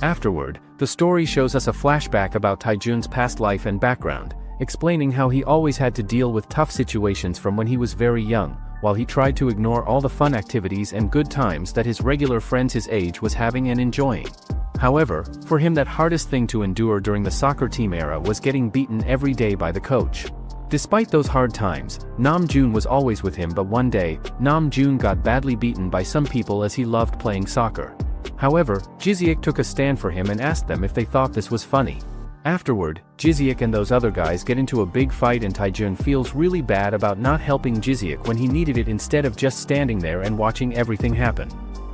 [SPEAKER 1] Afterward, the story shows us a flashback about Taejun's past life and background, explaining how he always had to deal with tough situations from when he was very young, while he tried to ignore all the fun activities and good times that his regular friends his age was having and enjoying. However, for him that hardest thing to endure during the soccer team era was getting beaten every day by the coach. Despite those hard times, Namjoon was always with him, but one day, Namjoon got badly beaten by some people as he loved playing soccer. However, Jiseok took a stand for him and asked them if they thought this was funny. Afterward, Jiseok and those other guys get into a big fight and Taejun feels really bad about not helping Jiseok when he needed it instead of just standing there and watching everything happen.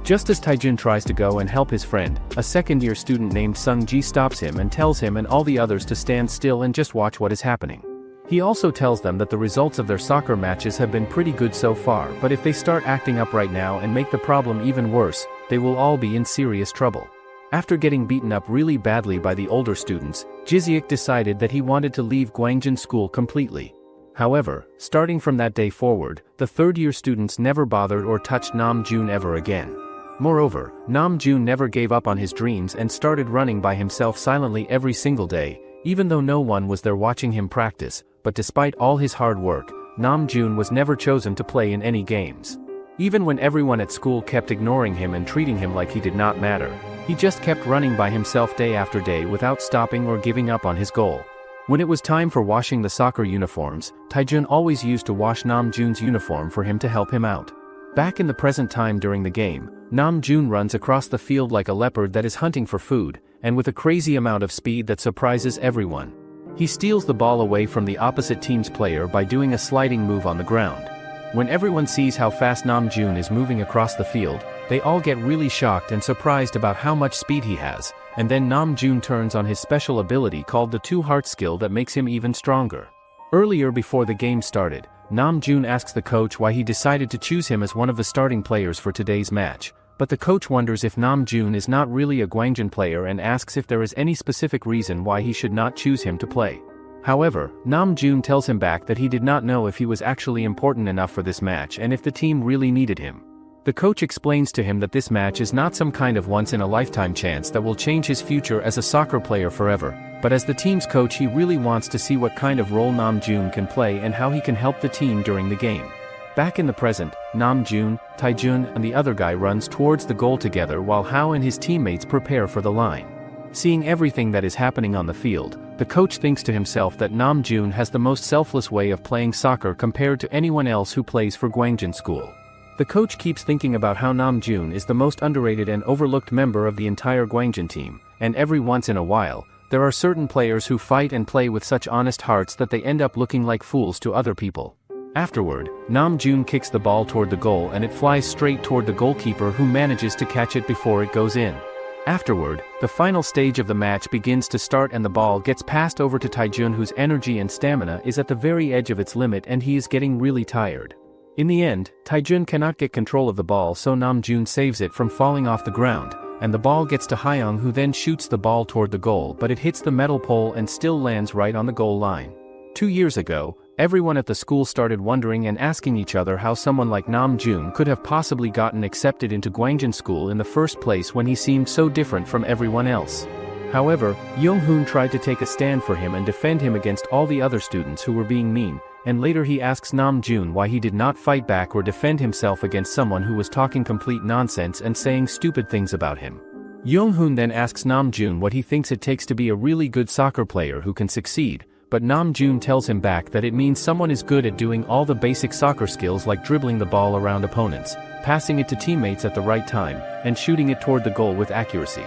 [SPEAKER 1] Just as Taejun tries to go and help his friend, a second-year student named Sung-ji stops him and tells him and all the others to stand still and just watch what is happening. He also tells them that the results of their soccer matches have been pretty good so far, but if they start acting up right now and make the problem even worse, they will all be in serious trouble. After getting beaten up really badly by the older students, Jiseok decided that he wanted to leave Gwangjin School completely. However, starting from that day forward, the third-year students never bothered or touched Namjoon ever again. Moreover, Namjoon never gave up on his dreams and started running by himself silently every single day, even though no one was there watching him practice, but despite all his hard work, Namjoon was never chosen to play in any games. Even when everyone at school kept ignoring him and treating him like he did not matter, he just kept running by himself day after day without stopping or giving up on his goal. When it was time for washing the soccer uniforms, Taejun always used to wash Namjoon's uniform for him to help him out. Back in the present time during the game, Namjoon runs across the field like a leopard that is hunting for food, and with a crazy amount of speed that surprises everyone. He steals the ball away from the opposite team's player by doing a sliding move on the ground. When everyone sees how fast Namjoon is moving across the field, they all get really shocked and surprised about how much speed he has, and then Namjoon turns on his special ability called the Two Heart skill that makes him even stronger. Earlier before the game started, Namjoon asks the coach why he decided to choose him as one of the starting players for today's match, but the coach wonders if Namjoon is not really a Gwangjin player and asks if there is any specific reason why he should not choose him to play. However, Namjoon tells him back that he did not know if he was actually important enough for this match and if the team really needed him. The coach explains to him that this match is not some kind of once-in-a-lifetime chance that will change his future as a soccer player forever, but as the team's coach he really wants to see what kind of role Namjoon can play and how he can help the team during the game. Back in the present, Namjoon, Taejun and the other guy runs towards the goal together while Hao and his teammates prepare for the line. Seeing everything that is happening on the field, the coach thinks to himself that Namjoon has the most selfless way of playing soccer compared to anyone else who plays for Gwangjin School. The coach keeps thinking about how Namjoon is the most underrated and overlooked member of the entire Gwangjin team, and every once in a while, there are certain players who fight and play with such honest hearts that they end up looking like fools to other people. Afterward, Namjoon kicks the ball toward the goal and it flies straight toward the goalkeeper who manages to catch it before it goes in. Afterward, the final stage of the match begins to start and the ball gets passed over to Taejun whose energy and stamina is at the very edge of its limit and he is getting really tired. In the end, Taejun cannot get control of the ball so Namjoon saves it from falling off the ground, and the ball gets to Hyung who then shoots the ball toward the goal but it hits the metal pole and still lands right on the goal line. 2 years ago, everyone at the school started wondering and asking each other how someone like Namjoon could have possibly gotten accepted into Gwangjin School in the first place when he seemed so different from everyone else. However, Young-hoon tried to take a stand for him and defend him against all the other students who were being mean, and later he asks Namjoon why he did not fight back or defend himself against someone who was talking complete nonsense and saying stupid things about him. Young-hoon then asks Namjoon what he thinks it takes to be a really good soccer player who can succeed, but Namjoon tells him back that it means someone is good at doing all the basic soccer skills like dribbling the ball around opponents, passing it to teammates at the right time, and shooting it toward the goal with accuracy.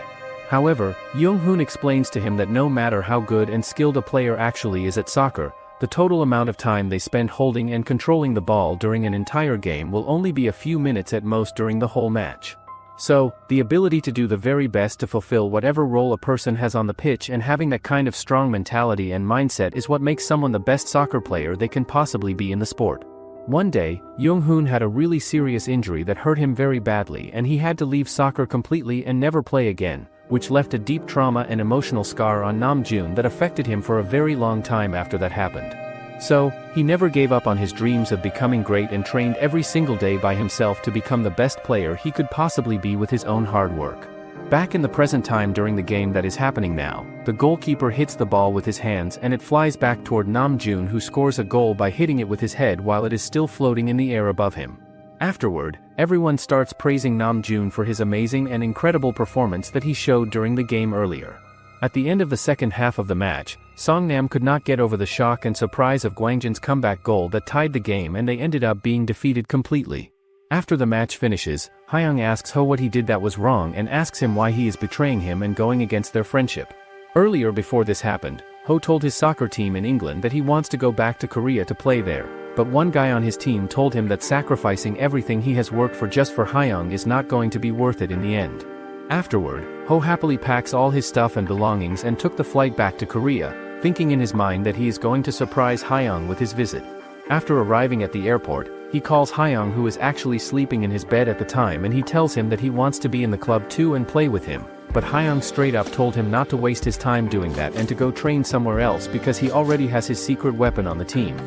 [SPEAKER 1] However, Young-hoon explains to him that no matter how good and skilled a player actually is at soccer, the total amount of time they spend holding and controlling the ball during an entire game will only be a few minutes at most during the whole match. So, the ability to do the very best to fulfill whatever role a person has on the pitch and having that kind of strong mentality and mindset is what makes someone the best soccer player they can possibly be in the sport. One day, Young-hoon had a really serious injury that hurt him very badly and he had to leave soccer completely and never play again, which left a deep trauma and emotional scar on Namjoon that affected him for a very long time after that happened. So, he never gave up on his dreams of becoming great and trained every single day by himself to become the best player he could possibly be with his own hard work. Back in the present time during the game that is happening now, the goalkeeper hits the ball with his hands and it flies back toward Namjoon who scores a goal by hitting it with his head while it is still floating in the air above him. Afterward, everyone starts praising Namjoon for his amazing and incredible performance that he showed during the game earlier. At the end of the second half of the match, Songnam could not get over the shock and surprise of Gwangjin's comeback goal that tied the game and they ended up being defeated completely. After the match finishes, Hyung asks Ho what he did that was wrong and asks him why he is betraying him and going against their friendship. Earlier before this happened, Ho told his soccer team in England that he wants to go back to Korea to play there, but one guy on his team told him that sacrificing everything he has worked for just for Hyung is not going to be worth it in the end. Afterward, Ho happily packs all his stuff and belongings and took the flight back to Korea, thinking in his mind that he is going to surprise Hyung with his visit. After arriving at the airport, he calls Hyung, who is actually sleeping in his bed at the time, and he tells him that he wants to be in the club too and play with him, but Hyung straight up told him not to waste his time doing that and to go train somewhere else because he already has his secret weapon on the team.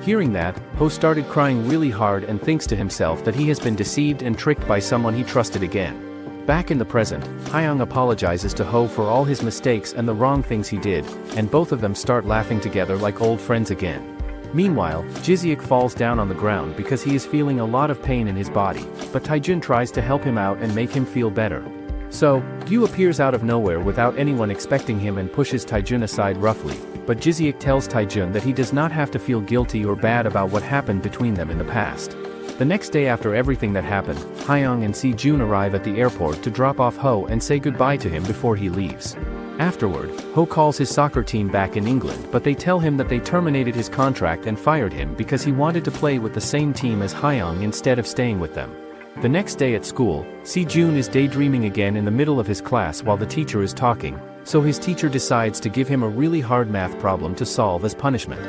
[SPEAKER 1] Hearing that, Ho started crying really hard and thinks to himself that he has been deceived and tricked by someone he trusted again. Back in the present, Hyung apologizes to Ho for all his mistakes and the wrong things he did, and both of them start laughing together like old friends again. Meanwhile, Jiseok falls down on the ground because he is feeling a lot of pain in his body, but Taejun tries to help him out and make him feel better. So, Gyu appears out of nowhere without anyone expecting him and pushes Taejun aside roughly, but Jiseok tells Taejun that he does not have to feel guilty or bad about what happened between them in the past. The next day after everything that happened, Hyung and Sejun arrive at the airport to drop off Ho and say goodbye to him before he leaves. Afterward, Ho calls his soccer team back in England, but they tell him that they terminated his contract and fired him because he wanted to play with the same team as Hyung instead of staying with them. The next day at school, Sejun is daydreaming again in the middle of his class while the teacher is talking, so his teacher decides to give him a really hard math problem to solve as punishment.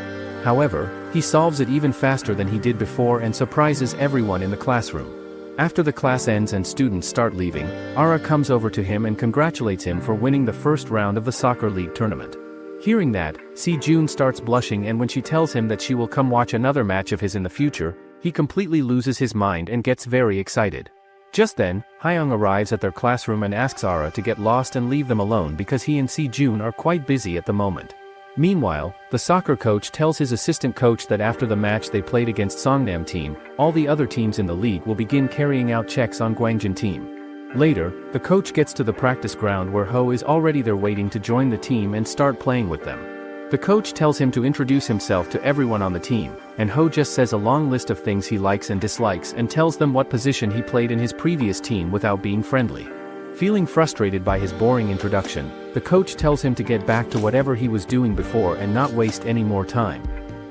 [SPEAKER 1] However, he solves it even faster than he did before and surprises everyone in the classroom. After the class ends and students start leaving, Ara comes over to him and congratulates him for winning the first round of the soccer league tournament. Hearing that, Sejun starts blushing, and when she tells him that she will come watch another match of his in the future, he completely loses his mind and gets very excited. Just then, Hyung arrives at their classroom and asks Ara to get lost and leave them alone because he and Sejun are quite busy at the moment. Meanwhile, the soccer coach tells his assistant coach that after the match they played against Songnam team, all the other teams in the league will begin carrying out checks on Gwangjin team. Later, the coach gets to the practice ground where Ho is already there waiting to join the team and start playing with them. The coach tells him to introduce himself to everyone on the team, and Ho just says a long list of things he likes and dislikes and tells them what position he played in his previous team without being friendly. Feeling frustrated by his boring introduction, the coach tells him to get back to whatever he was doing before and not waste any more time.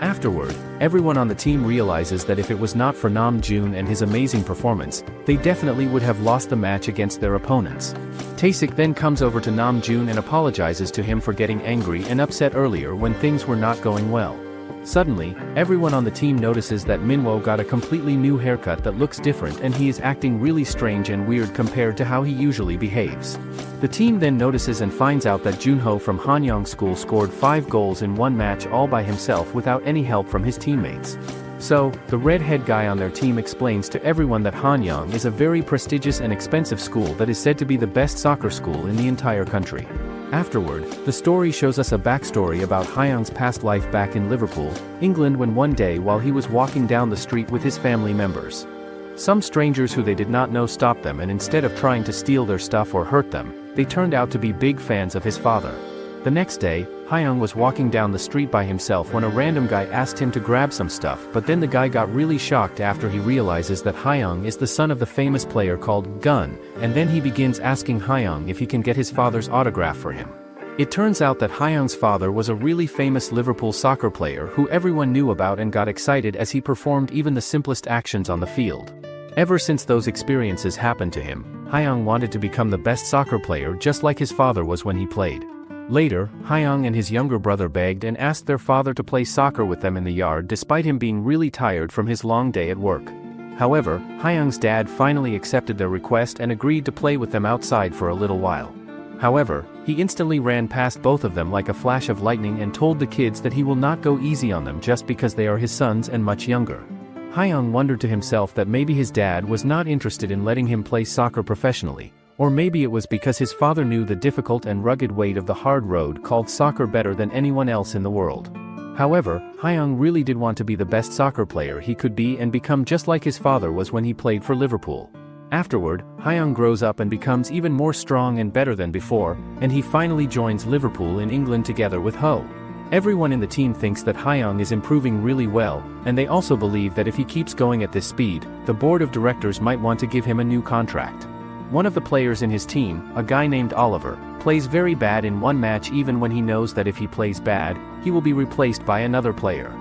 [SPEAKER 1] Afterward, everyone on the team realizes that if it was not for Namjoon and his amazing performance, they definitely would have lost the match against their opponents. Taesik then comes over to Namjoon and apologizes to him for getting angry and upset earlier when things were not going well. Suddenly, everyone on the team notices that Minwo got a completely new haircut that looks different, and he is acting really strange and weird compared to how he usually behaves. The team then notices and finds out that Junho from Hanyang School scored 5 goals in one match all by himself without any help from his teammates. So, the red-head guy on their team explains to everyone that Hanyang is a very prestigious and expensive school that is said to be the best soccer school in the entire country. Afterward, the story shows us a backstory about Hyung's past life back in Liverpool, England, when one day while he was walking down the street with his family members, some strangers who they did not know stopped them, and instead of trying to steal their stuff or hurt them, they turned out to be big fans of his father. The next day, Hyung was walking down the street by himself when a random guy asked him to grab some stuff, but then the guy got really shocked after he realizes that Hyung is the son of the famous player called Gun, and then he begins asking Hyung if he can get his father's autograph for him. It turns out that Hyung's father was a really famous Liverpool soccer player who everyone knew about and got excited as he performed even the simplest actions on the field. Ever since those experiences happened to him, Hyung wanted to become the best soccer player just like his father was when he played. Later, Hyung and his younger brother begged and asked their father to play soccer with them in the yard despite him being really tired from his long day at work. However, Hyung's dad finally accepted their request and agreed to play with them outside for a little while. However, he instantly ran past both of them like a flash of lightning and told the kids that he will not go easy on them just because they are his sons and much younger. Hyung wondered to himself that maybe his dad was not interested in letting him play soccer professionally. Or maybe it was because his father knew the difficult and rugged weight of the hard road called soccer better than anyone else in the world. However, Hyung really did want to be the best soccer player he could be and become just like his father was when he played for Liverpool. Afterward, Hyung grows up and becomes even more strong and better than before, and he finally joins Liverpool in England together with Ho. Everyone in the team thinks that Hyung is improving really well, and they also believe that if he keeps going at this speed, the board of directors might want to give him a new contract. One of the players in his team, a guy named Oliver, plays very bad in one match even when he knows that if he plays bad, he will be replaced by another player.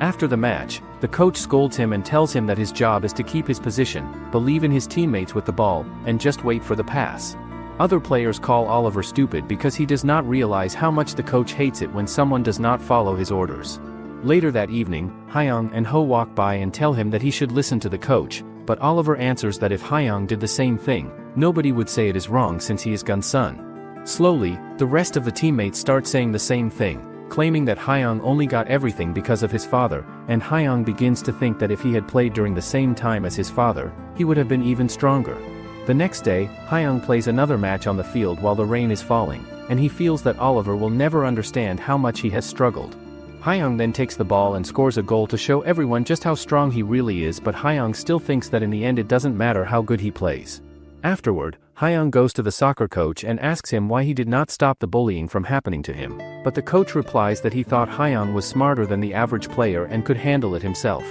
[SPEAKER 1] After the match, the coach scolds him and tells him that his job is to keep his position, believe in his teammates with the ball, and just wait for the pass. Other players call Oliver stupid because he does not realize how much the coach hates it when someone does not follow his orders. Later that evening, Hyung and Ho walk by and tell him that he should listen to the coach, but Oliver answers that if Hyung did the same thing, nobody would say it is wrong since he is Gun's son. Slowly, the rest of the teammates start saying the same thing, claiming that Hyung only got everything because of his father, and Hyung begins to think that if he had played during the same time as his father, he would have been even stronger. The next day, Hyung plays another match on the field while the rain is falling, and he feels that Oliver will never understand how much he has struggled. Hyung then takes the ball and scores a goal to show everyone just how strong he really is, but Hyung still thinks that in the end it doesn't matter how good he plays. Afterward, Hyung goes to the soccer coach and asks him why he did not stop the bullying from happening to him, but the coach replies that he thought Hyung was smarter than the average player and could handle it himself.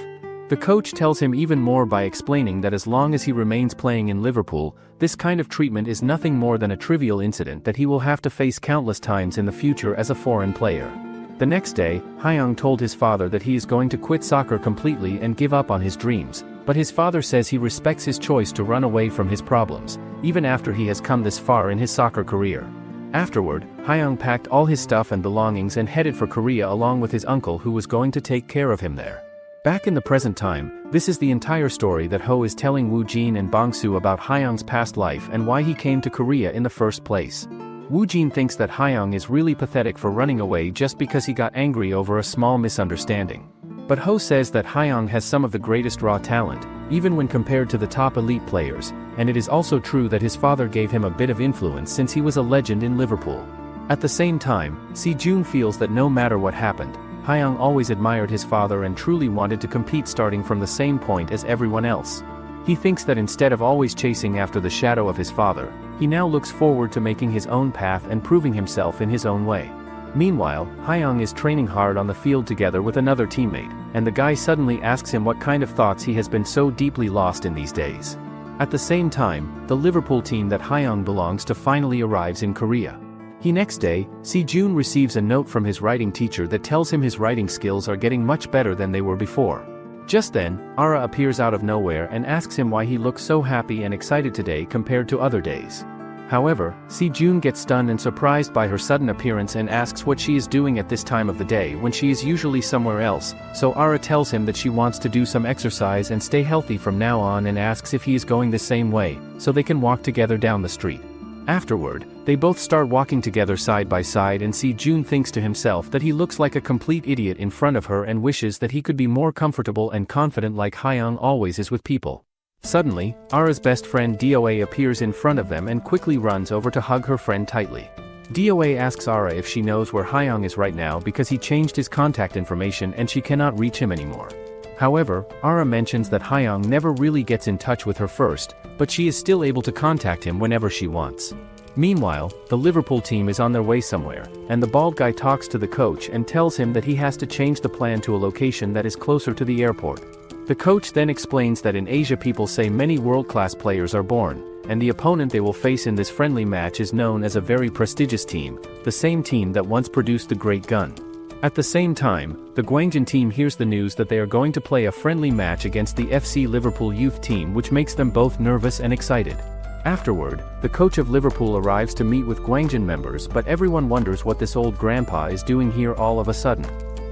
[SPEAKER 1] The coach tells him even more by explaining that as long as he remains playing in Liverpool, this kind of treatment is nothing more than a trivial incident that he will have to face countless times in the future as a foreign player. The next day, Hyung told his father that he is going to quit soccer completely and give up on his dreams, but his father says he respects his choice to run away from his problems, even after he has come this far in his soccer career. Afterward, Hyung packed all his stuff and belongings and headed for Korea along with his uncle who was going to take care of him there. Back in the present time, this is the entire story that Ho is telling Woo Jin and Bong-soo about Hyung's past life and why he came to Korea in the first place. Woo Jin thinks that Hyung is really pathetic for running away just because he got angry over a small misunderstanding. But Ho says that Hyung has some of the greatest raw talent, even when compared to the top elite players, and it is also true that his father gave him a bit of influence since he was a legend in Liverpool. At the same time, Si-jun feels that no matter what happened, Hyung always admired his father and truly wanted to compete starting from the same point as everyone else. He thinks that instead of always chasing after the shadow of his father, he now looks forward to making his own path and proving himself in his own way. Meanwhile, Hyung is training hard on the field together with another teammate, and the guy suddenly asks him what kind of thoughts he has been so deeply lost in these days. At the same time, the Liverpool team that Hyung belongs to finally arrives in Korea. The next day, Si-jun receives a note from his writing teacher that tells him his writing skills are getting much better than they were before. Just then, Ara appears out of nowhere and asks him why he looks so happy and excited today compared to other days. However, Si-jun gets stunned and surprised by her sudden appearance and asks what she is doing at this time of the day when she is usually somewhere else, so Ara tells him that she wants to do some exercise and stay healthy from now on and asks if he is going the same way, so they can walk together down the street. Afterward, they both start walking together side by side and Si-jun thinks to himself that he looks like a complete idiot in front of her and wishes that he could be more comfortable and confident like Hyung always is with people. Suddenly, Ara's best friend DOA appears in front of them and quickly runs over to hug her friend tightly. DOA asks Ara if she knows where Hyung is right now because he changed his contact information and she cannot reach him anymore. However, Ara mentions that Hyung never really gets in touch with her first, but she is still able to contact him whenever she wants. Meanwhile, the Liverpool team is on their way somewhere, and the bald guy talks to the coach and tells him that he has to change the plan to a location that is closer to the airport. The coach then explains that in Asia people say many world-class players are born, and the opponent they will face in this friendly match is known as a very prestigious team, the same team that once produced the Great Gun. At the same time, the Gwangjin team hears the news that they are going to play a friendly match against the FC Liverpool youth team, which makes them both nervous and excited. Afterward, the coach of Liverpool arrives to meet with Gwangjin members, but everyone wonders what this old grandpa is doing here all of a sudden.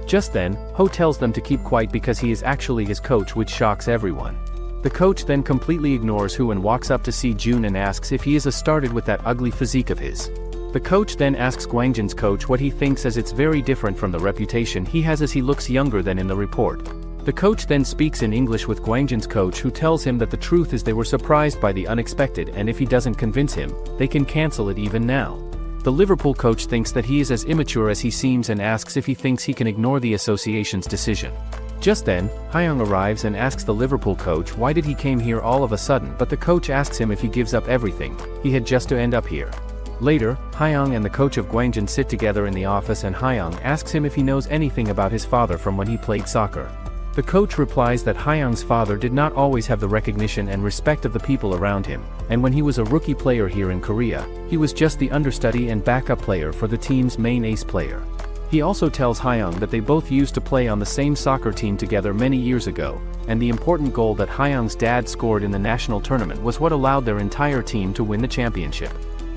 [SPEAKER 1] Just then, Ho tells them to keep quiet because he is actually his coach, which shocks everyone. The coach then completely ignores Ho and walks up to Si-jun and asks if he is started with that ugly physique of his. The coach then asks Gwangjin's coach what he thinks, as it's very different from the reputation he has, as he looks younger than in the report. The coach then speaks in English with Gwangjin's coach, who tells him that the truth is they were surprised by the unexpected and if he doesn't convince him, they can cancel it even now. The Liverpool coach thinks that he is as immature as he seems and asks if he thinks he can ignore the association's decision. Just then, Hyung arrives and asks the Liverpool coach why did he came here all of a sudden, but the coach asks him if he gives up everything he had just to end up here. Later, Hyung and the coach of Gwangjin sit together in the office and Hyung asks him if he knows anything about his father from when he played soccer. The coach replies that Hyung's father did not always have the recognition and respect of the people around him, and when he was a rookie player here in Korea, he was just the understudy and backup player for the team's main ace player. He also tells Hyung that they both used to play on the same soccer team together many years ago, and the important goal that Hyung's dad scored in the national tournament was what allowed their entire team to win the championship.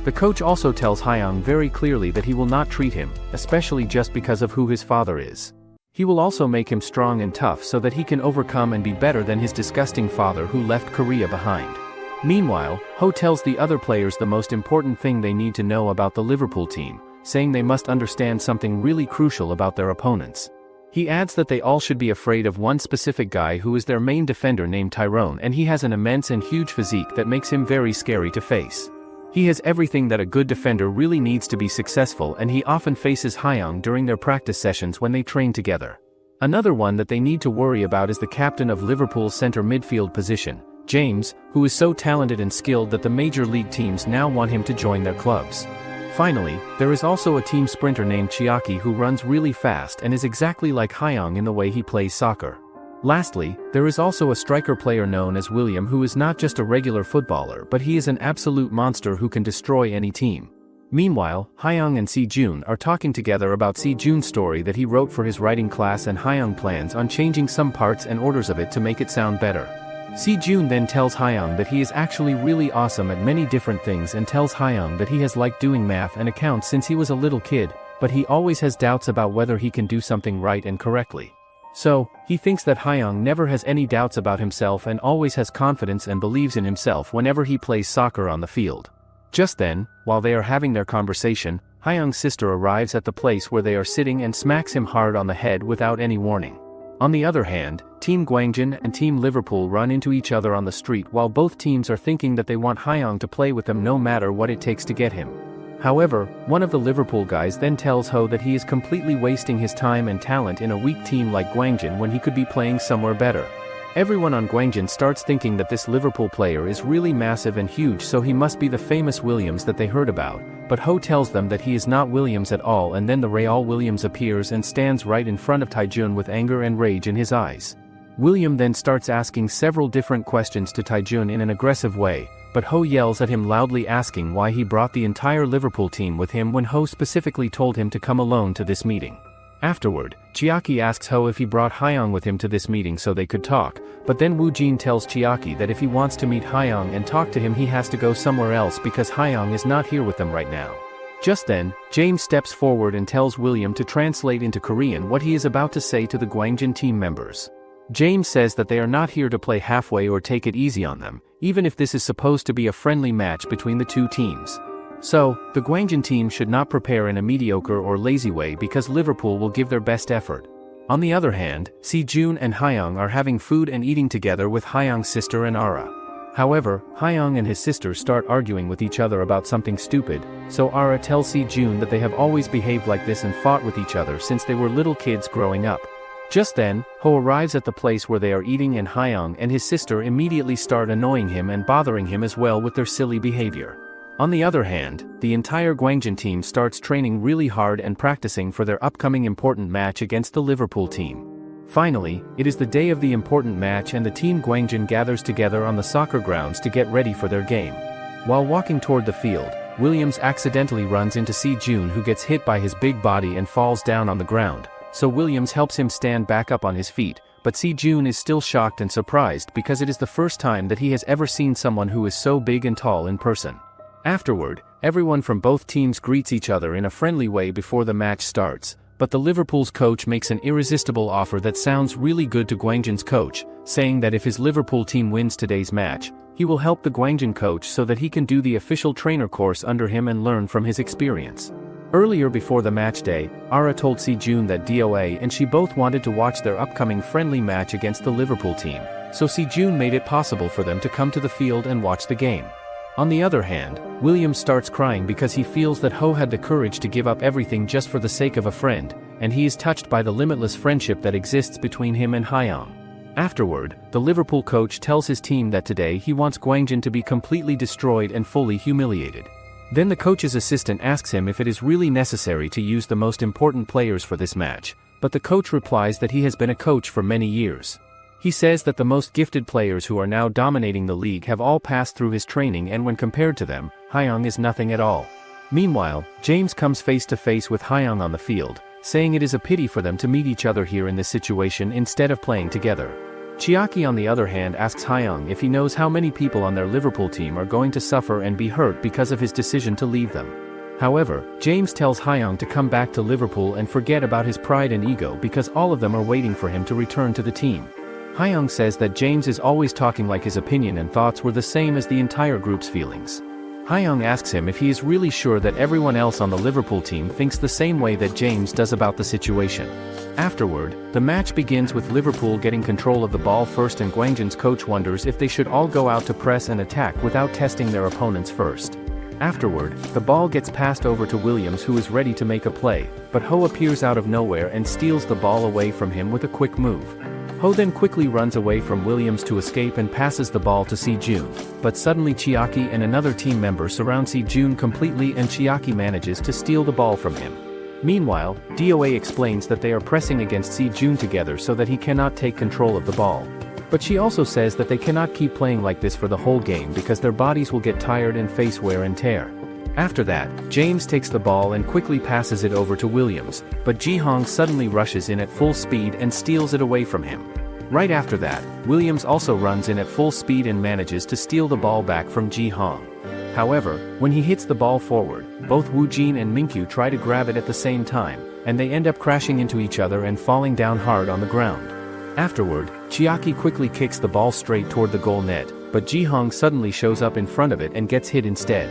[SPEAKER 1] The coach also tells Hyung very clearly that he will not treat him, especially just because of who his father is. He will also make him strong and tough so that he can overcome and be better than his disgusting father who left Korea behind. Meanwhile, Ho tells the other players the most important thing they need to know about the Liverpool team, saying they must understand something really crucial about their opponents. He adds that they all should be afraid of one specific guy who is their main defender named Tyrone, and he has an immense and huge physique that makes him very scary to face. He has everything that a good defender really needs to be successful, and he often faces Hyung during their practice sessions when they train together. Another one that they need to worry about is the captain of Liverpool's center midfield position, James, who is so talented and skilled that the major league teams now want him to join their clubs. Finally, there is also a team sprinter named Chiaki who runs really fast and is exactly like Hyung in the way he plays soccer. Lastly, there is also a striker player known as William who is not just a regular footballer, but he is an absolute monster who can destroy any team. Meanwhile, Hyung and Sejun are talking together about Sejun's story that he wrote for his writing class, and Hyung plans on changing some parts and orders of it to make it sound better. Sejun then tells Hyung that he is actually really awesome at many different things and tells Hyung that he has liked doing math and accounts since he was a little kid, but he always has doubts about whether he can do something right and correctly. So, he thinks that Hyung never has any doubts about himself and always has confidence and believes in himself whenever he plays soccer on the field. Just then, while they are having their conversation, Hyung's sister arrives at the place where they are sitting and smacks him hard on the head without any warning. On the other hand, Team Gwangjin and Team Liverpool run into each other on the street while both teams are thinking that they want Hyung to play with them no matter what it takes to get him. However, one of the Liverpool guys then tells Ho that he is completely wasting his time and talent in a weak team like Gwangjin when he could be playing somewhere better. Everyone on Gwangjin starts thinking that this Liverpool player is really massive and huge, so he must be the famous Williams that they heard about, but Ho tells them that he is not Williams at all, and then the Real Williams appears and stands right in front of Taejun with anger and rage in his eyes. William then starts asking several different questions to Taejun in an aggressive way, but Ho yells at him loudly asking why he brought the entire Liverpool team with him when Ho specifically told him to come alone to this meeting. Afterward, Chiaki asks Ho if he brought Hyung with him to this meeting so they could talk, but then Woojin tells Chiaki that if he wants to meet Hyung and talk to him he has to go somewhere else because Hyung is not here with them right now. Just then, James steps forward and tells William to translate into Korean what he is about to say to the Gwangjin team members. James says that they are not here to play halfway or take it easy on them, even if this is supposed to be a friendly match between the two teams. So, the Gwangjin team should not prepare in a mediocre or lazy way because Liverpool will give their best effort. On the other hand, Sejun and Hyung are having food and eating together with Hyung's sister and Ara. However, Hyung and his sister start arguing with each other about something stupid, so Ara tells Sejun that they have always behaved like this and fought with each other since they were little kids growing up. Just then, Ho arrives at the place where they are eating, and Hyung and his sister immediately start annoying him and bothering him as well with their silly behavior. On the other hand, the entire Gwangjin team starts training really hard and practicing for their upcoming important match against the Liverpool team. Finally, it is the day of the important match and the team Gwangjin gathers together on the soccer grounds to get ready for their game. While walking toward the field, Williams accidentally runs into Sejun, who gets hit by his big body and falls down on the ground. So Williams helps him stand back up on his feet, but Sejun is still shocked and surprised because it is the first time that he has ever seen someone who is so big and tall in person. Afterward, everyone from both teams greets each other in a friendly way before the match starts, but the Liverpool's coach makes an irresistible offer that sounds really good to Gwangjin's coach, saying that if his Liverpool team wins today's match, he will help the Gwangjin coach so that he can do the official trainer course under him and learn from his experience. Earlier before the match day, Ara told Sejun that DOA and she both wanted to watch their upcoming friendly match against the Liverpool team, so Sejun made it possible for them to come to the field and watch the game. On the other hand, William starts crying because he feels that Ho had the courage to give up everything just for the sake of a friend, and he is touched by the limitless friendship that exists between him and Hyung. Afterward, the Liverpool coach tells his team that today he wants Gwangjin to be completely destroyed and fully humiliated. Then the coach's assistant asks him if it is really necessary to use the most important players for this match, but the coach replies that he has been a coach for many years. He says that the most gifted players who are now dominating the league have all passed through his training, and when compared to them, Hyung is nothing at all. Meanwhile, James comes face to face with Hyung on the field, saying it is a pity for them to meet each other here in this situation instead of playing together. Chiaki on the other hand asks Hyung if he knows how many people on their Liverpool team are going to suffer and be hurt because of his decision to leave them. However, James tells Hyung to come back to Liverpool and forget about his pride and ego because all of them are waiting for him to return to the team. Hyung says that James is always talking like his opinion and thoughts were the same as the entire group's feelings. Hyung asks him if he is really sure that everyone else on the Liverpool team thinks the same way that James does about the situation. Afterward, the match begins with Liverpool getting control of the ball first and Gwangjin's coach wonders if they should all go out to press and attack without testing their opponents first. Afterward, the ball gets passed over to Williams who is ready to make a play, but Ho appears out of nowhere and steals the ball away from him with a quick move. Ho then quickly runs away from Williams to escape and passes the ball to Si-jun, but suddenly Chiaki and another team member surround Si-jun completely and Chiaki manages to steal the ball from him. Meanwhile, DOA explains that they are pressing against Si-jun together so that he cannot take control of the ball. But she also says that they cannot keep playing like this for the whole game because their bodies will get tired and face wear and tear. After that, James takes the ball and quickly passes it over to Williams, but Ji-hong suddenly rushes in at full speed and steals it away from him. Right after that, Williams also runs in at full speed and manages to steal the ball back from Ji-hong. However, when he hits the ball forward, both Woo-jin and Minkyu try to grab it at the same time, and they end up crashing into each other and falling down hard on the ground. Afterward, Chiaki quickly kicks the ball straight toward the goal net, but Ji-hong suddenly shows up in front of it and gets hit instead.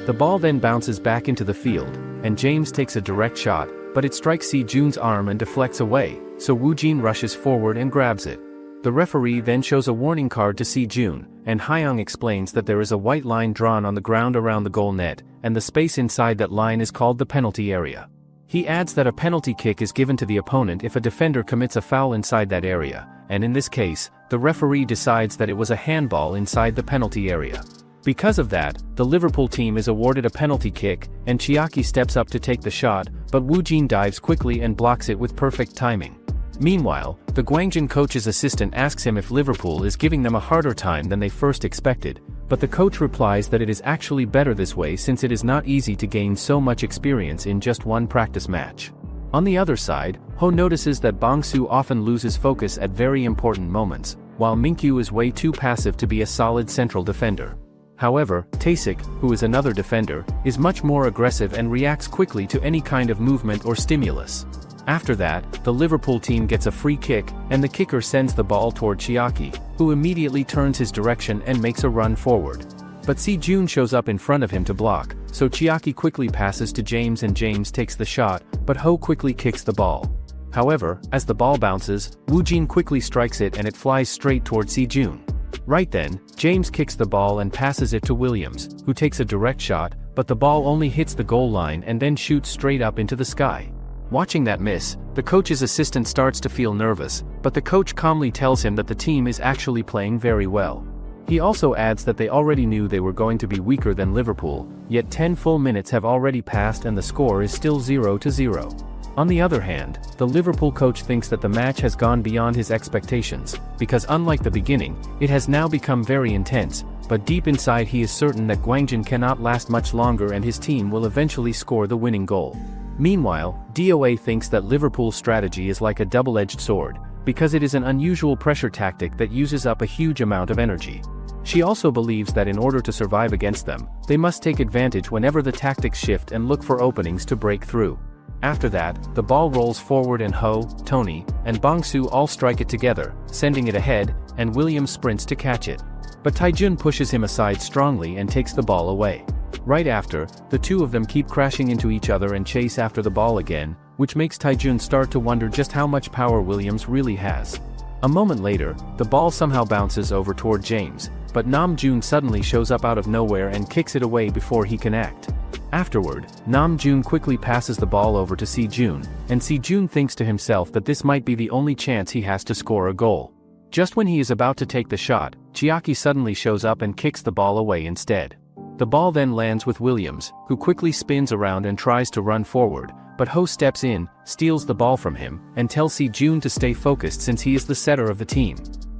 [SPEAKER 1] The ball then bounces back into the field, and James takes a direct shot, but it strikes Si-jun's arm and deflects away, so Woo-jin rushes forward and grabs it. The referee then shows a warning card to Si-jun, and Hyung explains that there is a white line drawn on the ground around the goal net, and the space inside that line is called the penalty area. He adds that a penalty kick is given to the opponent if a defender commits a foul inside that area, and in this case, the referee decides that it was a handball inside the penalty area. Because of that, the Liverpool team is awarded a penalty kick, and Chiaki steps up to take the shot, but Woo-jin dives quickly and blocks it with perfect timing. Meanwhile, the Gwangjin coach's assistant asks him if Liverpool is giving them a harder time than they first expected, but the coach replies that it is actually better this way since it is not easy to gain so much experience in just one practice match. On the other side, Ho notices that Bong-soo often loses focus at very important moments, while Minkyu is way too passive to be a solid central defender. However, Taesik, who is another defender, is much more aggressive and reacts quickly to any kind of movement or stimulus. After that, the Liverpool team gets a free kick, and the kicker sends the ball toward Chiaki, who immediately turns his direction and makes a run forward. But Si-jun shows up in front of him to block, so Chiaki quickly passes to James and James takes the shot, but Ho quickly kicks the ball. However, as the ball bounces, Woo-jin quickly strikes it and it flies straight toward Si-jun. Right then, James kicks the ball and passes it to Williams, who takes a direct shot, but the ball only hits the goal line and then shoots straight up into the sky. Watching that miss, the coach's assistant starts to feel nervous, but the coach calmly tells him that the team is actually playing very well. He also adds that they already knew they were going to be weaker than Liverpool, yet 10 full minutes have already passed and the score is still 0-0. On the other hand, the Liverpool coach thinks that the match has gone beyond his expectations, because unlike the beginning, it has now become very intense, but deep inside he is certain that Gwangjin cannot last much longer and his team will eventually score the winning goal. Meanwhile, DOA thinks that Liverpool's strategy is like a double-edged sword, because it is an unusual pressure tactic that uses up a huge amount of energy. She also believes that in order to survive against them, they must take advantage whenever the tactics shift and look for openings to break through. After that, the ball rolls forward and Ho, Tony, and Bong-soo all strike it together, sending it ahead, and Williams sprints to catch it. But Taejun pushes him aside strongly and takes the ball away. Right after, the two of them keep crashing into each other and chase after the ball again, which makes Taejun start to wonder just how much power Williams really has. A moment later, the ball somehow bounces over toward James, but Namjoon suddenly shows up out of nowhere and kicks it away before he can act. Afterward, Namjoon quickly passes the ball over to Si-jun, and Si-jun thinks to himself that this might be the only chance he has to score a goal. Just when he is about to take the shot, Chiaki suddenly shows up and kicks the ball away instead. The ball then lands with Williams, who quickly spins around and tries to run forward, but Ho steps in, steals the ball from him, and tells Si-jun to stay focused since he is the setter of the team.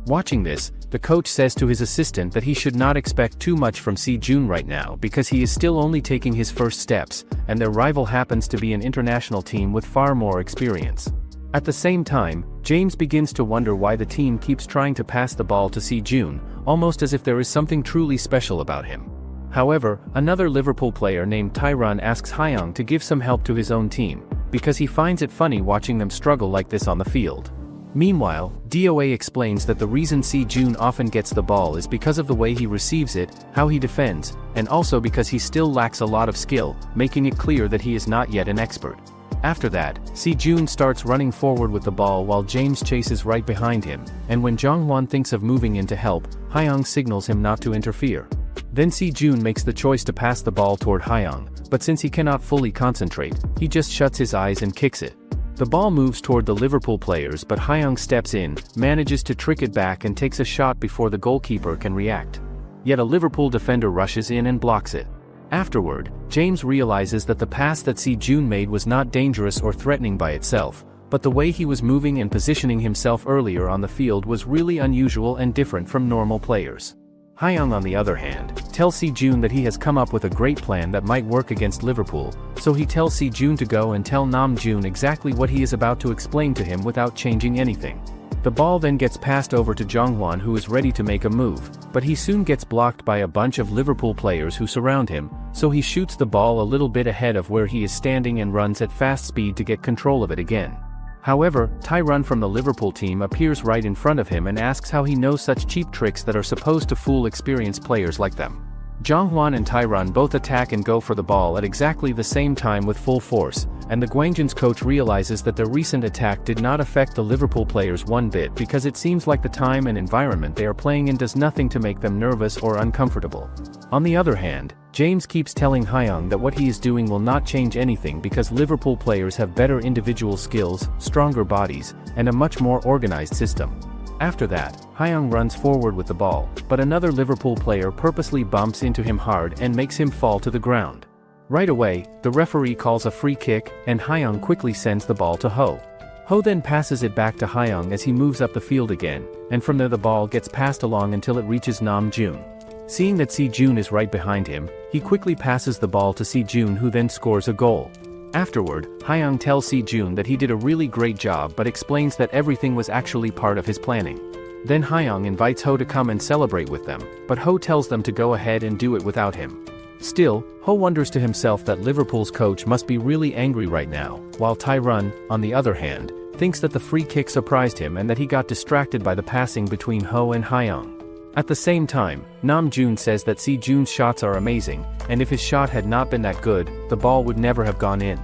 [SPEAKER 1] Watching this, the coach says to his assistant that he should not expect too much from Si-jun right now because he is still only taking his first steps, and their rival happens to be an international team with far more experience. At the same time, James begins to wonder why the team keeps trying to pass the ball to Si-jun, almost as if there is something truly special about him. However, another Liverpool player named Tyron asks Hyung to give some help to his own team, because he finds it funny watching them struggle like this on the field. Meanwhile, DOA explains that the reason Si-jun often gets the ball is because of the way he receives it, how he defends, and also because he still lacks a lot of skill, making it clear that he is not yet an expert. After that, Si-jun starts running forward with the ball while James chases right behind him, and when Jong-hwan thinks of moving in to help, Hyung signals him not to interfere. Then Si-jun makes the choice to pass the ball toward Hyung, but since he cannot fully concentrate, he just shuts his eyes and kicks it. The ball moves toward the Liverpool players, but Hyung steps in, manages to trick it back and takes a shot before the goalkeeper can react. Yet a Liverpool defender rushes in and blocks it. Afterward, James realizes that the pass that Si-jun made was not dangerous or threatening by itself, but the way he was moving and positioning himself earlier on the field was really unusual and different from normal players. Hyung, on the other hand, tells Si-jun that he has come up with a great plan that might work against Liverpool, so he tells Si-jun to go and tell Nam-jun exactly what he is about to explain to him without changing anything. The ball then gets passed over to Jong-hwan, who is ready to make a move, but he soon gets blocked by a bunch of Liverpool players who surround him, so he shoots the ball a little bit ahead of where he is standing and runs at fast speed to get control of it again. However, Tyron from the Liverpool team appears right in front of him and asks how he knows such cheap tricks that are supposed to fool experienced players like them. Jong-hwan and Tyron both attack and go for the ball at exactly the same time with full force, and the Gwangjin's coach realizes that their recent attack did not affect the Liverpool players one bit because it seems like the time and environment they are playing in does nothing to make them nervous or uncomfortable. On the other hand, James keeps telling Hyung that what he is doing will not change anything because Liverpool players have better individual skills, stronger bodies, and a much more organized system. After that, Hyung runs forward with the ball, but another Liverpool player purposely bumps into him hard and makes him fall to the ground. Right away, the referee calls a free kick, and Hyung quickly sends the ball to Ho. Ho then passes it back to Hyung as he moves up the field again, and from there the ball gets passed along until it reaches Nam-jun. Seeing that Si-jun is right behind him, he quickly passes the ball to Si-jun, who then scores a goal. Afterward, Hyung tells Si-jun that he did a really great job but explains that everything was actually part of his planning. Then Hyung invites Ho to come and celebrate with them, but Ho tells them to go ahead and do it without him. Still, Ho wonders to himself that Liverpool's coach must be really angry right now, while Tyron, on the other hand, thinks that the free kick surprised him and that he got distracted by the passing between Ho and Hyung. At the same time, Nam-jun says that Si-jun's shots are amazing, and if his shot had not been that good, the ball would never have gone in.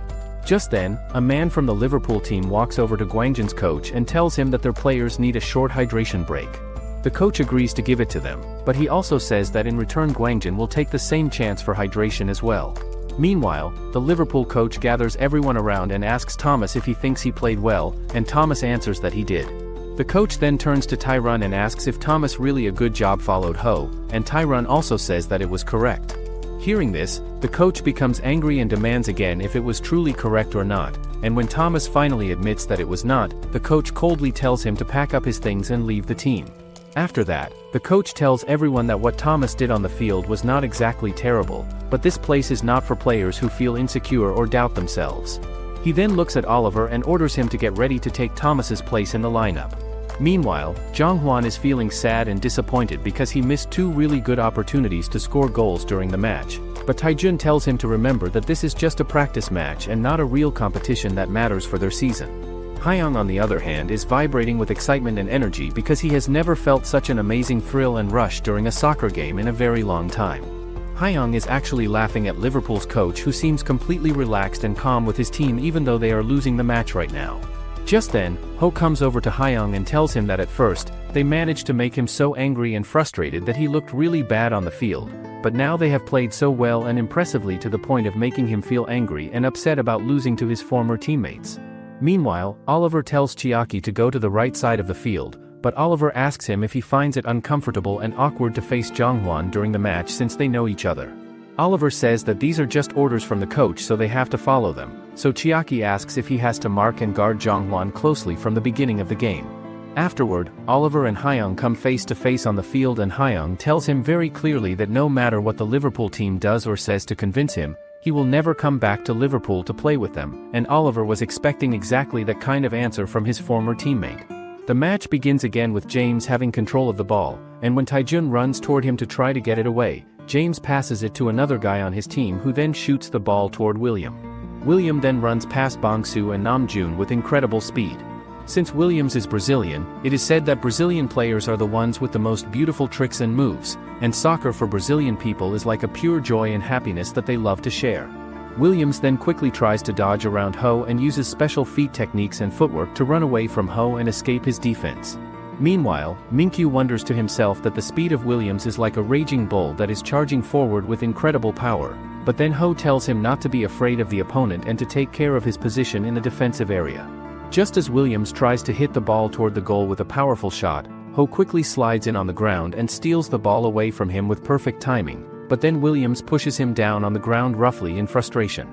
[SPEAKER 1] Just then, a man from the Liverpool team walks over to Gwangjin's coach and tells him that their players need a short hydration break. The coach agrees to give it to them, but he also says that in return Gwangjin will take the same chance for hydration as well. Meanwhile, the Liverpool coach gathers everyone around and asks Thomas if he thinks he played well, and Thomas answers that he did. The coach then turns to Tyron and asks if Thomas really a good job followed Ho, and Tyron also says that it was correct. Hearing this, the coach becomes angry and demands again if it was truly correct or not, and when Thomas finally admits that it was not, the coach coldly tells him to pack up his things and leave the team. After that, the coach tells everyone that what Thomas did on the field was not exactly terrible, but this place is not for players who feel insecure or doubt themselves. He then looks at Oliver and orders him to get ready to take Thomas's place in the lineup. Meanwhile, Jong-hwan is feeling sad and disappointed because he missed two really good opportunities to score goals during the match, but Taejun tells him to remember that this is just a practice match and not a real competition that matters for their season. Hyung, on the other hand, is vibrating with excitement and energy because he has never felt such an amazing thrill and rush during a soccer game in a very long time. Hyung is actually laughing at Liverpool's coach, who seems completely relaxed and calm with his team even though they are losing the match right now. Just then, Ho comes over to Hyung and tells him that at first, they managed to make him so angry and frustrated that he looked really bad on the field, but now they have played so well and impressively to the point of making him feel angry and upset about losing to his former teammates. Meanwhile, Oliver tells Chiaki to go to the right side of the field, but Oliver asks him if he finds it uncomfortable and awkward to face Jong-hwan during the match since they know each other. Oliver says that these are just orders from the coach, so they have to follow them, so Chiaki asks if he has to mark and guard Jong-hwan closely from the beginning of the game. Afterward, Oliver and Hyung come face to face on the field and Hyung tells him very clearly that no matter what the Liverpool team does or says to convince him, he will never come back to Liverpool to play with them, and Oliver was expecting exactly that kind of answer from his former teammate. The match begins again with James having control of the ball, and when Taejun runs toward him to try to get it away, James passes it to another guy on his team who then shoots the ball toward William. William then runs past Bongsu and Namjoon with incredible speed. Since Williams is Brazilian, it is said that Brazilian players are the ones with the most beautiful tricks and moves, and soccer for Brazilian people is like a pure joy and happiness that they love to share. Williams then quickly tries to dodge around Ho and uses special feet techniques and footwork to run away from Ho and escape his defense. Meanwhile, Minkyu wonders to himself that the speed of Williams is like a raging bull that is charging forward with incredible power, but then Ho tells him not to be afraid of the opponent and to take care of his position in the defensive area. Just as Williams tries to hit the ball toward the goal with a powerful shot, Ho quickly slides in on the ground and steals the ball away from him with perfect timing, but then Williams pushes him down on the ground roughly in frustration.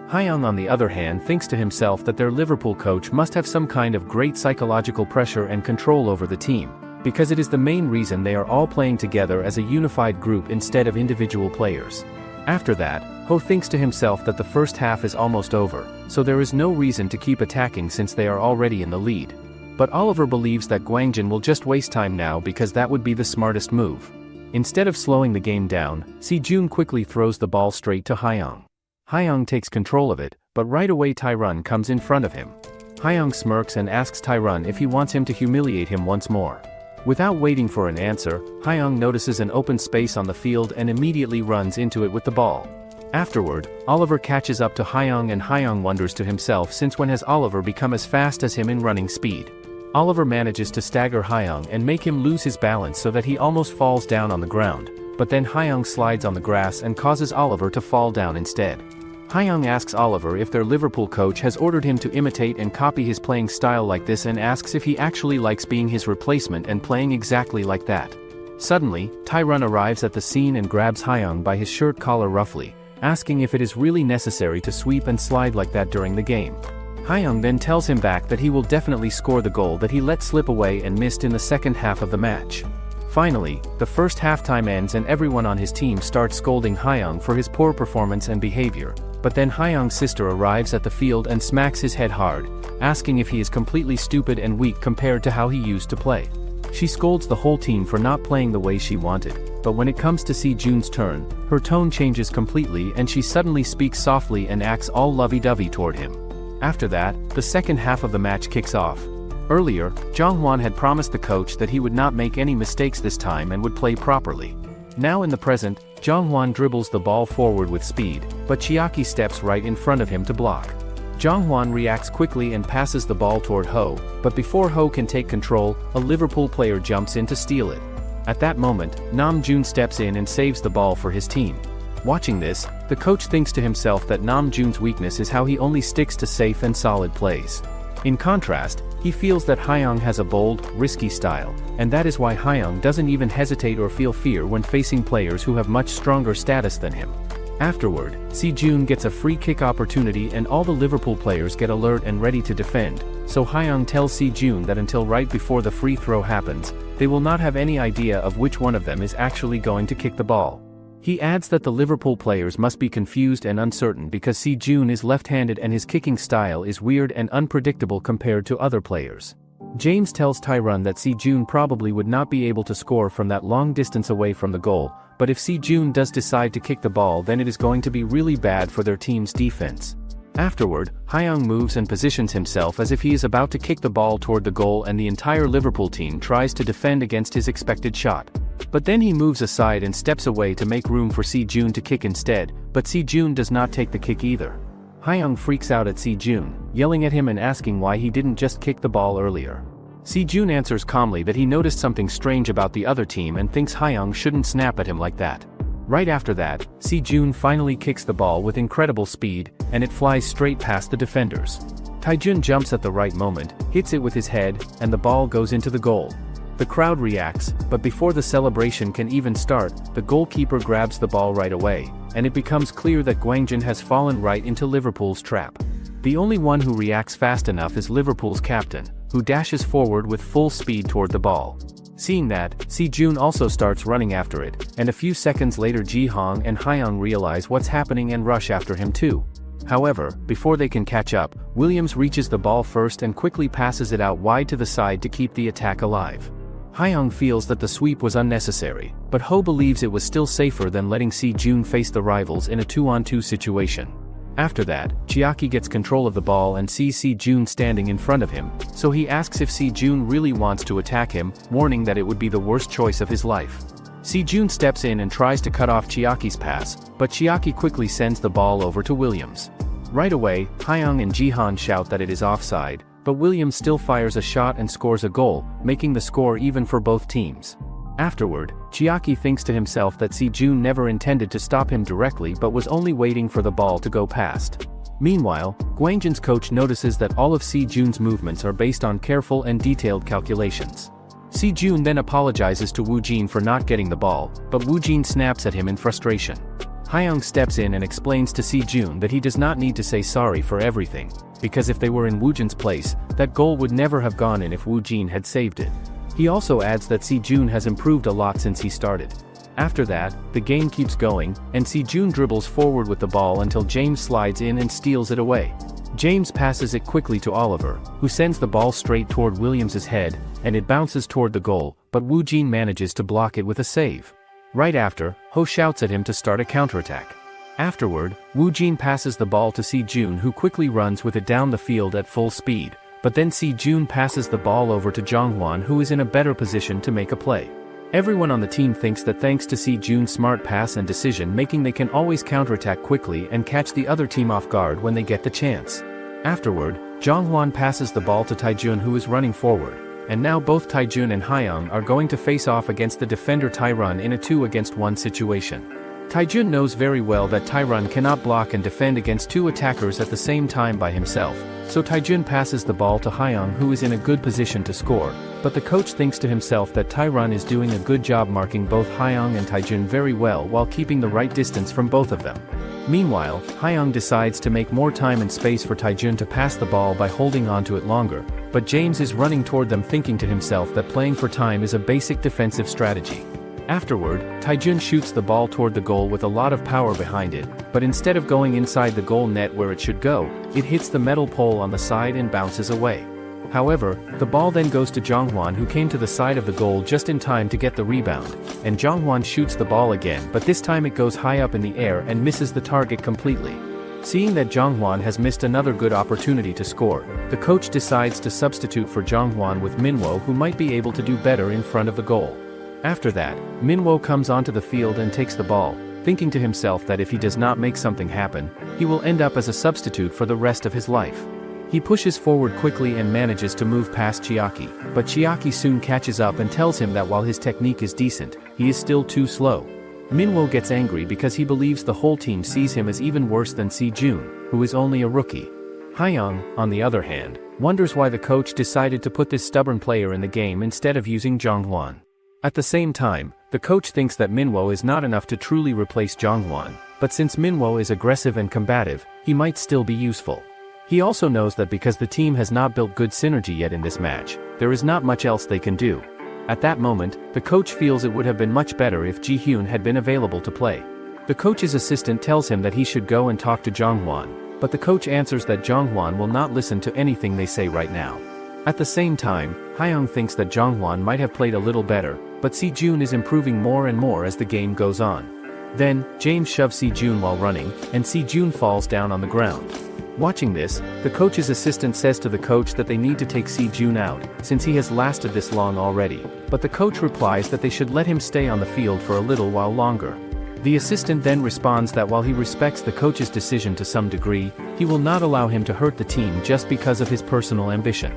[SPEAKER 1] Hyung on the other hand thinks to himself that their Liverpool coach must have some kind of great psychological pressure and control over the team, because it is the main reason they are all playing together as a unified group instead of individual players. After that, Ho thinks to himself that the first half is almost over, so there is no reason to keep attacking since they are already in the lead. But Oliver believes that Gwangjin will just waste time now because that would be the smartest move. Instead of slowing the game down, Sejun quickly throws the ball straight to Hyung. Hyung takes control of it, but right away Taerun comes in front of him. Hyung smirks and asks Taerun if he wants him to humiliate him once more. Without waiting for an answer, Hyung notices an open space on the field and immediately runs into it with the ball. Afterward, Oliver catches up to Hyung and Hyung wonders to himself since when has Oliver become as fast as him in running speed. Oliver manages to stagger Hyung and make him lose his balance so that he almost falls down on the ground, but then Hyung slides on the grass and causes Oliver to fall down instead. Hyung asks Oliver if their Liverpool coach has ordered him to imitate and copy his playing style like this and asks if he actually likes being his replacement and playing exactly like that. Suddenly, Taerun arrives at the scene and grabs Hyung by his shirt collar roughly, asking if it is really necessary to sweep and slide like that during the game. Hyung then tells him back that he will definitely score the goal that he let slip away and missed in the second half of the match. Finally, the first halftime ends and everyone on his team starts scolding Hyung for his poor performance and behavior, but then Hyung's sister arrives at the field and smacks his head hard, asking if he is completely stupid and weak compared to how he used to play. She scolds the whole team for not playing the way she wanted, but when it comes to Sejun's turn, her tone changes completely and she suddenly speaks softly and acts all lovey-dovey toward him. After that, the second half of the match kicks off. Earlier, Jong-hwan had promised the coach that he would not make any mistakes this time and would play properly. Now in the present, Jong-hwan dribbles the ball forward with speed, but Chiaki steps right in front of him to block. Jong-hwan reacts quickly and passes the ball toward Ho, but before Ho can take control, a Liverpool player jumps in to steal it. At that moment, Namjoon steps in and saves the ball for his team. Watching this, the coach thinks to himself that Namjoon's weakness is how he only sticks to safe and solid plays. In contrast, he feels that Hyung has a bold, risky style, and that is why Hyung doesn't even hesitate or feel fear when facing players who have much stronger status than him. Afterward, Sejun gets a free kick opportunity and all the Liverpool players get alert and ready to defend, so Hyung tells Sejun that until right before the free throw happens, they will not have any idea of which one of them is actually going to kick the ball. He adds that the Liverpool players must be confused and uncertain because Sejun is left-handed and his kicking style is weird and unpredictable compared to other players. James tells Taerun that Sejun probably would not be able to score from that long distance away from the goal, but if Sejun does decide to kick the ball then it is going to be really bad for their team's defense. Afterward, Hyung moves and positions himself as if he is about to kick the ball toward the goal and the entire Liverpool team tries to defend against his expected shot. But then he moves aside and steps away to make room for Sejun to kick instead, but Sejun does not take the kick either. Hyung freaks out at Sejun, yelling at him and asking why he didn't just kick the ball earlier. Sejun answers calmly that he noticed something strange about the other team and thinks Hyung shouldn't snap at him like that. Right after that, Sejun finally kicks the ball with incredible speed, and it flies straight past the defenders. Taejun jumps at the right moment, hits it with his head, and the ball goes into the goal. The crowd reacts, but before the celebration can even start, the goalkeeper grabs the ball right away, and it becomes clear that Gwangjin has fallen right into Liverpool's trap. The only one who reacts fast enough is Liverpool's captain, who dashes forward with full speed toward the ball. Seeing that, Si-jun also starts running after it, and a few seconds later Ji-hong and Hyung realize what's happening and rush after him too. However, before they can catch up, Williams reaches the ball first and quickly passes it out wide to the side to keep the attack alive. Hyung feels that the sweep was unnecessary, but Ho believes it was still safer than letting Si-jun face the rivals in a 2-on-2 situation. After that, Chiaki gets control of the ball and sees Si-jun standing in front of him, so he asks if Si-jun really wants to attack him, warning that it would be the worst choice of his life. Si-jun steps in and tries to cut off Chiaki's pass, but Chiaki quickly sends the ball over to Williams. Right away, Hyung and Ji-han shout that it is offside, but Williams still fires a shot and scores a goal, making the score even for both teams. Afterward, Chiaki thinks to himself that Si-jun never intended to stop him directly but was only waiting for the ball to go past. Meanwhile, Gwangjin's coach notices that all of Si-jun's movements are based on careful and detailed calculations. Si-jun then apologizes to Woo-jin for not getting the ball, but Woo-jin snaps at him in frustration. Hyung steps in and explains to Si-jun that he does not need to say sorry for everything, because if they were in Woo-jin's place, that goal would never have gone in if Woo-jin had saved it. He also adds that Si-jun has improved a lot since he started. After that, the game keeps going, and Si-jun dribbles forward with the ball until James slides in and steals it away. James passes it quickly to Oliver, who sends the ball straight toward Williams's head, and it bounces toward the goal, but Woo-jin manages to block it with a save. Right after, Ho shouts at him to start a counterattack. Afterward, Woo-jin passes the ball to Si-jun, who quickly runs with it down the field at full speed. But then Si-jun passes the ball over to Jong-hwan, who is in a better position to make a play. Everyone on the team thinks that thanks to Si-jun's smart pass and decision-making they can always counterattack quickly and catch the other team off guard when they get the chance. Afterward, Jong-hwan passes the ball to Taejun, who is running forward, and now both Taejun and Hyung are going to face off against the defender Taerun in a 2-against-1 situation. Taejun knows very well that Taerun cannot block and defend against 2 attackers at the same time by himself, so Taejun passes the ball to Hyung, who is in a good position to score, but the coach thinks to himself that Taerun is doing a good job marking both Hyung and Taejun very well while keeping the right distance from both of them. Meanwhile, Hyung decides to make more time and space for Taejun to pass the ball by holding onto it longer, but James is running toward them thinking to himself that playing for time is a basic defensive strategy. Afterward, Taejun shoots the ball toward the goal with a lot of power behind it, but instead of going inside the goal net where it should go, it hits the metal pole on the side and bounces away. However, the ball then goes to Jong-hwan, who came to the side of the goal just in time to get the rebound, and Jong-hwan shoots the ball again, but this time it goes high up in the air and misses the target completely. Seeing that Jong-hwan has missed another good opportunity to score, the coach decides to substitute for Jong-hwan with Manhwa, who might be able to do better in front of the goal. After that, Manhwa comes onto the field and takes the ball, thinking to himself that if he does not make something happen, he will end up as a substitute for the rest of his life. He pushes forward quickly and manages to move past Chiaki, but Chiaki soon catches up and tells him that while his technique is decent, he is still too slow. Manhwa gets angry because he believes the whole team sees him as even worse than Si-jun, who is only a rookie. Hyung, on the other hand, wonders why the coach decided to put this stubborn player in the game instead of using Jong-hwan. At the same time, the coach thinks that Manhwa is not enough to truly replace Jong-hwan, but since Manhwa is aggressive and combative, he might still be useful. He also knows that because the team has not built good synergy yet in this match, there is not much else they can do. At that moment, the coach feels it would have been much better if Ji-hyun had been available to play. The coach's assistant tells him that he should go and talk to Jong-hwan, but the coach answers that Jong-hwan will not listen to anything they say right now. At the same time, Hyung thinks that Jong-hwan might have played a little better, but Si-jun is improving more and more as the game goes on. Then, James shoves Si-jun while running, and Si-jun falls down on the ground. Watching this, the coach's assistant says to the coach that they need to take Si-jun out, since he has lasted this long already, but the coach replies that they should let him stay on the field for a little while longer. The assistant then responds that while he respects the coach's decision to some degree, he will not allow him to hurt the team just because of his personal ambition.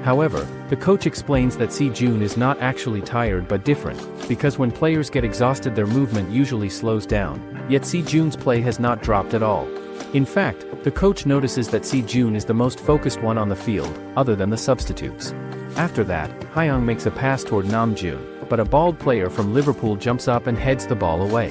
[SPEAKER 1] However, the coach explains that Si-jun is not actually tired but different, because when players get exhausted their movement usually slows down, yet Si-jun's play has not dropped at all. In fact, the coach notices that Si-jun is the most focused one on the field, other than the substitutes. After that, Hyung makes a pass toward Namjoon, but a bald player from Liverpool jumps up and heads the ball away.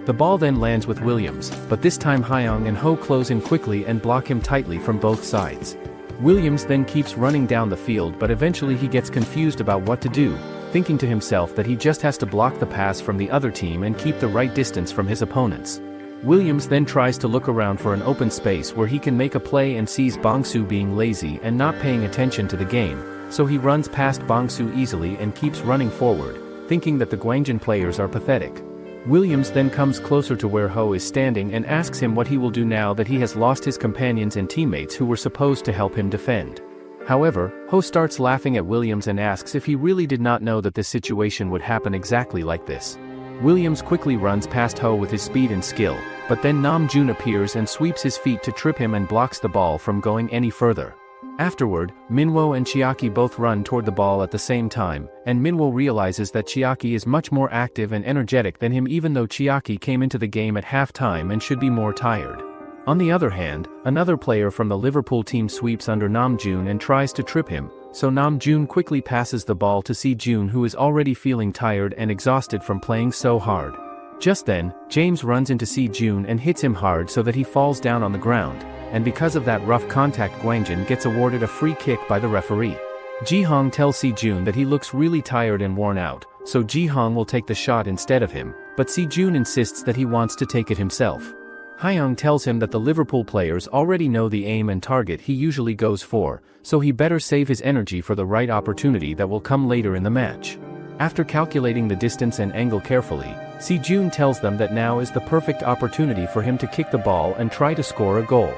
[SPEAKER 1] The ball then lands with Williams, but this time Hyung and Ho close in quickly and block him tightly from both sides. Williams then keeps running down the field, but eventually he gets confused about what to do, thinking to himself that he just has to block the pass from the other team and keep the right distance from his opponents. Williams then tries to look around for an open space where he can make a play and sees Bongsu being lazy and not paying attention to the game, so he runs past Bongsu easily and keeps running forward, thinking that the Guangjin players are pathetic. Williams then comes closer to where Ho is standing and asks him what he will do now that he has lost his companions and teammates who were supposed to help him defend. However, Ho starts laughing at Williams and asks if he really did not know that this situation would happen exactly like this. Williams quickly runs past Ho with his speed and skill, but then Namjoon appears and sweeps his feet to trip him and blocks the ball from going any further. Afterward, Minwo and Chiaki both run toward the ball at the same time, and Minwo realizes that Chiaki is much more active and energetic than him, even though Chiaki came into the game at halftime and should be more tired. On the other hand, another player from the Liverpool team sweeps under Namjoon and tries to trip him, so Namjoon quickly passes the ball to Sejun, who is already feeling tired and exhausted from playing so hard. Just then, James runs into Sejun and hits him hard so that he falls down on the ground, and because of that rough contact, Guangjin gets awarded a free kick by the referee. Ji-hong tells Sejun that he looks really tired and worn out, so Ji-hong will take the shot instead of him, but Sejun insists that he wants to take it himself. Hyung tells him that the Liverpool players already know the aim and target he usually goes for, so he better save his energy for the right opportunity that will come later in the match. After calculating the distance and angle carefully, Sejun tells them that now is the perfect opportunity for him to kick the ball and try to score a goal.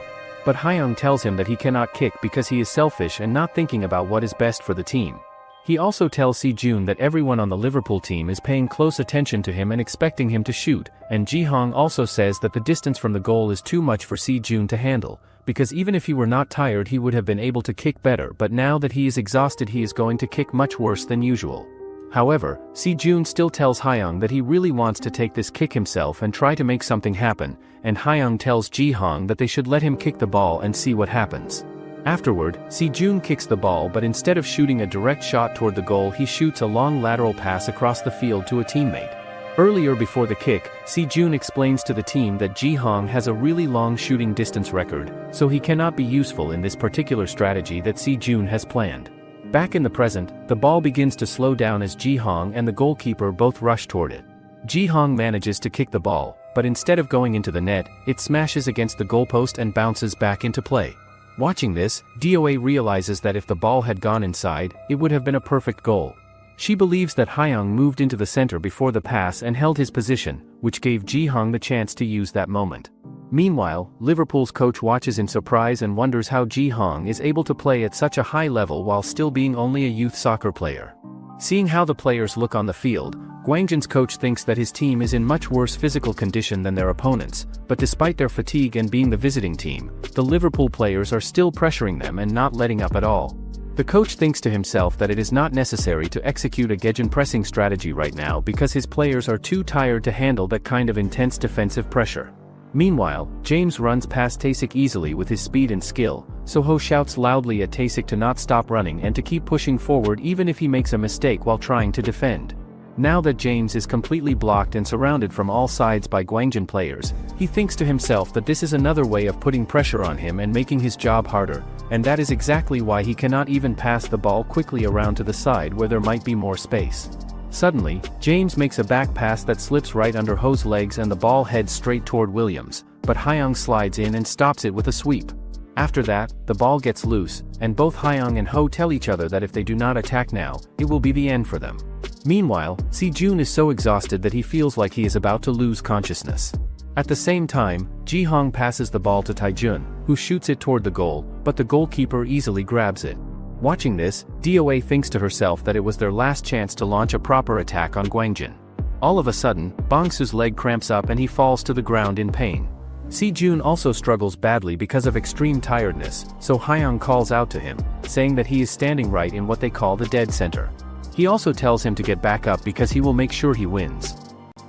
[SPEAKER 1] But Hyung tells him that he cannot kick because he is selfish and not thinking about what is best for the team. He also tells Sejun that everyone on the Liverpool team is paying close attention to him and expecting him to shoot, and Ji-hong also says that the distance from the goal is too much for Sejun to handle, because even if he were not tired he would have been able to kick better, but now that he is exhausted he is going to kick much worse than usual. However, Sejun still tells Hyung that he really wants to take this kick himself and try to make something happen, and Hyung tells Ji-hong that they should let him kick the ball and see what happens. Afterward, Sejun kicks the ball, but instead of shooting a direct shot toward the goal he shoots a long lateral pass across the field to a teammate. Earlier before the kick, Sejun explains to the team that Ji-hong has a really long shooting distance record, so he cannot be useful in this particular strategy that Sejun has planned. Back in the present, the ball begins to slow down as Ji-hong and the goalkeeper both rush toward it. Ji-hong manages to kick the ball, but instead of going into the net, it smashes against the goalpost and bounces back into play. Watching this, DOA realizes that if the ball had gone inside, it would have been a perfect goal. She believes that Hyung moved into the center before the pass and held his position, which gave Ji-hong the chance to use that moment. Meanwhile, Liverpool's coach watches in surprise and wonders how Ji-hong is able to play at such a high level while still being only a youth soccer player. Seeing how the players look on the field, Guangjin's coach thinks that his team is in much worse physical condition than their opponents, but despite their fatigue and being the visiting team, the Liverpool players are still pressuring them and not letting up at all. The coach thinks to himself that it is not necessary to execute a gegenpressing strategy right now because his players are too tired to handle that kind of intense defensive pressure. Meanwhile, James runs past Taesik easily with his speed and skill, so Ho shouts loudly at Taesik to not stop running and to keep pushing forward even if he makes a mistake while trying to defend. Now that James is completely blocked and surrounded from all sides by Guangjin players, he thinks to himself that this is another way of putting pressure on him and making his job harder, and that is exactly why he cannot even pass the ball quickly around to the side where there might be more space. Suddenly, James makes a back pass that slips right under Ho's legs and the ball heads straight toward Williams, but Hyung slides in and stops it with a sweep. After that, the ball gets loose, and both Hyung and Ho tell each other that if they do not attack now, it will be the end for them. Meanwhile, Sejun is so exhausted that he feels like he is about to lose consciousness. At the same time, Ji-hong passes the ball to Taejun, who shoots it toward the goal, but the goalkeeper easily grabs it. Watching this, DOA thinks to herself that it was their last chance to launch a proper attack on Guangjin. All of a sudden, Bongsu's leg cramps up and he falls to the ground in pain. Sejun also struggles badly because of extreme tiredness, so Hyung calls out to him, saying that he is standing right in what they call the dead center. He also tells him to get back up because he will make sure he wins.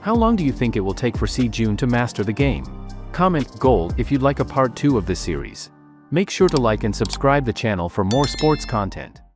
[SPEAKER 1] How long do you think it will take for Sejun to master the game? Comment gold if you'd like a part 2 of this series. Make sure to like and subscribe the channel for more sports content.